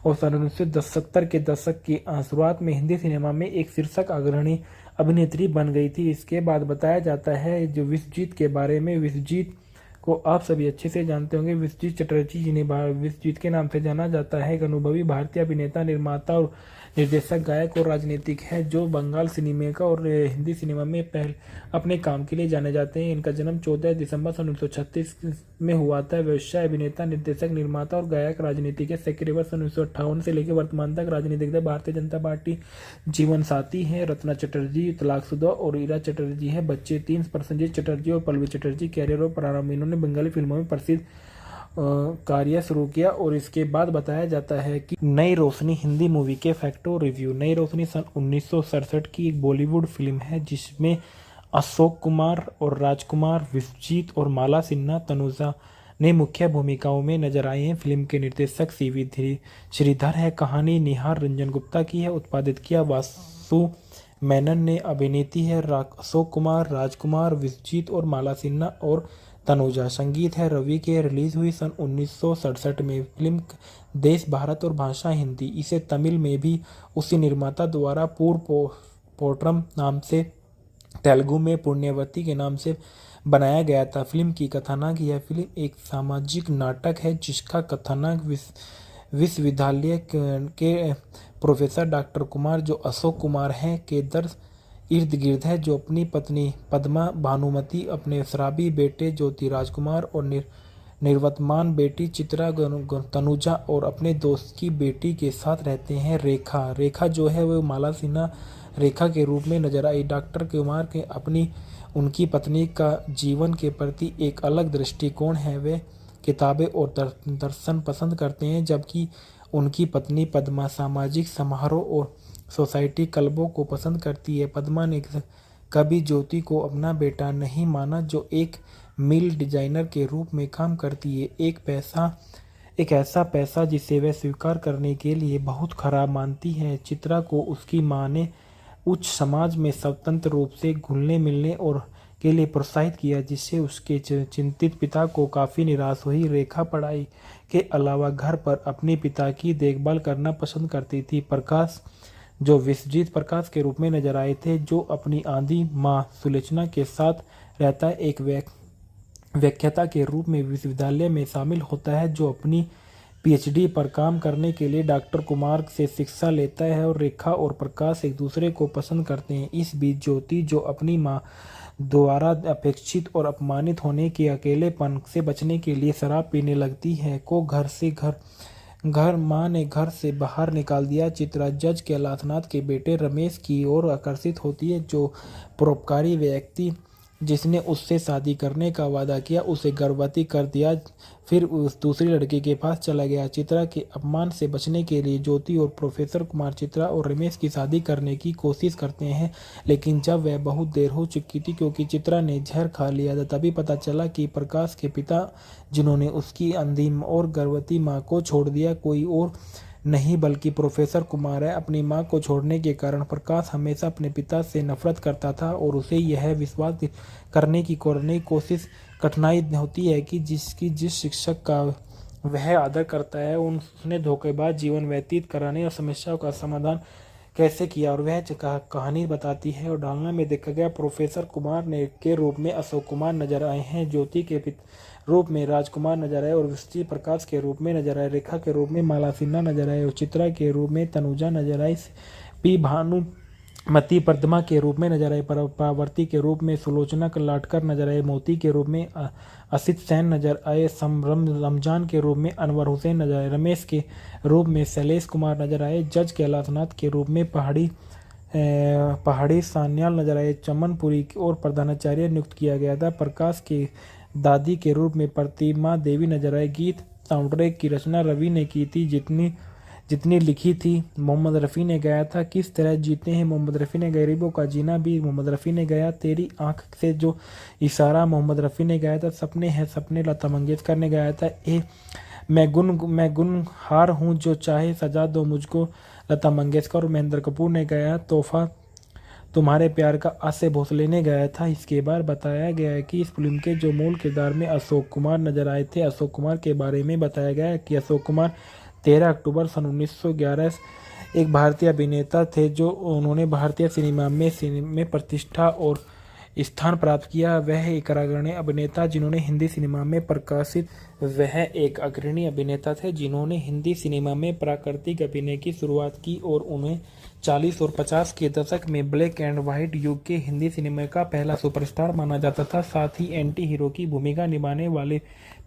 और सन 1970 के दशक की शुरुआत में हिंदी सिनेमा में एक शीर्षक अग्रणी अभिनेत्री बन गई थी। इसके बाद बताया जाता है जो विश्वजीत के बारे में। विश्वजीत को आप सभी अच्छे से जानते होंगे। विश्वजीत चटर्जी, जिन्हें विश्वजीत के नाम से जाना जाता है, एक अनुभवी भारतीय अभिनेता, निर्माता और निर्देशक, गायक और राजनीतिक है, जो बंगाल सिनेमा का और हिंदी सिनेमा में अपने काम के लिए जाने जाते हैं। इनका जन्म 14 दिसंबर सन 1936 में हुआ था। व्यवसाय अभिनेता, निर्देशक, निर्माता और गायक, राजनीतिक है। सक्रिय वर्ष 1958 से लेकर वर्तमान तक राजनीतिक दल भारतीय जनता पार्टी। जीवन साथी हैं रत्ना चटर्जी, तलाकशुदा और ईरा चटर्जी है। बच्चे 3 प्रसन्नजीत चटर्जी और पल्लवी चटर्जी। कैरियर और प्रारंभ इन्होंने बंगाली फिल्मों में प्रसिद्ध कार्य शुरू किया और इसके बाद बताया जाता है कि नई रोशनी हिंदी मूवी के फैक्ट और रिव्यू। नई रोशनी सन 1967 की एक बॉलीवुड फिल्म है जिसमें अशोक कुमार और राजकुमार, विश्वजीत और माला सिन्हा तनुजा ने मुख्य भूमिकाओं में नजर आए हैं। फिल्म के निर्देशक सीवी श्रीधर है। कहानी निहार रंजन गुप्ता की है। उत्पादित किया वासु मेनन ने। अभिनेत्री है अशोक कुमार, राजकुमार, विश्वजीत और माला सिन्हा और तनुजा। संगीत है रवि के। रिलीज हुई सन 1967 में। फिल्म देश भारत और भाषा हिंदी। इसे तमिल में भी उसी निर्माता द्वारा पूर्व पोट्रम नाम से तेलुगु में पुण्यवती के नाम से बनाया गया था। फिल्म की कथानक: यह फिल्म एक सामाजिक नाटक है जिसका कथानक विश्वविद्यालय के प्रोफेसर डॉक्टर कुमार, जो अशोक कुमार हैं, के दर इर्द गिर्द है, जो अपनी पत्नी पद्मा भानुमति, अपने शराबी बेटे ज्योति राजकुमार और निर्वतमान बेटी चित्रा तनुजा और अपने दोस्त की बेटी के साथ रहते हैं। रेखा जो है वो माला सिन्हा रेखा के रूप में नजर आई। डॉक्टर कुमार के अपनी उनकी पत्नी का जीवन के प्रति एक अलग दृष्टिकोण है। वे किताबें और दर्शन पसंद करते हैं, जबकि उनकी पत्नी पद्मा सामाजिक समारोह और सोसाइटी क्लबों को पसंद करती है। पद्मा ने कभी ज्योति को अपना बेटा नहीं माना, जो एक मिल डिजाइनर के रूप में काम करती है, एक ऐसा पैसा जिसे वह स्वीकार करने के लिए बहुत खराब मानती है। चित्रा को उसकी मां ने उच्च समाज में स्वतंत्र रूप से घुलने मिलने और के लिए प्रोत्साहित किया, जिससे उसके चिंतित पिता को काफ़ी निराश हुई। रेखा पढ़ाई के अलावा घर पर अपने पिता की देखभाल करना पसंद करती थी। प्रकाश, जो विश्वजीत प्रकाश के रूप में नजर आए थे, जो अपनी आंधी माँ सुलोचना के साथ रहता है, एक व्याख्याता के रूप में विश्वविद्यालय में शामिल होता है, जो अपनी पीएचडी पर काम करने के लिए डॉक्टर कुमार से शिक्षा लेता है, और रेखा और प्रकाश एक दूसरे को पसंद करते हैं। इस बीच ज्योति, जो अपनी मां द्वारा अपेक्षित और अपमानित होने के अकेलेपन से बचने के लिए शराब पीने लगती है, को मां ने घर से बाहर निकाल दिया। चित्रा जज कैलाशनाथ के बेटे रमेश की ओर आकर्षित होती है, जो परोपकारी व्यक्ति जिसने उससे शादी करने का वादा किया उसे गर्भवती कर दिया, फिर उस दूसरी लड़की के पास चला गया। चित्रा के अपमान से बचने के लिए ज्योति और प्रोफेसर कुमार चित्रा और रमेश की शादी करने की कोशिश करते हैं, लेकिन जब वह बहुत देर हो चुकी थी क्योंकि चित्रा ने जहर खा लिया था, तभी पता चला कि प्रकाश के पिता, जिन्होंने उसकी अंधी और गर्भवती माँ को छोड़ दिया, कोई और नहीं बल्कि प्रोफेसर कुमार है। अपनी मां को छोड़ने के कारण प्रकाश हमेशा अपने पिता से नफरत करता था और उसे यह विश्वास करने की कोशिश कठिनाई होती है कि जिस शिक्षक का वह आदर करता है उसने धोखेबाज जीवन व्यतीत कराने और समस्याओं का समाधान कैसे किया, और वह कहानी बताती है। और डालना में देखा गया प्रोफेसर कुमार ने के रूप में अशोक कुमार नजर आए हैं, ज्योति के रूप में राजकुमार नजर आए और विश्वजीत प्रकाश के रूप में नजर आए, रेखा के रूप में माला सिन्हा नजर आए और चित्रा के रूप में तनुजा नजर आई, पी भानुमति पद्मा के रूप में नजर आए, पावर्ती के रूप में सुलोचना लाटकर नजर आए, मोती के रूप में असित सेन नजर आए, रमजान के रूप में अनवर हुसैन नजर आए, रमेश के रूप में शैलेश कुमार नजर आए, जज कैलाशनाथ के रूप में पहाड़ी सान्याल नजर आए, चमनपुरी और प्रधानाचार्य नियुक्त किया गया था। प्रकाश के दादी के रूप में प्रतिमा देवी नजर आए। गीत साउंडट्रैक की रचना रवि ने की थी, जितनी लिखी थी मोहम्मद रफ़ी ने गाया था। किस तरह जीते हैं मोहम्मद रफ़ी ने, गरीबों का जीना भी मोहम्मद रफ़ी ने गाया। तेरी आंख से जो इशारा मोहम्मद रफ़ी ने गाया था। सपने हैं सपने लता मंगेशकर ने गाया था। मैं गुनहार हूँ जो चाहे सजा दो मुझको लता मंगेशकर और महेंद्र कपूर ने गाया। तोहफा तुम्हारे प्यार का आसे भोसले ने गाया था। इसके बाद बताया गया है कि इस फिल्म के जो मूल किरदार में अशोक कुमार नजर आए थे। अशोक कुमार के बारे में बताया गया है कि अशोक कुमार 13 अक्टूबर सन 1911 एक भारतीय अभिनेता थे, जो उन्होंने भारतीय सिनेमा में प्रतिष्ठा और स्थान प्राप्त किया। वह एक अग्रणी अभिनेता जिन्होंने हिंदी सिनेमा में प्राकृतिक अभिनय की शुरुआत की और उन्हें 40 और 50 के दशक में ब्लैक एंड व्हाइट युग के हिंदी सिनेमा का पहला सुपरस्टार माना जाता था। साथ ही एंटी हीरो की भूमिका निभाने वाले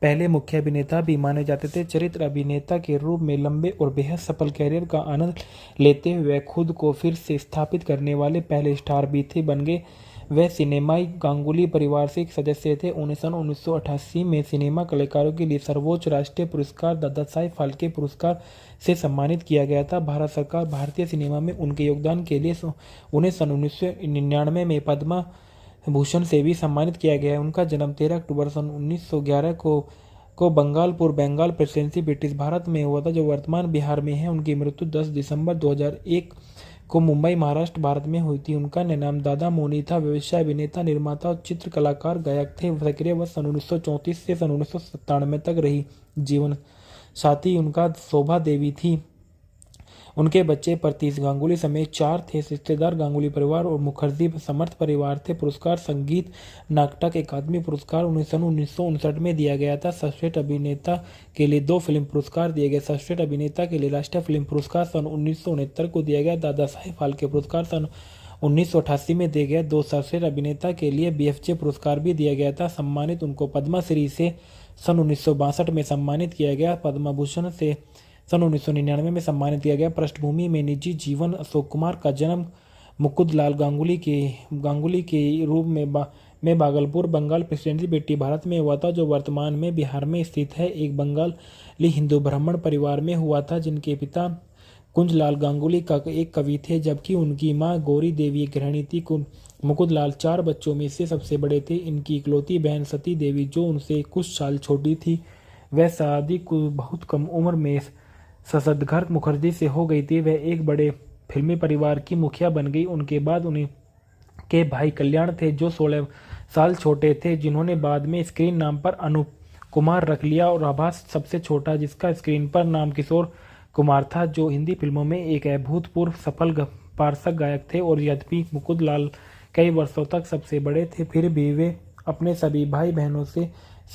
पहले मुख्य अभिनेता भी माने जाते थे। चरित्र अभिनेता के रूप में लंबे और बेहद सफल कैरियर का आनंद लेते हुए खुद को फिर से स्थापित करने वाले पहले स्टार भी थे बन गए। वह सिनेमाई गांगुली परिवार से एक सदस्य थे। उन्हें सन 1988 में सिनेमा कलाकारों के लिए सर्वोच्च राष्ट्रीय पुरस्कार दादा साहेब फाल्के पुरस्कार से सम्मानित किया गया था। भारत सरकार भारतीय सिनेमा में उनके योगदान के लिए उन्हें सन 1999 में पद्म भूषण से भी सम्मानित किया गया है। उनका जन्म 13 अक्टूबर सन 1911 को बंगाल प्रेसिडेंसी ब्रिटिश भारत में हुआ था, जो वर्तमान बिहार में है। उनकी मृत्यु 10 दिसंबर 2001 को मुंबई महाराष्ट्र भारत में हुई थी। उनका नाम दादा मोनी था। व्यवसाय अभिनेता, निर्माता और चित्र कलाकार, गायक थे। सक्रिय वर्ष सन 1934 से सन 1997 तक रही। जीवन साथी उनका शोभा देवी थी। उनके बच्चे प्रतीश गांगुली समेत 4 थे। रिश्तेदार गांगुली परिवार और मुखर्जी समर्थ परिवार थे। पुरस्कार संगीत नाटक अकादमी पुरस्कार 1959 में दिया गया था। सर्वश्रेष्ठ अभिनेता के लिए 2 फिल्म पुरस्कार दिए गए। सर्वश्रेष्ठ अभिनेता के लिए राष्ट्रीय फिल्म पुरस्कार सन 1969 को दिया गया। दादा साहेब फाल्के पुरस्कार सन 1988 में दिया गया। 2 सर्वश्रेष्ठ अभिनेता के लिए BFJ पुरस्कार भी दिया गया था। सम्मानित उनको पद्मश्री से सन 1962 में सम्मानित किया गया। पद्म भूषण से सन 1999 में सम्मानित किया गया। पृष्ठभूमि में निजी जीवन अशोक कुमार का जन्म मुकुंदलाल गांगुली के रूप में भागलपुर बंगाल प्रेसिडेंसी बेटी भारत में हुआ था, जो वर्तमान में बिहार में स्थित है। एक बंगाली हिंदू ब्राह्मण परिवार में हुआ था, जिनके पिता कुंजलाल गांगुली का एक कवि थे, जबकि उनकी मां गौरी देवी एक गृहिणी थी। मुकुंदलाल 4 बच्चों में से सबसे बड़े थे। इनकी इकलौती बहन सती देवी, जो उनसे कुछ साल छोटी थी, वह शादी को बहुत कम उम्र में शशधर मुखर्जी से हो गई थी। वह एक बड़े फिल्मी परिवार की मुखिया बन गई। उनके बाद उन्हीं के भाई कल्याण थे, जो 16 साल छोटे थे, जिन्होंने बाद में स्क्रीन नाम पर अनूप कुमार रख लिया, और आभास सबसे छोटा, जिसका स्क्रीन पर नाम किशोर कुमार था, जो हिंदी फिल्मों में एक अभूतपूर्व सफल पार्श्व गायक थे। और यद्यपि मुकुंदलाल कई वर्षों तक सबसे बड़े थे, फिर भी वे अपने सभी भाई बहनों से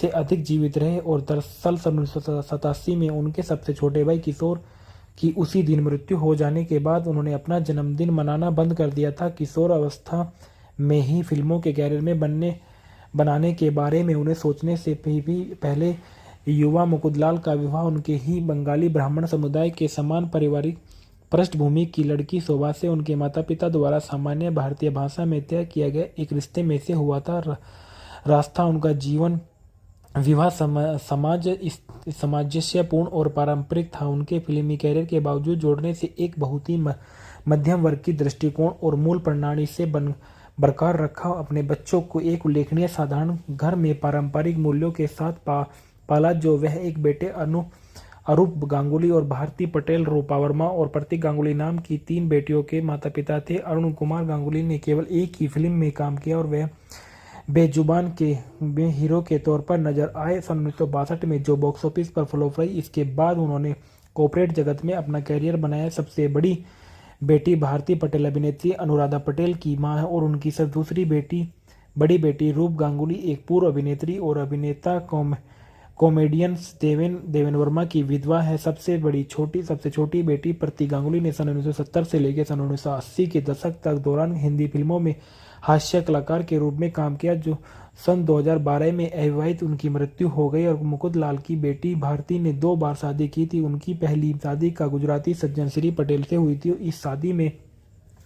अधिक जीवित रहे। और दरअसल सन 1987 में उनके सबसे छोटे भाई किशोर की उसी दिन मृत्यु हो जाने के बाद उन्होंने अपना जन्मदिन मनाना बंद कर दिया था। किशोर अवस्था में ही फिल्मों के कैरियर में बनाने के बारे में उन्हें सोचने से भी पहले युवा मुकुंदलाल का विवाह उनके ही बंगाली ब्राह्मण समुदाय के समान पारिवारिक पृष्ठभूमि की लड़की शोभा से उनके माता पिता द्वारा सामान्य भारतीय भाषा में तय किया गया एक रिश्ते में से हुआ था। रास्ता उनका जीवन विवाह सामंजस्यपूर्ण और पारंपरिक था। उनके फिल्मी कैरियर के बावजूद जोड़ने से एक बहुत ही मध्यम वर्ग की दृष्टिकोण और मूल प्रणाली से बरकरार रखा। अपने बच्चों को एक उल्लेखनीय साधारण घर में पारंपरिक मूल्यों के साथ पाला, जो वह एक बेटे अरूप गांगुली और भारती पटेल, रूपा वर्मा और प्रतीक गांगुली नाम की 3 बेटियों के माता पिता थे। अरुण कुमार गांगुली ने केवल एक ही फिल्म में काम किया और वह बेजुबान के हीरो के तौर पर नजर आए सन 1962 में, जो बॉक्स ऑफिस पर फ्लॉप रही। इसके बाद उन्होंने कॉर्पोरेट जगत में अपना कैरियर बनाया। सबसे बड़ी बेटी भारती पटेल अभिनेत्री अनुराधा पटेल की मां है, और उनकी दूसरी बड़ी बेटी रूप गांगुली एक पूर्व अभिनेत्री और अभिनेता कॉमेडियन देवेन वर्मा की विधवा है। सबसे छोटी बेटी प्रतीक गांगुली ने सन 1970 से लेकर सन 1980 के दशक तक दौरान हिंदी फिल्मों में हास्य कलाकार के रूप में काम किया, जो सन 2012 में अविवाहित उनकी मृत्यु हो गई। और मुकुंदलाल की बेटी भारती ने 2 बार शादी की थी। उनकी पहली शादी का गुजराती सज्जन श्री पटेल से हुई थी। इस शादी में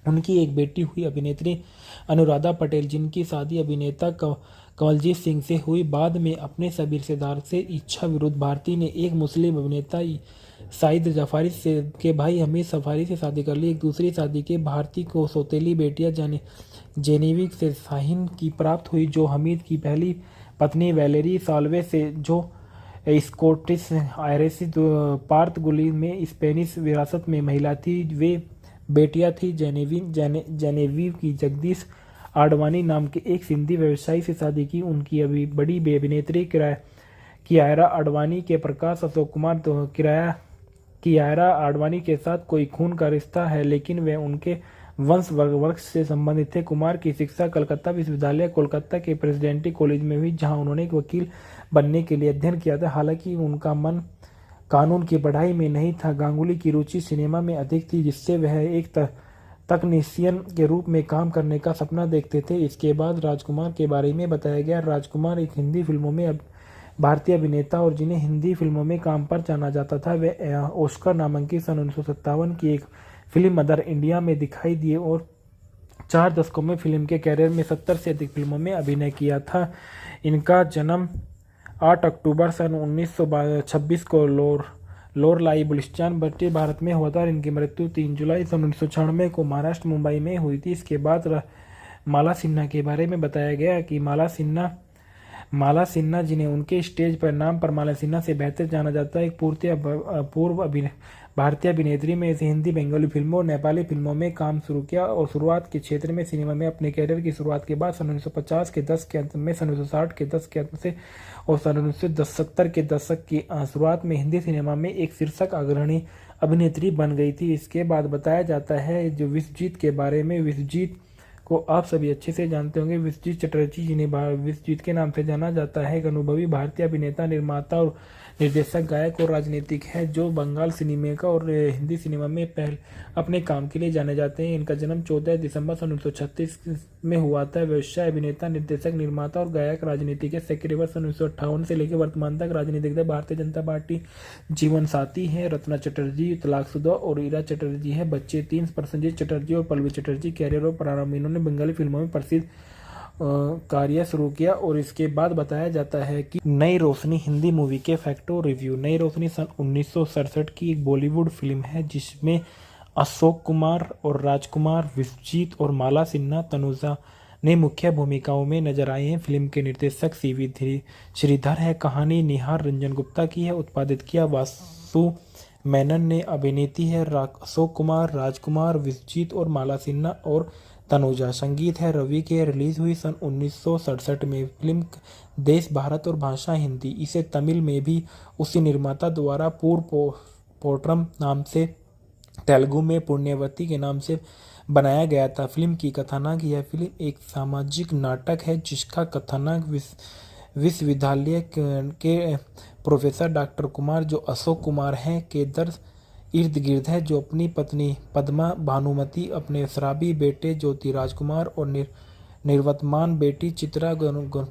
उनकी एक बेटी हुई अभिनेत्री अनुराधा पटेल, जिनकी शादी अभिनेता कमलजीत सिंह से हुई। बाद में अपने सभी रिश्तेदार से इच्छा विरुद्ध भारती ने एक मुस्लिम अभिनेता साइद जफारी के भाई हमीद सफारी से शादी कर ली। एक दूसरी शादी के भारती को सौतेली बेटियां जेनेविक से शाहीन की प्राप्त हुई, जो हमीद की पहली पत्नी वैलेरी साल्वे से, जो स्कॉटिश आयरिश पार्तगुली में स्पेनिश विरासत में महिला थी। वे बेटियां थी जेनेविव की जगदीश आडवाणी नाम के एक सिंधी व्यवसायी से शादी की। उनकी अभी बड़ी अभिनेत्री कियारा आडवाणी के प्रकाश अशोक कुमार कियारा आडवाणी के साथ कोई खून का रिश्ता है, लेकिन वे उनके वंश वर्ग से संबंधित थे। कुमार की शिक्षा कलकत्ता विश्वविद्यालय कोलकाता के प्रेसिडेंटी कॉलेज में हुई, जहां उन्होंने एक वकील बनने के लिए अध्ययन किया था। हालांकि उनका मन कानून की पढ़ाई में नहीं था। गांगुली की रुचि सिनेमा में अधिक थी, जिससे वह एक तकनीशियन के रूप में काम करने का सपना देखते थे। इसके बाद राजकुमार के बारे में बताया गया। राजकुमार एक हिंदी फिल्मों में भारतीय अभिनेता और जिन्हें हिंदी फिल्मों में काम पर जाना जाता था। वे ऑस्कर नामांकित सन 1957 की एक फिल्म मदर इंडिया में दिखाई दिए और 4 दशकों में फिल्म के कैरियर में 70 से अधिक फिल्मों में अभिनय किया था। इनका जन्म 8 अक्टूबर सन 1926 को लोरलाई बुलिस्तान ब्रिटिश भारत में हुआ था। इनकी मृत्यु 3 जुलाई सन 1996 को महाराष्ट्र मुंबई में हुई थी। इसके बाद माला सिन्हा के बारे में बताया गया कि माला सिन्हा जिन्हें उनके स्टेज पर नाम पर माला सिन्हा से बेहतर जाना जाता है, एक पूर्व भारतीय अभिनेत्री में से हिंदी बंगाली फिल्मों और नेपाली फिल्मों में काम शुरू किया और शुरुआत के क्षेत्र में सिनेमा में अपने कैरियर की शुरुआत के बाद सन 1950 के दशक के अंत में, सन 1960 के दशक के अंत से और सन 1970 के दशक की शुरुआत में हिंदी सिनेमा में एक शीर्षक अग्रणी अभिनेत्री बन गई थी। इसके बाद बताया जाता है जो विश्वजीत के बारे में। विश्वजीत को आप सभी अच्छे से जानते होंगे। विश्वजीत चटर्जी जिन्हें विश्वजीत के नाम से जाना जाता है, एक अनुभवी भारतीय अभिनेता, निर्माता और निर्देशक, गायक और राजनीतिक है जो बंगाल सिनेमा का और हिंदी सिनेमा में अपने काम के लिए जाने जाते हैं। इनका जन्म 14 दिसंबर सन 1936 में हुआ था। व्यवसाय अभिनेता, निर्देशक, निर्माता और गायक, राजनीतिक है। सेक्रेटरी वर्ष 1958 से लेकर वर्तमान तक राजनीतिक दल भारतीय जनता पार्टी। जीवन साथी है रत्ना चटर्जी, तलाकशुदा, और ईरा चटर्जी है। बच्चे 3, प्रसन्नजीत चटर्जी और पल्लवी चटर्जी। कैरियर और प्रारंभ, इन्होंने बंगाली फिल्मों में प्रसिद्ध कार्य शुरू किया। और इसके बाद बताया जाता है कि नई रोशनी हिंदी मूवी के फैक्ट और रिव्यू। नई रोशनी सन 1967 की एक बॉलीवुड फिल्म है जिसमें अशोक कुमार और राजकुमार, विश्वजीत और माला सिन्हा, तनुजा ने मुख्य भूमिकाओं में नजर आए हैं। फिल्म के निर्देशक सीवी श्रीधर है। कहानी निहार रंजन गुप्ता की है। उत्पादित किया वासु मेनन ने। अभिनेत्री है अशोक कुमार, राजकुमार, विश्वजीत और माला सिन्हा और तनुजा। संगीत है रवि के। रिलीज हुई सन 1967 में। फिल्म देश भारत और भाषा हिंदी। इसे तमिल में भी उसी निर्माता द्वारा पोट्रम नाम से, तेलुगु में पुण्यवती के नाम से बनाया गया था। फिल्म की कथानक, यह फिल्म एक सामाजिक नाटक है जिसका कथानक विश्वविद्यालय के प्रोफेसर डॉक्टर कुमार, जो अशोक कुमार हैं, के इर्द गिर्द है, जो अपनी पत्नी पद्मा भानुमति, अपने शराबी बेटे ज्योति राजकुमार और निर्वतमान बेटी चित्रा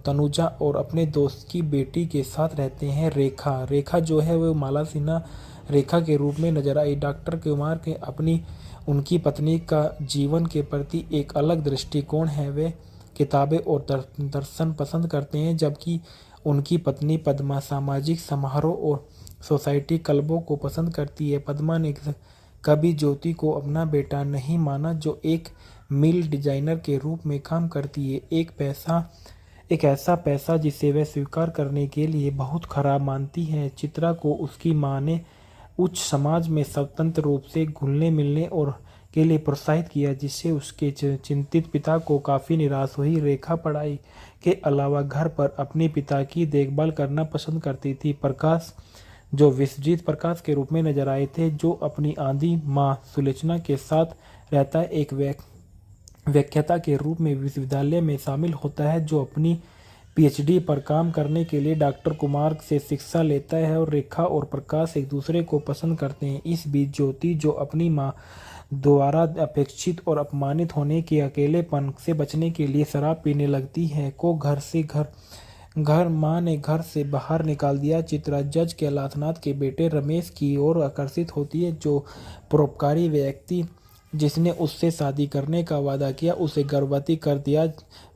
तनुजा और अपने दोस्त की बेटी के साथ रहते हैं। रेखा जो है वो माला सिन्हा रेखा के रूप में नजर आई। डॉक्टर कुमार के अपनी उनकी पत्नी का जीवन के प्रति एक अलग दृष्टिकोण है। वे किताबें और दर्शन पसंद करते हैं, जबकि उनकी पत्नी पद्मा सामाजिक समारोह और सोसाइटी क्लबों को पसंद करती है। पद्मा ने कभी ज्योति को अपना बेटा नहीं माना, जो एक मिल डिजाइनर के रूप में काम करती है। एक ऐसा पैसा जिसे वह स्वीकार करने के लिए बहुत खराब मानती है। चित्रा को उसकी मां ने उच्च समाज में स्वतंत्र रूप से घुलने मिलने और के लिए प्रोत्साहित किया, जिससे उसके चिंतित पिता को काफ़ी निराश हुई। रेखा पढ़ाई के अलावा घर पर अपने पिता की देखभाल करना पसंद करती थी। प्रकाश, जो विश्वजीत प्रकाश के रूप में नजर आए थे, जो अपनी आंधी मां सुलोचना के साथ रहता है, एक व्याख्याता के रूप में विश्वविद्यालय में शामिल होता है, जो अपनी पीएचडी पर काम करने के लिए डॉक्टर कुमार से शिक्षा लेता है। और रेखा और प्रकाश एक दूसरे को पसंद करते हैं। इस बीच ज्योति, जो अपनी मां द्वारा अपेक्षित और अपमानित होने के अकेलेपन से बचने के लिए शराब पीने लगती है, को मां ने घर से बाहर निकाल दिया। चित्रा जज कैलाशनाथ के बेटे रमेश की ओर आकर्षित होती है, जो परोपकारी व्यक्ति जिसने उससे शादी करने का वादा किया, उसे गर्भवती कर दिया,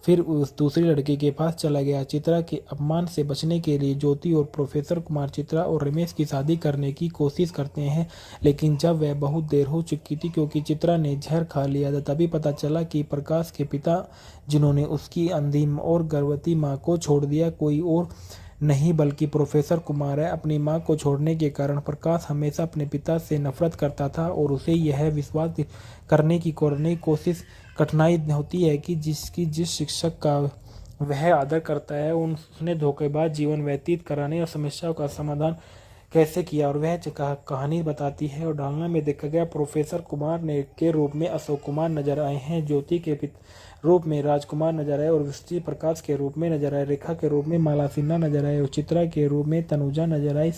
फिर उस दूसरी लड़की के पास चला गया। चित्रा के अपमान से बचने के लिए ज्योति और प्रोफेसर कुमार चित्रा और रमेश की शादी करने की कोशिश करते हैं, लेकिन जब वह बहुत देर हो चुकी थी क्योंकि चित्रा ने जहर खा लिया था, तभी पता चला कि प्रकाश के पिता, जिन्होंने उसकी अंधी और गर्भवती माँ को छोड़ दिया, कोई और नहीं बल्कि प्रोफेसर कुमार है। अपनी मां को छोड़ने के कारण प्रकाश हमेशा अपने पिता से नफरत करता था और उसे यह विश्वास करने की कोशिश कठिनाई होती है कि जिस शिक्षक का वह आदर करता है उसने धोखेबाज जीवन व्यतीत कराने और समस्याओं का समाधान कैसे किया। और वह कहानी बताती है। और ढालना में देखा गया प्रोफेसर कुमार ने के रूप में अशोक कुमार नजर आए हैं, ज्योति के रूप में राजकुमार नजर आए और विश्वजीत प्रकाश के रूप में नजर आए, रेखा के रूप में माला सिन्हा नजर आए और चित्रा के रूप में तनुजा नजर आई,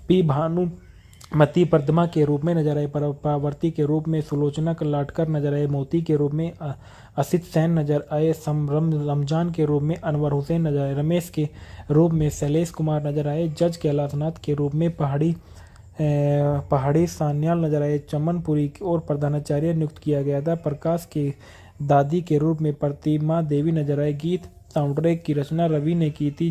पी भानुमति पद्मा के रूप में नजर आए, पावर्ती के रूप में सुलोचना लाटकर नजर आए, मोती के रूप में असित सेन नजर आए, रमजान के रूप में अनवर हुसैन नजर आए, रमेश के रूप में शैलेश कुमार नजर आए, जज कैलाशनाथ के रूप में पहाड़ी सान्याल नजर आए, चमनपुरी और प्रधानाचार्य नियुक्त किया गया था। प्रकाश के दादी के रूप में प्रतिमा देवी नजर आए। गीत साउंडट्रैक की रचना रवि ने की थी,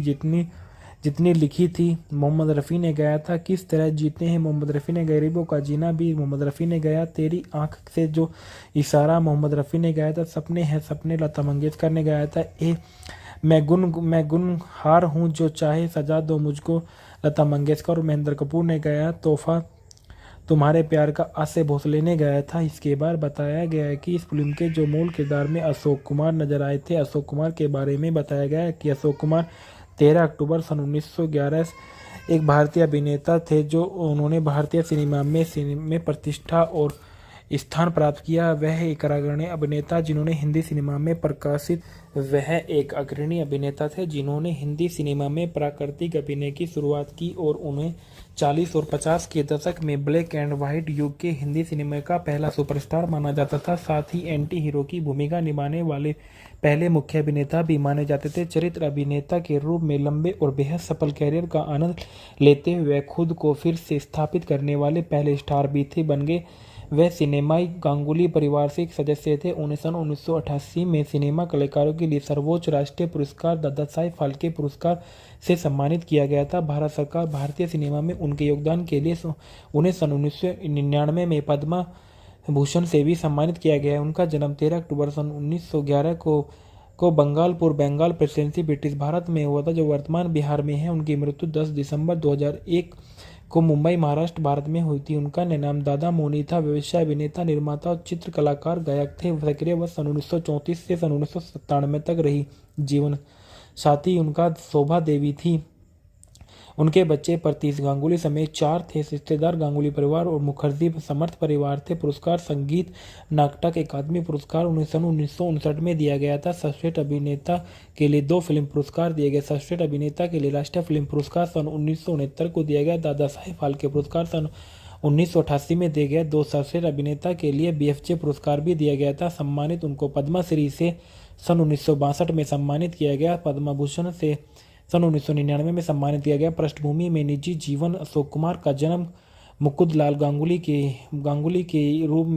जितनी लिखी थी मोहम्मद रफ़ी ने गाया था। किस तरह जीते हैं मोहम्मद रफ़ी ने, गरीबों का जीना भी मोहम्मद रफ़ी ने गाया। तेरी आंख से जो इशारा मोहम्मद रफ़ी ने गाया था। सपने हैं सपने लता मंगेशकर ने गाया था। मैं गुनहार हूँ जो चाहे सजा दो मुझको लता मंगेशकर और महेंद्र कपूर ने गाया। तोहफा तुम्हारे प्यार का आसिफ भोसले ने गाया था। इसके बाद बताया गया है कि इस फिल्म के जो मूल किरदार में अशोक कुमार नजर आए थे। अशोक कुमार के बारे में बताया गया है कि अशोक कुमार 13 अक्टूबर सन 1911 एक भारतीय अभिनेता थे जो उन्होंने भारतीय सिनेमा में प्रतिष्ठा और स्थान प्राप्त किया। वह एक अग्रणी अभिनेता जिन्होंने हिंदी सिनेमा में प्रकाशित वह एक अग्रणी अभिनेता थे जिन्होंने हिंदी सिनेमा में प्राकृतिक अभिनय की शुरुआत की और उन्हें 40 और 50 के दशक में ब्लैक एंड व्हाइट युग के हिंदी सिनेमा का पहला सुपरस्टार माना जाता था। साथ ही एंटी हीरो की भूमिका निभाने वाले पहले मुख्य अभिनेता भी माने जाते थे। चरित्र अभिनेता के रूप में लंबे और बेहद सफल कैरियर का आनंद लेते हुए खुद को फिर से स्थापित करने वाले पहले स्टार भी थे बन गए। वह सिनेमाई गांगुली परिवार से एक सदस्य थे। उन्हें सन 1988 में सिनेमा कलाकारों के लिए सर्वोच्च राष्ट्रीय पुरस्कार दादा साहेब फाल्के पुरस्कार से सम्मानित किया गया था। भारत सरकार भारतीय सिनेमा में उनके योगदान के लिए उन्हें सन 1999 में पद्म भूषण से भी सम्मानित किया गया है। उनका जन्म 13 अक्टूबर सन 1911 को बंगालपुर बंगाल प्रेसिडेंसी ब्रिटिश भारत में हुआ था, जो वर्तमान बिहार में है। उनकी मृत्यु 10 दिसंबर 2001 को मुंबई महाराष्ट्र भारत में हुई थी। उनका नाम दादा मोनी था। व्यवसाय अभिनेता, निर्माता और चित्र कलाकार, गायक थे। सक्रिय वर्ष सन 1934 से सन 1997 तक रही। जीवन साथी उनका शोभा देवी थी। उनके बच्चे प्रतीश गांगुली समेत 4 थे। रिश्तेदार गांगुली परिवार और मुखर्जी समर्थ परिवार थे। पुरस्कार संगीत नाटक अकादमी पुरस्कार उन्हें सन 1959 में दिया गया था। सर्वश्रेष्ठ अभिनेता के लिए 2 फिल्म पुरस्कार दिए गए। सर्वश्रेष्ठ अभिनेता के लिए राष्ट्रीय फिल्म पुरस्कार सन 1969 को दिया गया। दादा साहेब फाल्के पुरस्कार सन 1988 में दिए गए। 2 सर्वश्रेष्ठ अभिनेता के लिए BFJ पुरस्कार भी दिया गया था। सम्मानित उनको पद्मश्री से सन 1962 में सम्मानित किया गया। पद्म भूषण से सन 1999 में सम्मानित किया गया। पृष्ठभूमि में निजी जीवन, अशोक कुमार का जन्म मुकुंदलाल गांगुली के रूप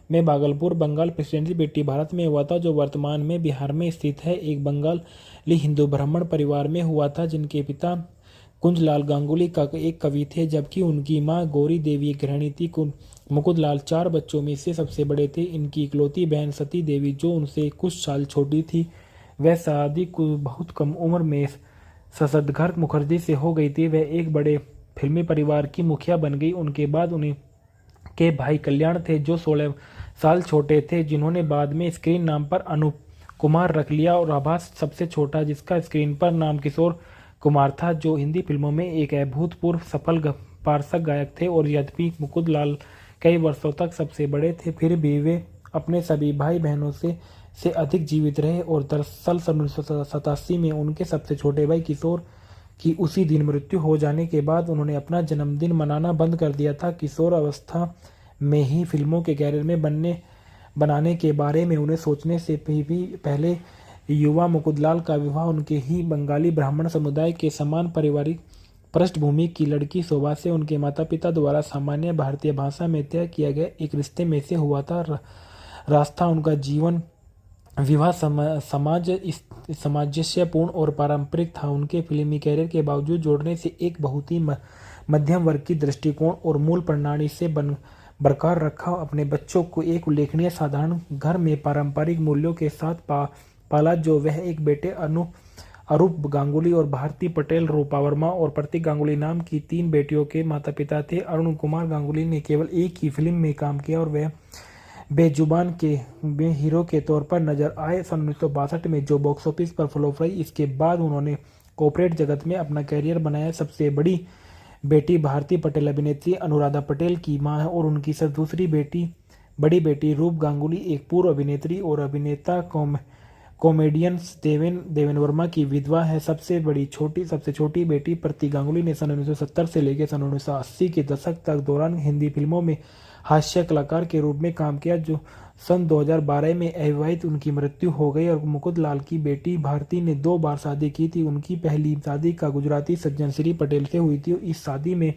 में भागलपुर बंगाल प्रेसिडेंसी ब्रिटिश भारत में हुआ था, जो वर्तमान में बिहार में स्थित है। एक बंगाली हिंदू ब्राह्मण परिवार में हुआ था, जिनके पिता कुंजलाल गांगुली का एक कवि थे, जबकि उनकी मां गौरी देवी एक गृहिणी थी। मुकुंदलाल 4 बच्चों में से सबसे बड़े थे। इनकी इकलौती बहन सती देवी, जो उनसे कुछ साल छोटी थी, वह शादी को बहुत कम उम्र में शशधर मुखर्जी से हो गई थी। वह एक बड़े फिल्मी परिवार की मुखिया बन गई। उनके बाद उन्हें के भाई कल्याण थे, जो 16 साल छोटे थे, जिन्होंने बाद में स्क्रीन नाम पर अनूप कुमार रख लिया, और आभास सबसे छोटा, जिसका स्क्रीन पर नाम किशोर कुमार था, जो हिंदी फिल्मों में एक अभूतपूर्व सफल पार्श्व गायक थे। और यद्यपि मुकुंदलाल कई वर्षों तक सबसे बड़े थे, फिर भी वे अपने सभी भाई बहनों से अधिक जीवित रहे। और दरअसल सन 1987 में उनके सबसे छोटे भाई किशोर की उसी दिन मृत्यु हो जाने के बाद उन्होंने अपना जन्मदिन मनाना बंद कर दिया था। किशोर अवस्था में ही फिल्मों के कैरियर में बनाने के बारे में उन्हें सोचने से भी पहले युवा मुकुंदलाल का विवाह उनके ही बंगाली ब्राह्मण समुदाय के समान पारिवारिक पृष्ठभूमि की लड़की शोभा से उनके माता पिता द्वारा सामान्य भारतीय भाषा में तय किया गया एक रिश्ते में से हुआ था। रास्ता उनका जीवन विवाह सामंजस्यपूर्ण और पारंपरिक था। उनके फिल्मी कैरियर के बावजूद जोड़ने से एक बहुत ही मध्यम वर्ग की दृष्टिकोण और मूल प्रणाली से बरकरार रखा। अपने बच्चों को एक उल्लेखनीय साधारण घर में पारंपरिक मूल्यों के साथ पाला, जो वह एक बेटे अरूप गांगुली और भारती पटेल, रूपा वर्मा और प्रतीक गांगुली नाम की 3 बेटियों के माता पिता थे। अरुण कुमार गांगुली ने केवल एक ही फिल्म में काम किया और वह बेजुबान के हीरो के तौर पर नजर आए सन 1962 में, जो बॉक्स ऑफिस पर फ्लॉप रही। इसके बाद उन्होंने कॉर्पोरेट जगत में अपना कैरियर बनाया। सबसे बड़ी बेटी भारती पटेल अभिनेत्री अनुराधा पटेल की मां है, और उनकी दूसरी बड़ी बेटी रूप गांगुली एक पूर्व अभिनेत्री और अभिनेता कॉमेडियन देवेन वर्मा की विधवा है। सबसे छोटी बेटी प्रतीक गांगुली ने सन 1970 से लेकर सन 1980 के दशक तक दौरान हिंदी फिल्मों में हास्य कलाकार के रूप में काम किया, जो सन 2012 में अविवाहित उनकी मृत्यु हो गई। और मुकुंदलाल की बेटी भारती ने 2 बार शादी की थी। उनकी पहली शादी का गुजराती सज्जन श्री पटेल से हुई थी। इस शादी में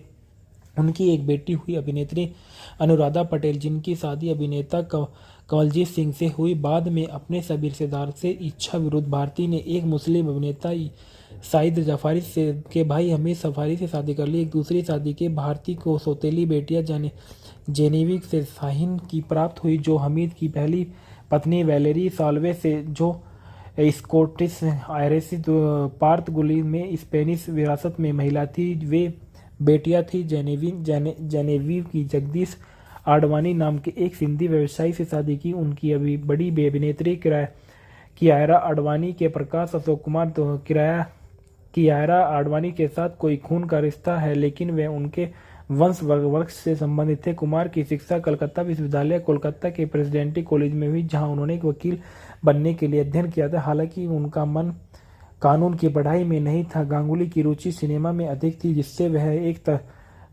उनकी एक बेटी हुई अभिनेत्री अनुराधा पटेल, जिनकी शादी अभिनेता कवलजीत सिंह से हुई। बाद में अपने सभी रिश्तेदार से इच्छा विरुद्ध भारती ने एक मुस्लिम अभिनेता साइद जफारी के भाई हमीद सफारी से शादी कर ली। एक दूसरी शादी के भारती को सौतेली बेटियां जेनेविक से शाहीन की प्राप्त हुई, जो हमीद की पहली पत्नी वैलेरी साल्वे से, जो स्कॉटिश आयरिश पार्तगुली में स्पेनिश विरासत में महिला थी। वे बेटियां थी जेनेविव की जगदीश आडवाणी नाम के एक सिंधी व्यवसायी से शादी की। उनकी अभी बड़ी अभिनेत्री कियारा आडवाणी के प्रकाश अशोक कुमार कियारा आडवाणी के साथ कोई खून का रिश्ता है, लेकिन वे उनके वंश वर्ग से संबंधित थे। कुमार की शिक्षा कलकत्ता विश्वविद्यालय कोलकाता के प्रेसिडेंटी कॉलेज में हुई, जहां उन्होंने एक वकील बनने के लिए अध्ययन किया था। हालांकि उनका मन कानून की पढ़ाई में नहीं था। गांगुली की रुचि सिनेमा में अधिक थी, जिससे वह एक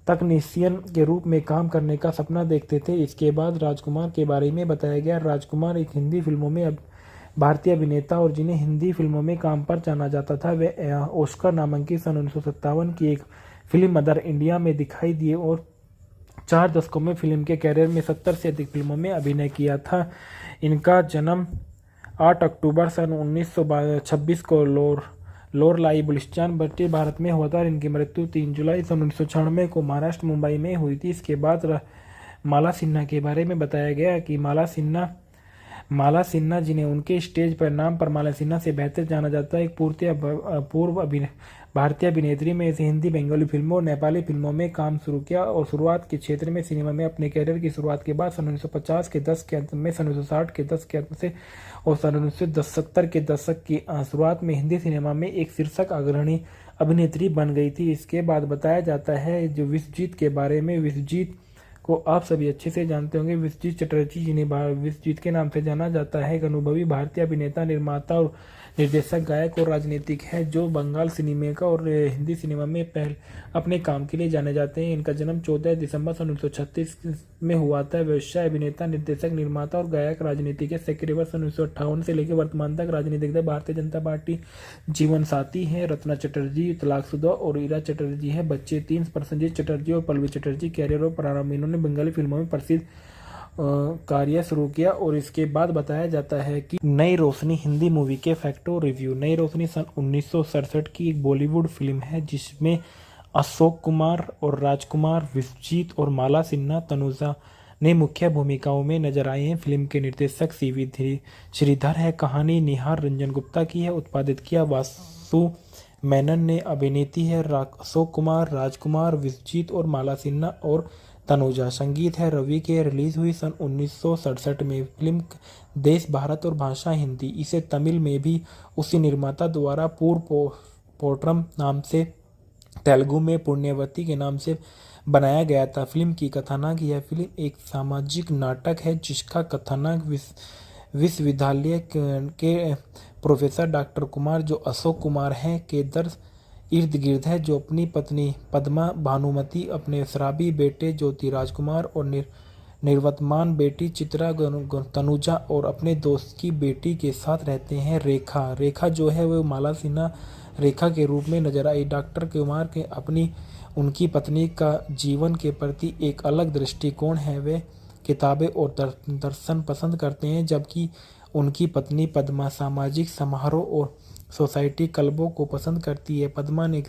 तकनीशियन के रूप में काम करने का सपना देखते थे। इसके बाद राजकुमार के बारे में बताया गया। राजकुमार एक हिंदी फिल्मों में भारतीय अभिनेता और जिन्हें हिंदी फिल्मों में काम पर जाना जाता था। वे ऑस्कर नामांकित सन 1957 की एक फिल्म मदर इंडिया में दिखाई दिए और 4 दशकों में फिल्म के कैरियर में 70 से अधिक फिल्मों में अभिनय किया था। इनका जन्म 8 अक्टूबर सन 1926 को लोरलाई बलूचिस्तान ब्रिटिश भारत में हुआ था। इनकी मृत्यु 3 जुलाई सन 1996 को महाराष्ट्र मुंबई में हुई थी। इसके बाद माला सिन्हा के बारे में बताया गया कि माला सिन्हा जिन्हें उनके स्टेज पर नाम पर माला सिन्हा से बेहतर जाना जाता है, एक पूर्व भारतीय अभिनेत्री में से हिंदी बंगाली फिल्मों और नेपाली फिल्मों में काम शुरू किया और शुरुआत के क्षेत्र में सिनेमा में अपने कैरियर की शुरुआत के बाद सन 1950 के दशक के अंत में, सन 1960 के दशक के अंत से और सन 1970 के दशक की शुरुआत में हिंदी सिनेमा में एक शीर्षक अग्रणी अभिनेत्री बन गई थी। इसके बाद बताया जाता है जो विश्वजीत के बारे में। विश्वजीत को आप सभी अच्छे से जानते होंगे। विश्वजीत चटर्जी, जिन्हें विश्वजीत के नाम से जाना जाता है, एक अनुभवी भारतीय अभिनेता, निर्माता और निर्देशक, गायक और राजनीतिक है, जो बंगाल सिनेमा का और हिंदी सिनेमा में अपने काम के लिए जाने जाते हैं। इनका जन्म 14 दिसंबर सन 1936 में हुआ था। व्यवसाय अभिनेता, निर्देशक, निर्माता और गायक, राजनीतिक है। सेक्रेटरी सन 1958 से लेकर वर्तमान तक राजनीतिक दल भारतीय जनता पार्टी जीवन साथी है। रत्ना चटर्जी तलाकशुदा और ईरा चटर्जी है बच्चे 3। प्रसन्नजीत चटर्जी और पल्लवी चटर्जी कैरियर और प्रारंभ इन्होंने बंगाली फिल्मों में प्रसिद्ध कार्य शुरू किया। और इसके बाद बताया जाता है कि नई रोशनी हिंदी मूवी के फैक्ट और रिव्यू। नई रोशनी सन 1967 की एक बॉलीवुड फिल्म है, जिसमें अशोक कुमार और राजकुमार, विश्वजीत और माला सिन्हा तनुजा ने मुख्य भूमिकाओं में नजर आए हैं। फिल्म के निर्देशक सीवी श्रीधर है। कहानी निहार रंजन गुप्ता की है। उत्पादित किया वासु मेनन ने। अभिनेत्री है अशोक कुमार, राजकुमार, विश्वजीत और माला सिन्हा और तनुजा। संगीत है रवि के। रिलीज हुई सन 1967 में। फिल्म देश भारत और भाषा हिंदी। इसे तमिल में भी उसी निर्माता द्वारा पूर्व पोट्रम नाम से, तेलुगु में पुण्यवती के नाम से बनाया गया था। फिल्म की कथानक। यह फिल्म एक सामाजिक नाटक है जिसका कथानक विश्वविद्यालय के प्रोफेसर डॉक्टर कुमार, जो अशोक कुमार हैं, के दर्द इर्द गिर्द है, जो अपनी पत्नी पद्मा भानुमति, अपने शराबी बेटे ज्योति राजकुमार और निर्वतमान बेटी चित्रा तनुजा और अपने दोस्त की बेटी के साथ रहते हैं। रेखा जो है वो माला सिन्हा रेखा के रूप में नजर आई। डॉक्टर कुमार के अपनी उनकी पत्नी का जीवन के प्रति एक अलग दृष्टिकोण है। वे किताबें और दर्शन पसंद करते हैं, जबकि उनकी पत्नी पद्मा सामाजिक समारोह और सोसाइटी क्लबों को पसंद करती है। पद्मा ने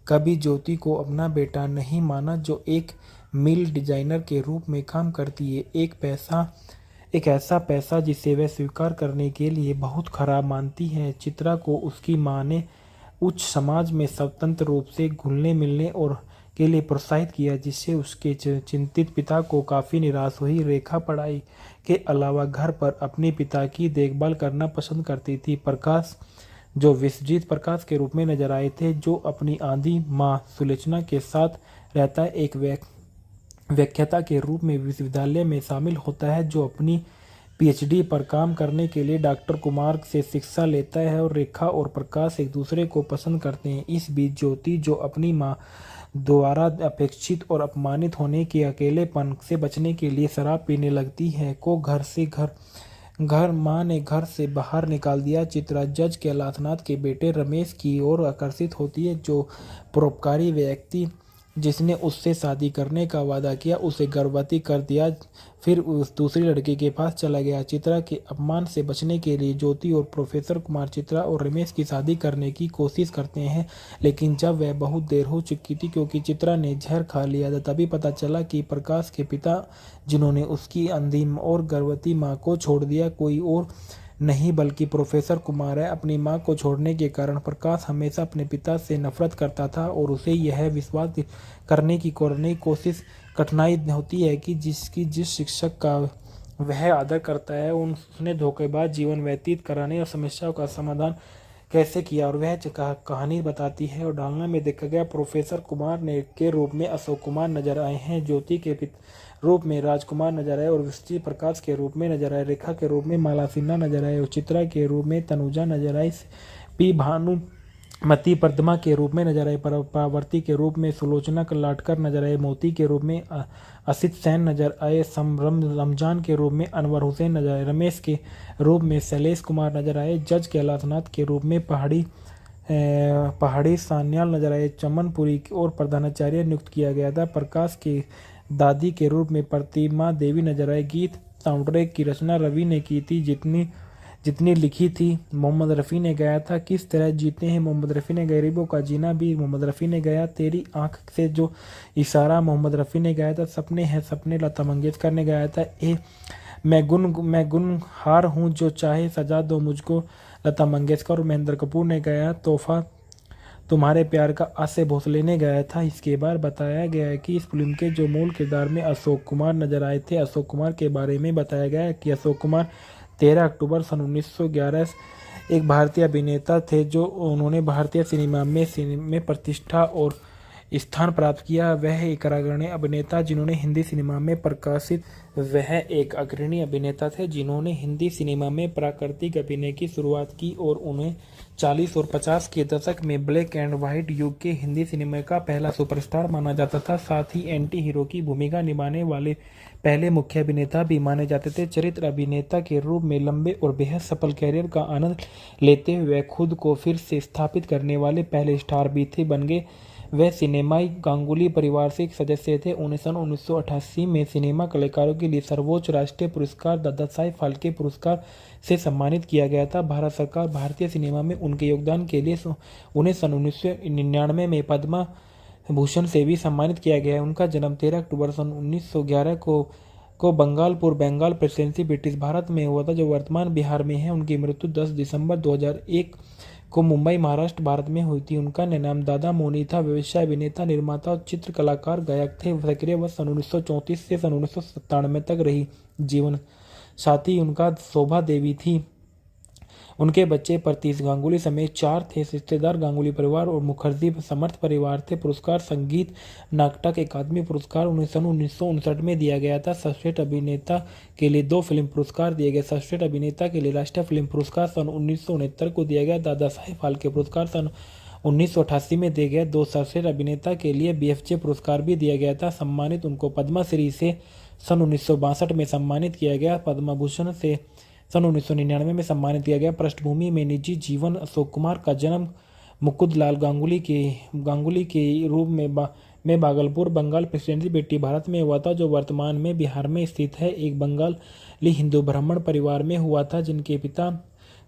कभी ज्योति को अपना बेटा नहीं माना, जो एक मिल डिजाइनर के रूप में काम करती है। एक ऐसा पैसा जिसे वह स्वीकार करने के लिए बहुत खराब मानती है। चित्रा को उसकी मां ने उच्च समाज में स्वतंत्र रूप से घुलने मिलने और के लिए प्रोत्साहित किया, जिससे उसके चिंतित पिता को काफ़ी निराश हुई। रेखा पढ़ाई के अलावा घर पर अपने पिता की देखभाल करना पसंद करती थी। प्रकाश, जो विश्वजीत प्रकाश के रूप में नजर आए थे, जो अपनी आधी मां सुलोचना के साथ रहता है, एक व्याख्याता के रूप में विश्वविद्यालय में शामिल होता है, जो अपनी पीएचडी पर काम करने के लिए डॉक्टर कुमार से शिक्षा लेता है। और रेखा और प्रकाश एक दूसरे को पसंद करते हैं। इस बीच ज्योति, जो अपनी मां द्वारा अपेक्षित और अपमानित होने के अकेलेपन से बचने के लिए शराब पीने लगती है, को मां ने घर से बाहर निकाल दिया। चित्रा जज कैलाशनाथ के बेटे रमेश की ओर आकर्षित होती है, जो परोपकारी व्यक्ति जिसने उससे शादी करने का वादा किया, उसे गर्भवती कर दिया, फिर उस दूसरी लड़की के पास चला गया। चित्रा के अपमान से बचने के लिए ज्योति और प्रोफेसर कुमार चित्रा और रमेश की शादी करने की कोशिश करते हैं, लेकिन जब वह बहुत देर हो चुकी थी क्योंकि चित्रा ने जहर खा लिया था, तभी पता चला कि प्रकाश के पिता, जिन्होंने उसकी अंधी और गर्भवती माँ को छोड़ दिया, कोई और नहीं बल्कि प्रोफेसर कुमार है। अपनी मां को छोड़ने के कारण प्रकाश हमेशा अपने पिता से नफरत करता था और उसे यह विश्वास करने की कोशिश कठिनाई होती है कि जिस शिक्षक का वह आदर करता है, उसने धोखेबाज जीवन व्यतीत कराने और समस्याओं का समाधान कैसे किया और वह कहानी बताती है। और डालना में देखा गया प्रोफेसर कुमार ने के रूप में अशोक कुमार नजर आए हैं, ज्योति के रूप में राजकुमार नजर आए और विष्णु प्रकाश के रूप में नजर आए, रेखा के रूप में माला सिन्हा नजर आए और चित्रा के रूप में तनुजा नजर आई, पी भानुमति पद्मा के रूप में नजर आए, पावर्ती के रूप में सुलोचना लाटकर नजर आए, मोती के रूप में असित सेन नजर आए, रमजान के रूप में अनवर हुसैन नजर आए, रमेश के रूप में शैलेश कुमार नजर आए, जज कैलाशनाथ के रूप में पहाड़ी सान्याल नजर आए, चमनपुरी और प्रधानाचार्य नियुक्त किया गया था। प्रकाश के दादी के रूप में प्रतिमा देवी नजर आए। गीत साउंड ट्रैक की रचना रवि ने की थी, जितनी लिखी थी मोहम्मद रफ़ी ने गाया था। किस तरह जीते हैं मोहम्मद रफ़ी ने, गरीबों का जीना भी मोहम्मद रफ़ी ने गाया। तेरी आंख से जो इशारा मोहम्मद रफ़ी ने गाया था। सपने हैं सपने लता मंगेशकर ने गाया था। मैं गुनहार हूँ जो चाहे सजा दो मुझको लता मंगेशकर और महेंद्र कपूर ने गाया। तोहफा तुम्हारे प्यार का आसे भोसले ने गाया था। इसके बाद बताया गया है कि इस फिल्म के जो मूल किरदार में अशोक कुमार नजर आए थे। अशोक कुमार के बारे में बताया गया है कि अशोक कुमार 13 अक्टूबर सन 1911 एक भारतीय अभिनेता थे जो उन्होंने भारतीय सिनेमा में प्रतिष्ठा और स्थान प्राप्त किया। वह एक अग्रणी अभिनेता जिन्होंने हिंदी सिनेमा में प्रकाशित वह एक अग्रणी अभिनेता थे जिन्होंने हिंदी सिनेमा में प्राकृतिक अभिनय की शुरुआत की और उन्हें 40 और 50 के दशक में ब्लैक एंड व्हाइट युग के हिंदी सिनेमा का पहला सुपरस्टार माना जाता था। साथ ही एंटी हीरो की भूमिका निभाने वाले पहले मुख्य अभिनेता भी माने जाते थे। चरित्र अभिनेता के रूप में लंबे और बेहद सफल कैरियर का आनंद लेते हुए खुद को फिर से स्थापित करने वाले पहले स्टार भी थे बन गए। वह सिनेमाई गांगुली परिवार से एक सदस्य थे। उन्हें सन 1988 में सिनेमा कलाकारों के लिए सर्वोच्च राष्ट्रीय पुरस्कार दादा साहेब फाल्के पुरस्कार से सम्मानित किया गया था। भारत सरकार भारतीय सिनेमा में उनके योगदान के लिए उन्हें सन 1999 में पद्मा भूषण से भी सम्मानित किया गया है। उनका जन्म 13 अक्टूबर सन 1911 को बंगालपुर बंगाल प्रेसिडेंसी ब्रिटिश भारत में हुआ था जो वर्तमान बिहार में है। उनकी मृत्यु 10 दिसंबर 2001 को मुंबई महाराष्ट्र भारत में हुई थी। उनका नाम दादा मोनी था। व्यवसाय अभिनेता निर्माता और चित्र कलाकार गायक थे। सक्रिय वर्ष सन 1934 से सन 1997 तक रही। जीवन साथी उनका शोभा देवी थी। उनके बच्चे प्रतीश गांगुली समेत 4 थे। रिश्तेदार गांगुली परिवार और मुखर्जी समर्थ परिवार थे। पुरस्कार संगीत नाटक अकादमी पुरस्कार उन्हें सन 1959 में दिया गया था। सर्वश्रेष्ठ अभिनेता के लिए 2 फिल्म पुरस्कार दिए गए। सर्वश्रेष्ठ अभिनेता के लिए राष्ट्रीय फिल्म पुरस्कार सन 1969 को दिया गया। दादा साहेब फाल्के पुरस्कार सन 1988 में दिया गया। 2 सर्वश्रेष्ठ अभिनेता के लिए BFJ पुरस्कार भी दिया गया था। सम्मानित उनको पद्मश्री से सन 1962 में सम्मानित किया गया। पद्म भूषण से सन 1999 में सम्मानित किया गया। पृष्ठभूमि में निजी जीवन अशोक कुमार का जन्म मुकुंदलाल गांगुली के रूप में भागलपुर बंगाल प्रेसिडेंसी बेटी भारत में हुआ था जो वर्तमान में बिहार में स्थित है। एक बंगाली हिंदू ब्राह्मण परिवार में हुआ था जिनके पिता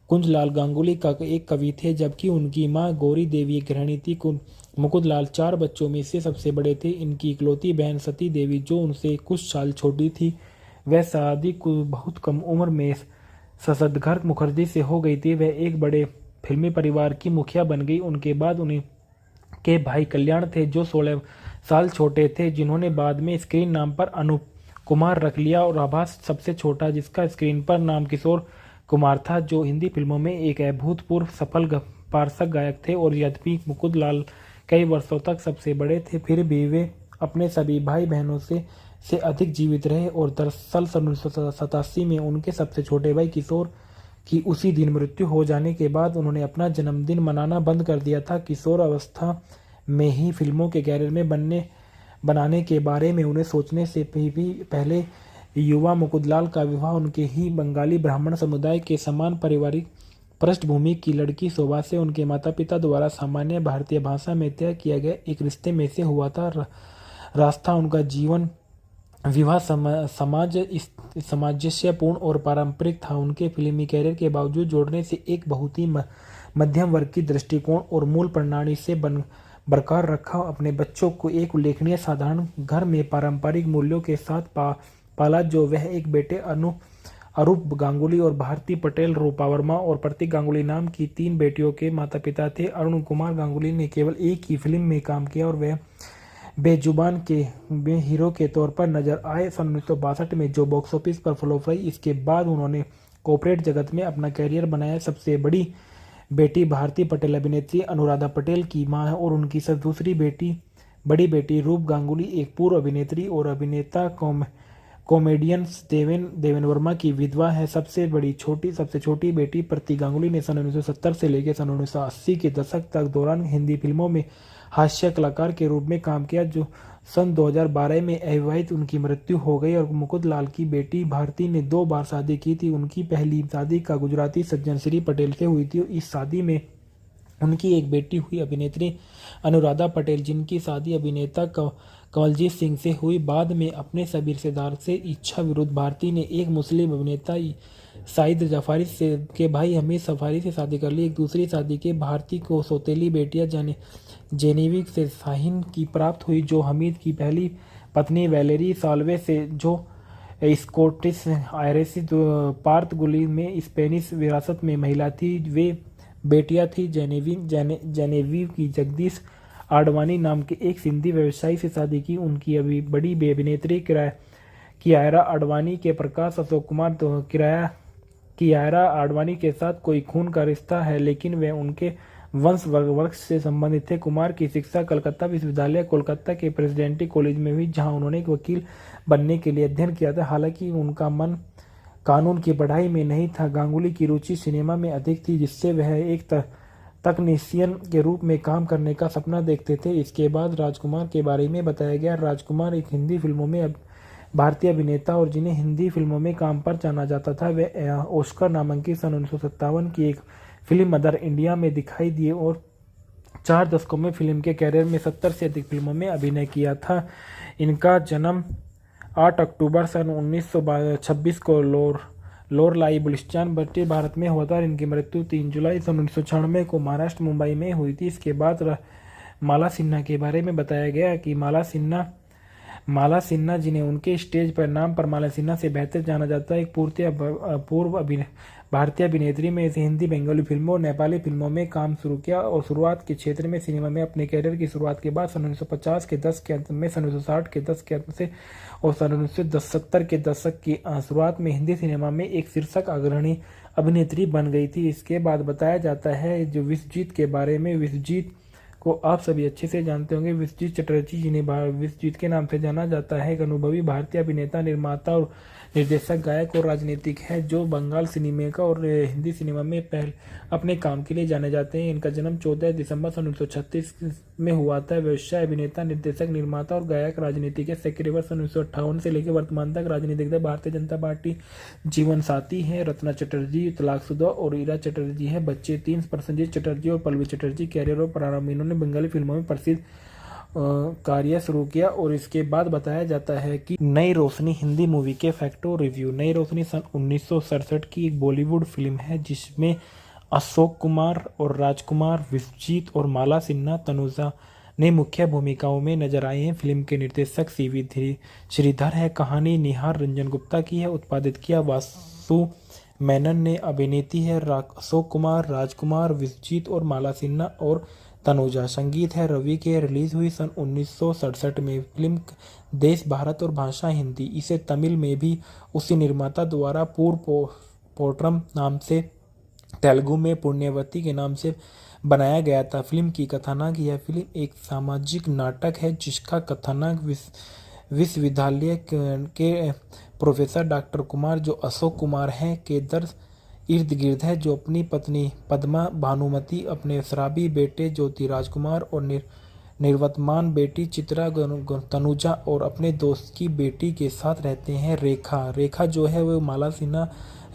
कुंजलाल गांगुली का एक कवि थे जबकि उनकी मां गौरी देवी एक गृहिणी थी। मुकुंदलाल 4 बच्चों में से सबसे बड़े थे। इनकी इकलौती बहन सती देवी जो उनसे कुछ साल छोटी थी वह शादी को बहुत कम उम्र में ससदघर मुखर्जी से हो गई थी। वह एक बड़े फिल्मी परिवार की मुखिया बन गई। उनके बाद उन्हें के भाई कल्याण थे जो 16 साल छोटे थे जिन्होंने बाद में स्क्रीन नाम पर अनूप कुमार रख लिया और आभास सबसे छोटा जिसका स्क्रीन पर नाम किशोर कुमार था जो हिंदी फिल्मों में एक अभूतपूर्व सफल पार्श्व गायक थे। और यद्यपि मुकुंदलाल कई वर्षों तक सबसे बड़े थे फिर भी वे अपने सभी भाई बहनों से अधिक जीवित रहे और दरअसल सन 1987 में उनके सबसे छोटे भाई किशोर की उसी दिन मृत्यु हो जाने के बाद उन्होंने अपना जन्मदिन मनाना बंद कर दिया था। किशोर अवस्था में ही फिल्मों के कैरियर में बनाने के बारे में उन्हें सोचने से भी पहले युवा मुकुंदलाल का विवाह उनके ही बंगाली ब्राह्मण समुदाय के समान पारिवारिक पृष्ठभूमि की लड़की शोभा से उनके माता पिता द्वारा सामान्य भारतीय भाषा में तय किया गया एक रिश्ते में से हुआ था। रास्ता उनका जीवन विवाह सामंजस्यपूर्ण और पारंपरिक था। उनके फिल्मी कैरियर के बावजूद जोड़ने से एक बहुत ही मध्यम वर्ग की दृष्टिकोण और मूल प्रणाली से बरकरार रखा। अपने बच्चों को एक उल्लेखनीय साधारण घर में पारंपरिक मूल्यों के साथ पाला जो वह एक बेटे अरूप गांगुली और भारती पटेल रूपा वर्मा और प्रतीक गांगुली नाम की 3 बेटियों के माता पिता थे। अरुण कुमार गांगुली ने केवल एक ही फिल्म में काम किया और वह बेजुबान के हीरो के तौर पर नजर आए सन 1962 में जो बॉक्स ऑफिस पर फ्लॉप रही। इसके बाद उन्होंने कॉर्पोरेट जगत में अपना कैरियर बनाया। सबसे बड़ी बेटी भारती पटेल अभिनेत्री अनुराधा पटेल की मां है और उनकी दूसरी बड़ी बेटी रूप गांगुली एक पूर्व अभिनेत्री और अभिनेता कॉमेडियन देवेन वर्मा की विधवा है। सबसे छोटी बेटी प्रति गांगुली ने सन 1970 से लेकर सन 1980 के दशक तक दौरान हिंदी फिल्मों में हास्य कलाकार के रूप में काम किया। जो सन 2012 में अविवाहित उनकी मृत्यु हो गई और मुकुंद लाल की बेटी भारती ने 2 बार शादी की थी। उनकी पहली शादी का गुजराती सज्जन श्री पटेल से हुई थी। इस शादी में उनकी एक बेटी हुई अभिनेत्री अनुराधा पटेल, जिनकी शादी अभिनेता कंवलजीत सिंह से हुई। बाद में अपने सभी रिश्तेदार से इच्छा विरुद्ध भारती ने एक मुस्लिम अभिनेता साइद जफारी के भाई हमीद सफारी से शादी कर ली। एक दूसरी शादी के भारती को सौतेली बेटियां जेनेविक से शाहीन की प्राप्त हुई, जो हमीद की पहली पत्नी वैलेरी साल्वे से, जो स्कॉटिश आयरिश पार्तगुली में स्पेनिश विरासत में महिला थी। वे बेटियां थी जेनेवी की जगदीश आडवाणी नाम के एक सिंधी व्यवसायी से शादी की। उनकी अभी बड़ी अभिनेत्री कियारा आडवाणी के प्रकाश अशोक कुमार कियारा आडवाणी के साथ कोई खून का रिश्ता है, लेकिन वे उनके वंश से संबंधित थे। कुमार की शिक्षा कलकत्ता विश्वविद्यालय कोलकाता के प्रेसिडेंसी कॉलेज में हुई, जहां उन्होंने एक वकील बनने के लिए अध्ययन किया था। हालांकि उनका मन कानून की पढ़ाई में नहीं था। गांगुली की रुचि सिनेमा में अधिक थी, जिससे वह एक तकनीशियन के रूप में काम करने का सपना देखते थे। इसके बाद राजकुमार के बारे में बताया गया। राजकुमार एक हिंदी फिल्मों में भारतीय अभिनेता और जिन्हें हिंदी फिल्मों में काम पर जाना जाता था। वे ऑस्कर नामांकित सन 1957 की एक फिल्म मदर इंडिया में दिखाई दिए और 4 दशकों में फिल्म के कैरियर में 70 से अधिक फिल्मों में अभिनय किया था। इनका जन्म 8 अक्टूबर सन 1926 को लोरलाई बलुचिस्तान ब्रिटिश भारत में हुआ था। इनकी मृत्यु 3 जुलाई सन 1996 को महाराष्ट्र मुंबई में हुई थी। इसके बाद माला सिन्हा के बारे में बताया गया कि माला सिन्हा जिन्हें उनके स्टेज पर नाम पर माला सिन्हा से बेहतर जाना जाता है, एक पूर्व भारतीय अभिनेत्री में से हिंदी बंगाली फिल्मों और नेपाली फिल्मों में काम शुरू किया और शुरुआत के क्षेत्र में सिनेमा में अपने कैरियर की शुरुआत के बाद सन 1950 के दशक के अंत में, सन 1960 के दशक के अंत से और सन 1970 के दशक की शुरुआत में हिंदी सिनेमा में एक शीर्षक अग्रणी अभिनेत्री बन गई थी। इसके बाद बताया जाता है जो विश्वजीत के बारे में। विश्वजीत को आप सभी अच्छे से जानते होंगे। विश्वजीत चटर्जी, जिन्हें विश्वजीत के नाम से जाना जाता है, एक अनुभवी भारतीय अभिनेता, निर्माता और निर्देशक, गायक और राजनीतिक है, जो बंगाल सिनेमा का और हिंदी सिनेमा में अपने काम के लिए जाने जाते हैं। इनका जन्म 14 दिसंबर सन 1936 में हुआ था। व्यवसाय अभिनेता, निर्देशक, निर्माता और गायक, राजनीतिक है। सेक्रेटरी सन 1958 से लेकर वर्तमान तक राजनीतिक दल भारतीय जनता पार्टी जीवन साथी है। रत्ना चटर्जी तलाकशुदा और ईरा चटर्जी है बच्चे 3। प्रसन्नजीत चटर्जी और पल्लवी चटर्जी कैरियर और प्रारंभ में इन्होंने बंगाली फिल्मों में प्रसिद्ध कार्य शुरू किया। और इसके बाद बताया जाता है कि नई रोशनी हिंदी मूवी के फैक्टो रिव्यू। नई रोशनी सन 1967 की एक बॉलीवुड फिल्म है, जिसमें अशोक कुमार और राजकुमार, विश्वजीत और माला सिन्हा तनुजा ने मुख्य भूमिकाओं में नजर आए हैं। फिल्म के निर्देशक सीवी श्रीधर है। कहानी निहार रंजन गुप्ता की है। उत्पादित किया वासु मेनन ने। अभिनेत्री है अशोक कुमार, राजकुमार, विश्वजीत और माला सिन्हा और तनुजा। संगीत है रवि के। रिलीज हुई सन 1967 में। फिल्म देश भारत और भाषा हिंदी। इसे तमिल में भी उसी निर्माता द्वारा पूर्व पोट्रम नाम से, तेलुगु में पुण्यवती के नाम से बनाया गया था। फिल्म की कथानक। यह फिल्म एक सामाजिक नाटक है जिसका कथानक विश्वविद्यालय के प्रोफेसर डॉक्टर कुमार, जो अशोक कुमार हैं, के दर्द इर्द गिर्द है, जो अपनी पत्नी पद्मा भानुमति, अपने शराबी बेटे ज्योति राजकुमार और निर्वतमान बेटी चित्रा तनुजा और अपने दोस्त की बेटी के साथ रहते हैं। रेखा जो है वो माला सिन्हा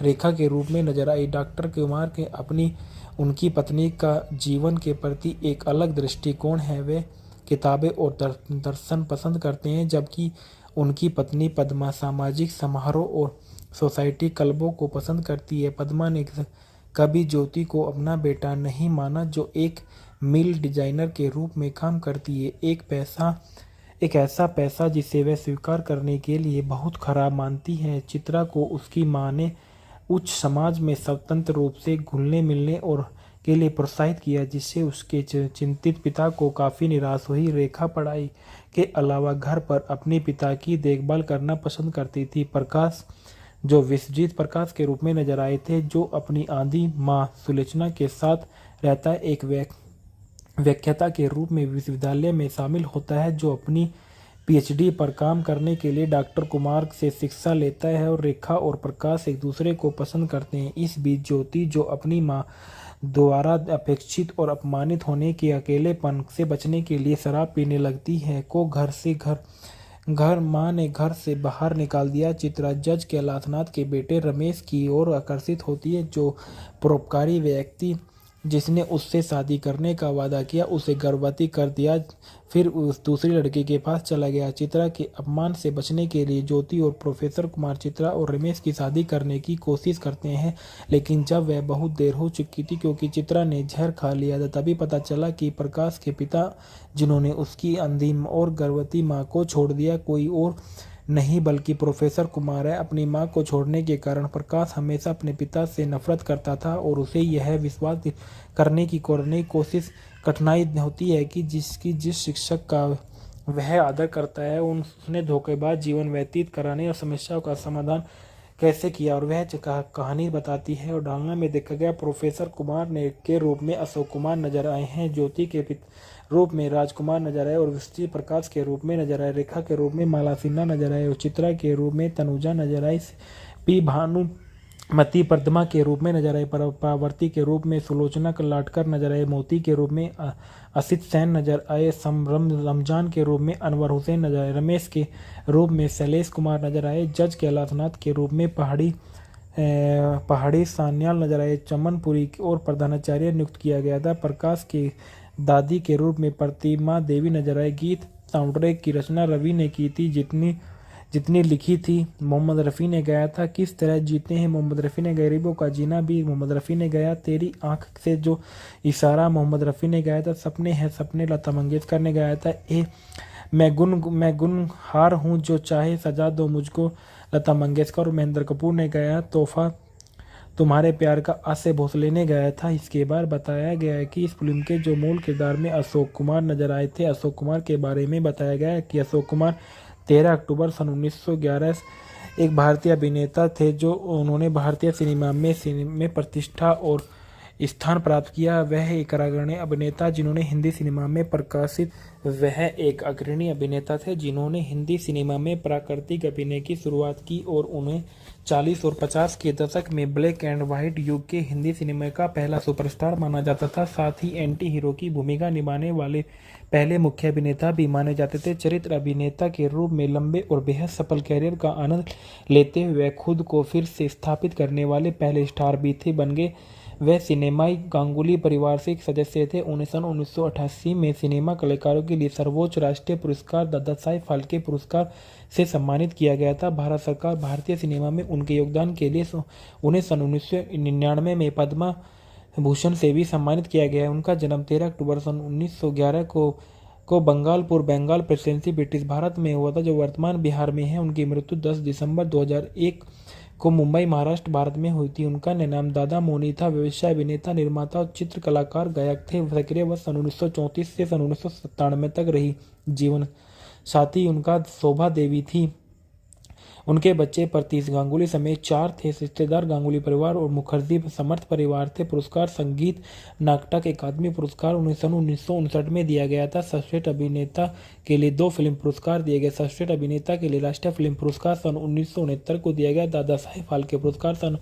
रेखा के रूप में नजर आई। डॉक्टर कुमार के अपनी उनकी पत्नी का जीवन के प्रति एक अलग दृष्टिकोण है। वे किताबें और दर्शन पसंद करते हैं, जबकि उनकी पत्नी पद्मा सामाजिक समारोह और सोसाइटी क्लबों को पसंद करती है। पद्मा ने कभी ज्योति को अपना बेटा नहीं माना, जो एक मिल डिजाइनर के रूप में काम करती है। एक ऐसा पैसा जिसे वह स्वीकार करने के लिए बहुत खराब मानती है। चित्रा को उसकी मां ने उच्च समाज में स्वतंत्र रूप से घुलने मिलने और के लिए प्रोत्साहित किया, जिससे उसके चिंतित पिता को काफ़ी निराश हुई। रेखा पढ़ाई के अलावा घर पर अपने पिता की देखभाल करना पसंद करती थी। प्रकाश जो विश्वजीत प्रकाश के रूप में नजर आए थे, जो अपनी आधी माँ सुलोचना के साथ रहता है, एक व्याख्याता के रूप में विश्वविद्यालय में शामिल होता है, जो अपनी पीएचडी पर काम करने के लिए डॉक्टर कुमार से शिक्षा लेता है, और रेखा और प्रकाश एक दूसरे को पसंद करते हैं। इस बीच ज्योति, जो अपनी माँ द्वारा अपेक्षित और अपमानित होने के अकेलेपन से बचने के लिए शराब पीने लगती है, को घर माँ ने घर से बाहर निकाल दिया। चित्रा जज कैलाशनाथ के बेटे रमेश की ओर आकर्षित होती है, जो परोपकारी व्यक्ति जिसने उससे शादी करने का वादा किया उसे गर्भवती कर दिया, फिर उस दूसरी लड़की के पास चला गया। चित्रा के अपमान से बचने के लिए ज्योति और प्रोफेसर कुमार चित्रा और रमेश की शादी करने की कोशिश करते हैं, लेकिन जब वह बहुत देर हो चुकी थी क्योंकि चित्रा ने जहर खा लिया था, तभी पता चला कि प्रकाश के पिता, जिन्होंने उसकी अंधी और गर्भवती माँ को छोड़ दिया, कोई और नहीं बल्कि प्रोफेसर कुमार है। अपनी माँ को छोड़ने के कारण प्रकाश हमेशा अपने पिता से नफरत करता था, और उसे यह विश्वास करने की कोशिश कठिनाई होती है कि जिस शिक्षक का वह आदर करता है उसने धोखेबाज जीवन व्यतीत कराने और समस्याओं का समाधान कैसे किया, और वह कहानी बताती है। और डालना में देखा गया प्रोफेसर कुमार ने के रूप में अशोक कुमार नजर आए हैं, ज्योति के रूप में राजकुमार नजर आए, और विश्वजीत प्रकाश के रूप में नजर आए, रेखा के रूप में माला सिन्हा नजर आए, और चित्रा के रूप में तनुजा नजर आई, पी भानुमति पद्मा के रूप में नजर आए, पावर्ती के रूप में सुलोचना लाटकर नजर आए, मोती के रूप में असित सेन नजर आए, रमजान के रूप में अनवर हुसैन नजर आए, रमेश के रूप में शैलेश कुमार नजर आए, जज कैलाशनाथ के रूप में पहाड़ी सान्याल नजर आए, चमनपुरी और प्रधानाचार्य नियुक्त किया गया था। प्रकाश के दादी के रूप में प्रतिमा देवी नजर आए। गीत साउंडट्रैक की रचना रवि ने की थी, जितनी लिखी थी मोहम्मद रफ़ी ने गाया था। किस तरह जीते हैं मोहम्मद रफ़ी ने, गरीबों का जीना भी मोहम्मद रफ़ी ने गाया। तेरी आंख से जो इशारा मोहम्मद रफ़ी ने गाया था। सपने हैं सपने लता मंगेशकर ने गाया था। मैं गुनहार हूँ जो चाहे सजा दो मुझको लता मंगेशकर और महेंद्र कपूर ने गाया। तोहफा तुम्हारे प्यार का आसे भोसले ने गाया था। इसके बाद बताया गया है कि इस फिल्म के जो मूल किरदार में अशोक कुमार नजर आए थे। अशोक कुमार के बारे में बताया गया है कि अशोक कुमार 13 अक्टूबर सन 1911 एक भारतीय अभिनेता थे, जो उन्होंने भारतीय सिनेमा में प्रतिष्ठा और स्थान प्राप्त किया। वह एक अग्रणी अभिनेता जिन्होंने हिंदी सिनेमा में प्रकाशित वह एक अग्रणी अभिनेता थे जिन्होंने हिंदी सिनेमा में प्राकृतिक अभिनय की शुरुआत की, और उन्हें 40 और 50 के दशक में ब्लैक एंड व्हाइट युग के हिंदी सिनेमा का पहला सुपरस्टार माना जाता था। साथ ही एंटी हीरो की भूमिका निभाने वाले पहले मुख्य अभिनेता भी माने जाते थे। चरित्र अभिनेता के रूप में लंबे और बेहद सफल कैरियर का आनंद लेते हुए खुद को फिर से स्थापित करने वाले पहले स्टार भी थे बन गए। वह सिनेमाई गांगुली परिवार से एक सदस्य थे। उन्हें सन 1988 में सिनेमा कलाकारों के लिए सर्वोच्च राष्ट्रीय पुरस्कार दादा साहेब फाल्के पुरस्कार से सम्मानित किया गया था। भारत सरकार भारतीय सिनेमा में उनके योगदान के लिए उन्हें सन 1999 में पद्मा भूषण से भी सम्मानित किया गया है। उनका जन्म 13 अक्टूबर सन 1911 को बंगालपुर बंगाल प्रेसिडेंसी ब्रिटिश भारत में हुआ था, जो वर्तमान बिहार में है। उनकी मृत्यु 10 दिसंबर 2001 को मुंबई महाराष्ट्र भारत में हुई थी। उनका नाम दादा मोनी था। व्यवसाय अभिनेता, निर्माता और चित्र कलाकार, गायक थे। सक्रिय वर्ष सन 1934 से सन 1997 तक रही। जीवन साथी उनका शोभा देवी थी। उनके बच्चे प्रतीश गांगुली समेत 4 थे। रिश्तेदार गांगुली परिवार और मुखर्जी समर्थ परिवार थे। पुरस्कार संगीत नाटक अकादमी पुरस्कार सन 1959 में दिया गया था। सर्वश्रेष्ठ अभिनेता के लिए 2 फिल्म पुरस्कार दिए गए। सर्वश्रेष्ठ अभिनेता के लिए राष्ट्रीय फिल्म पुरस्कार सन 1969 को दिया गया। दादा साहेब फाल्के पुरस्कार सन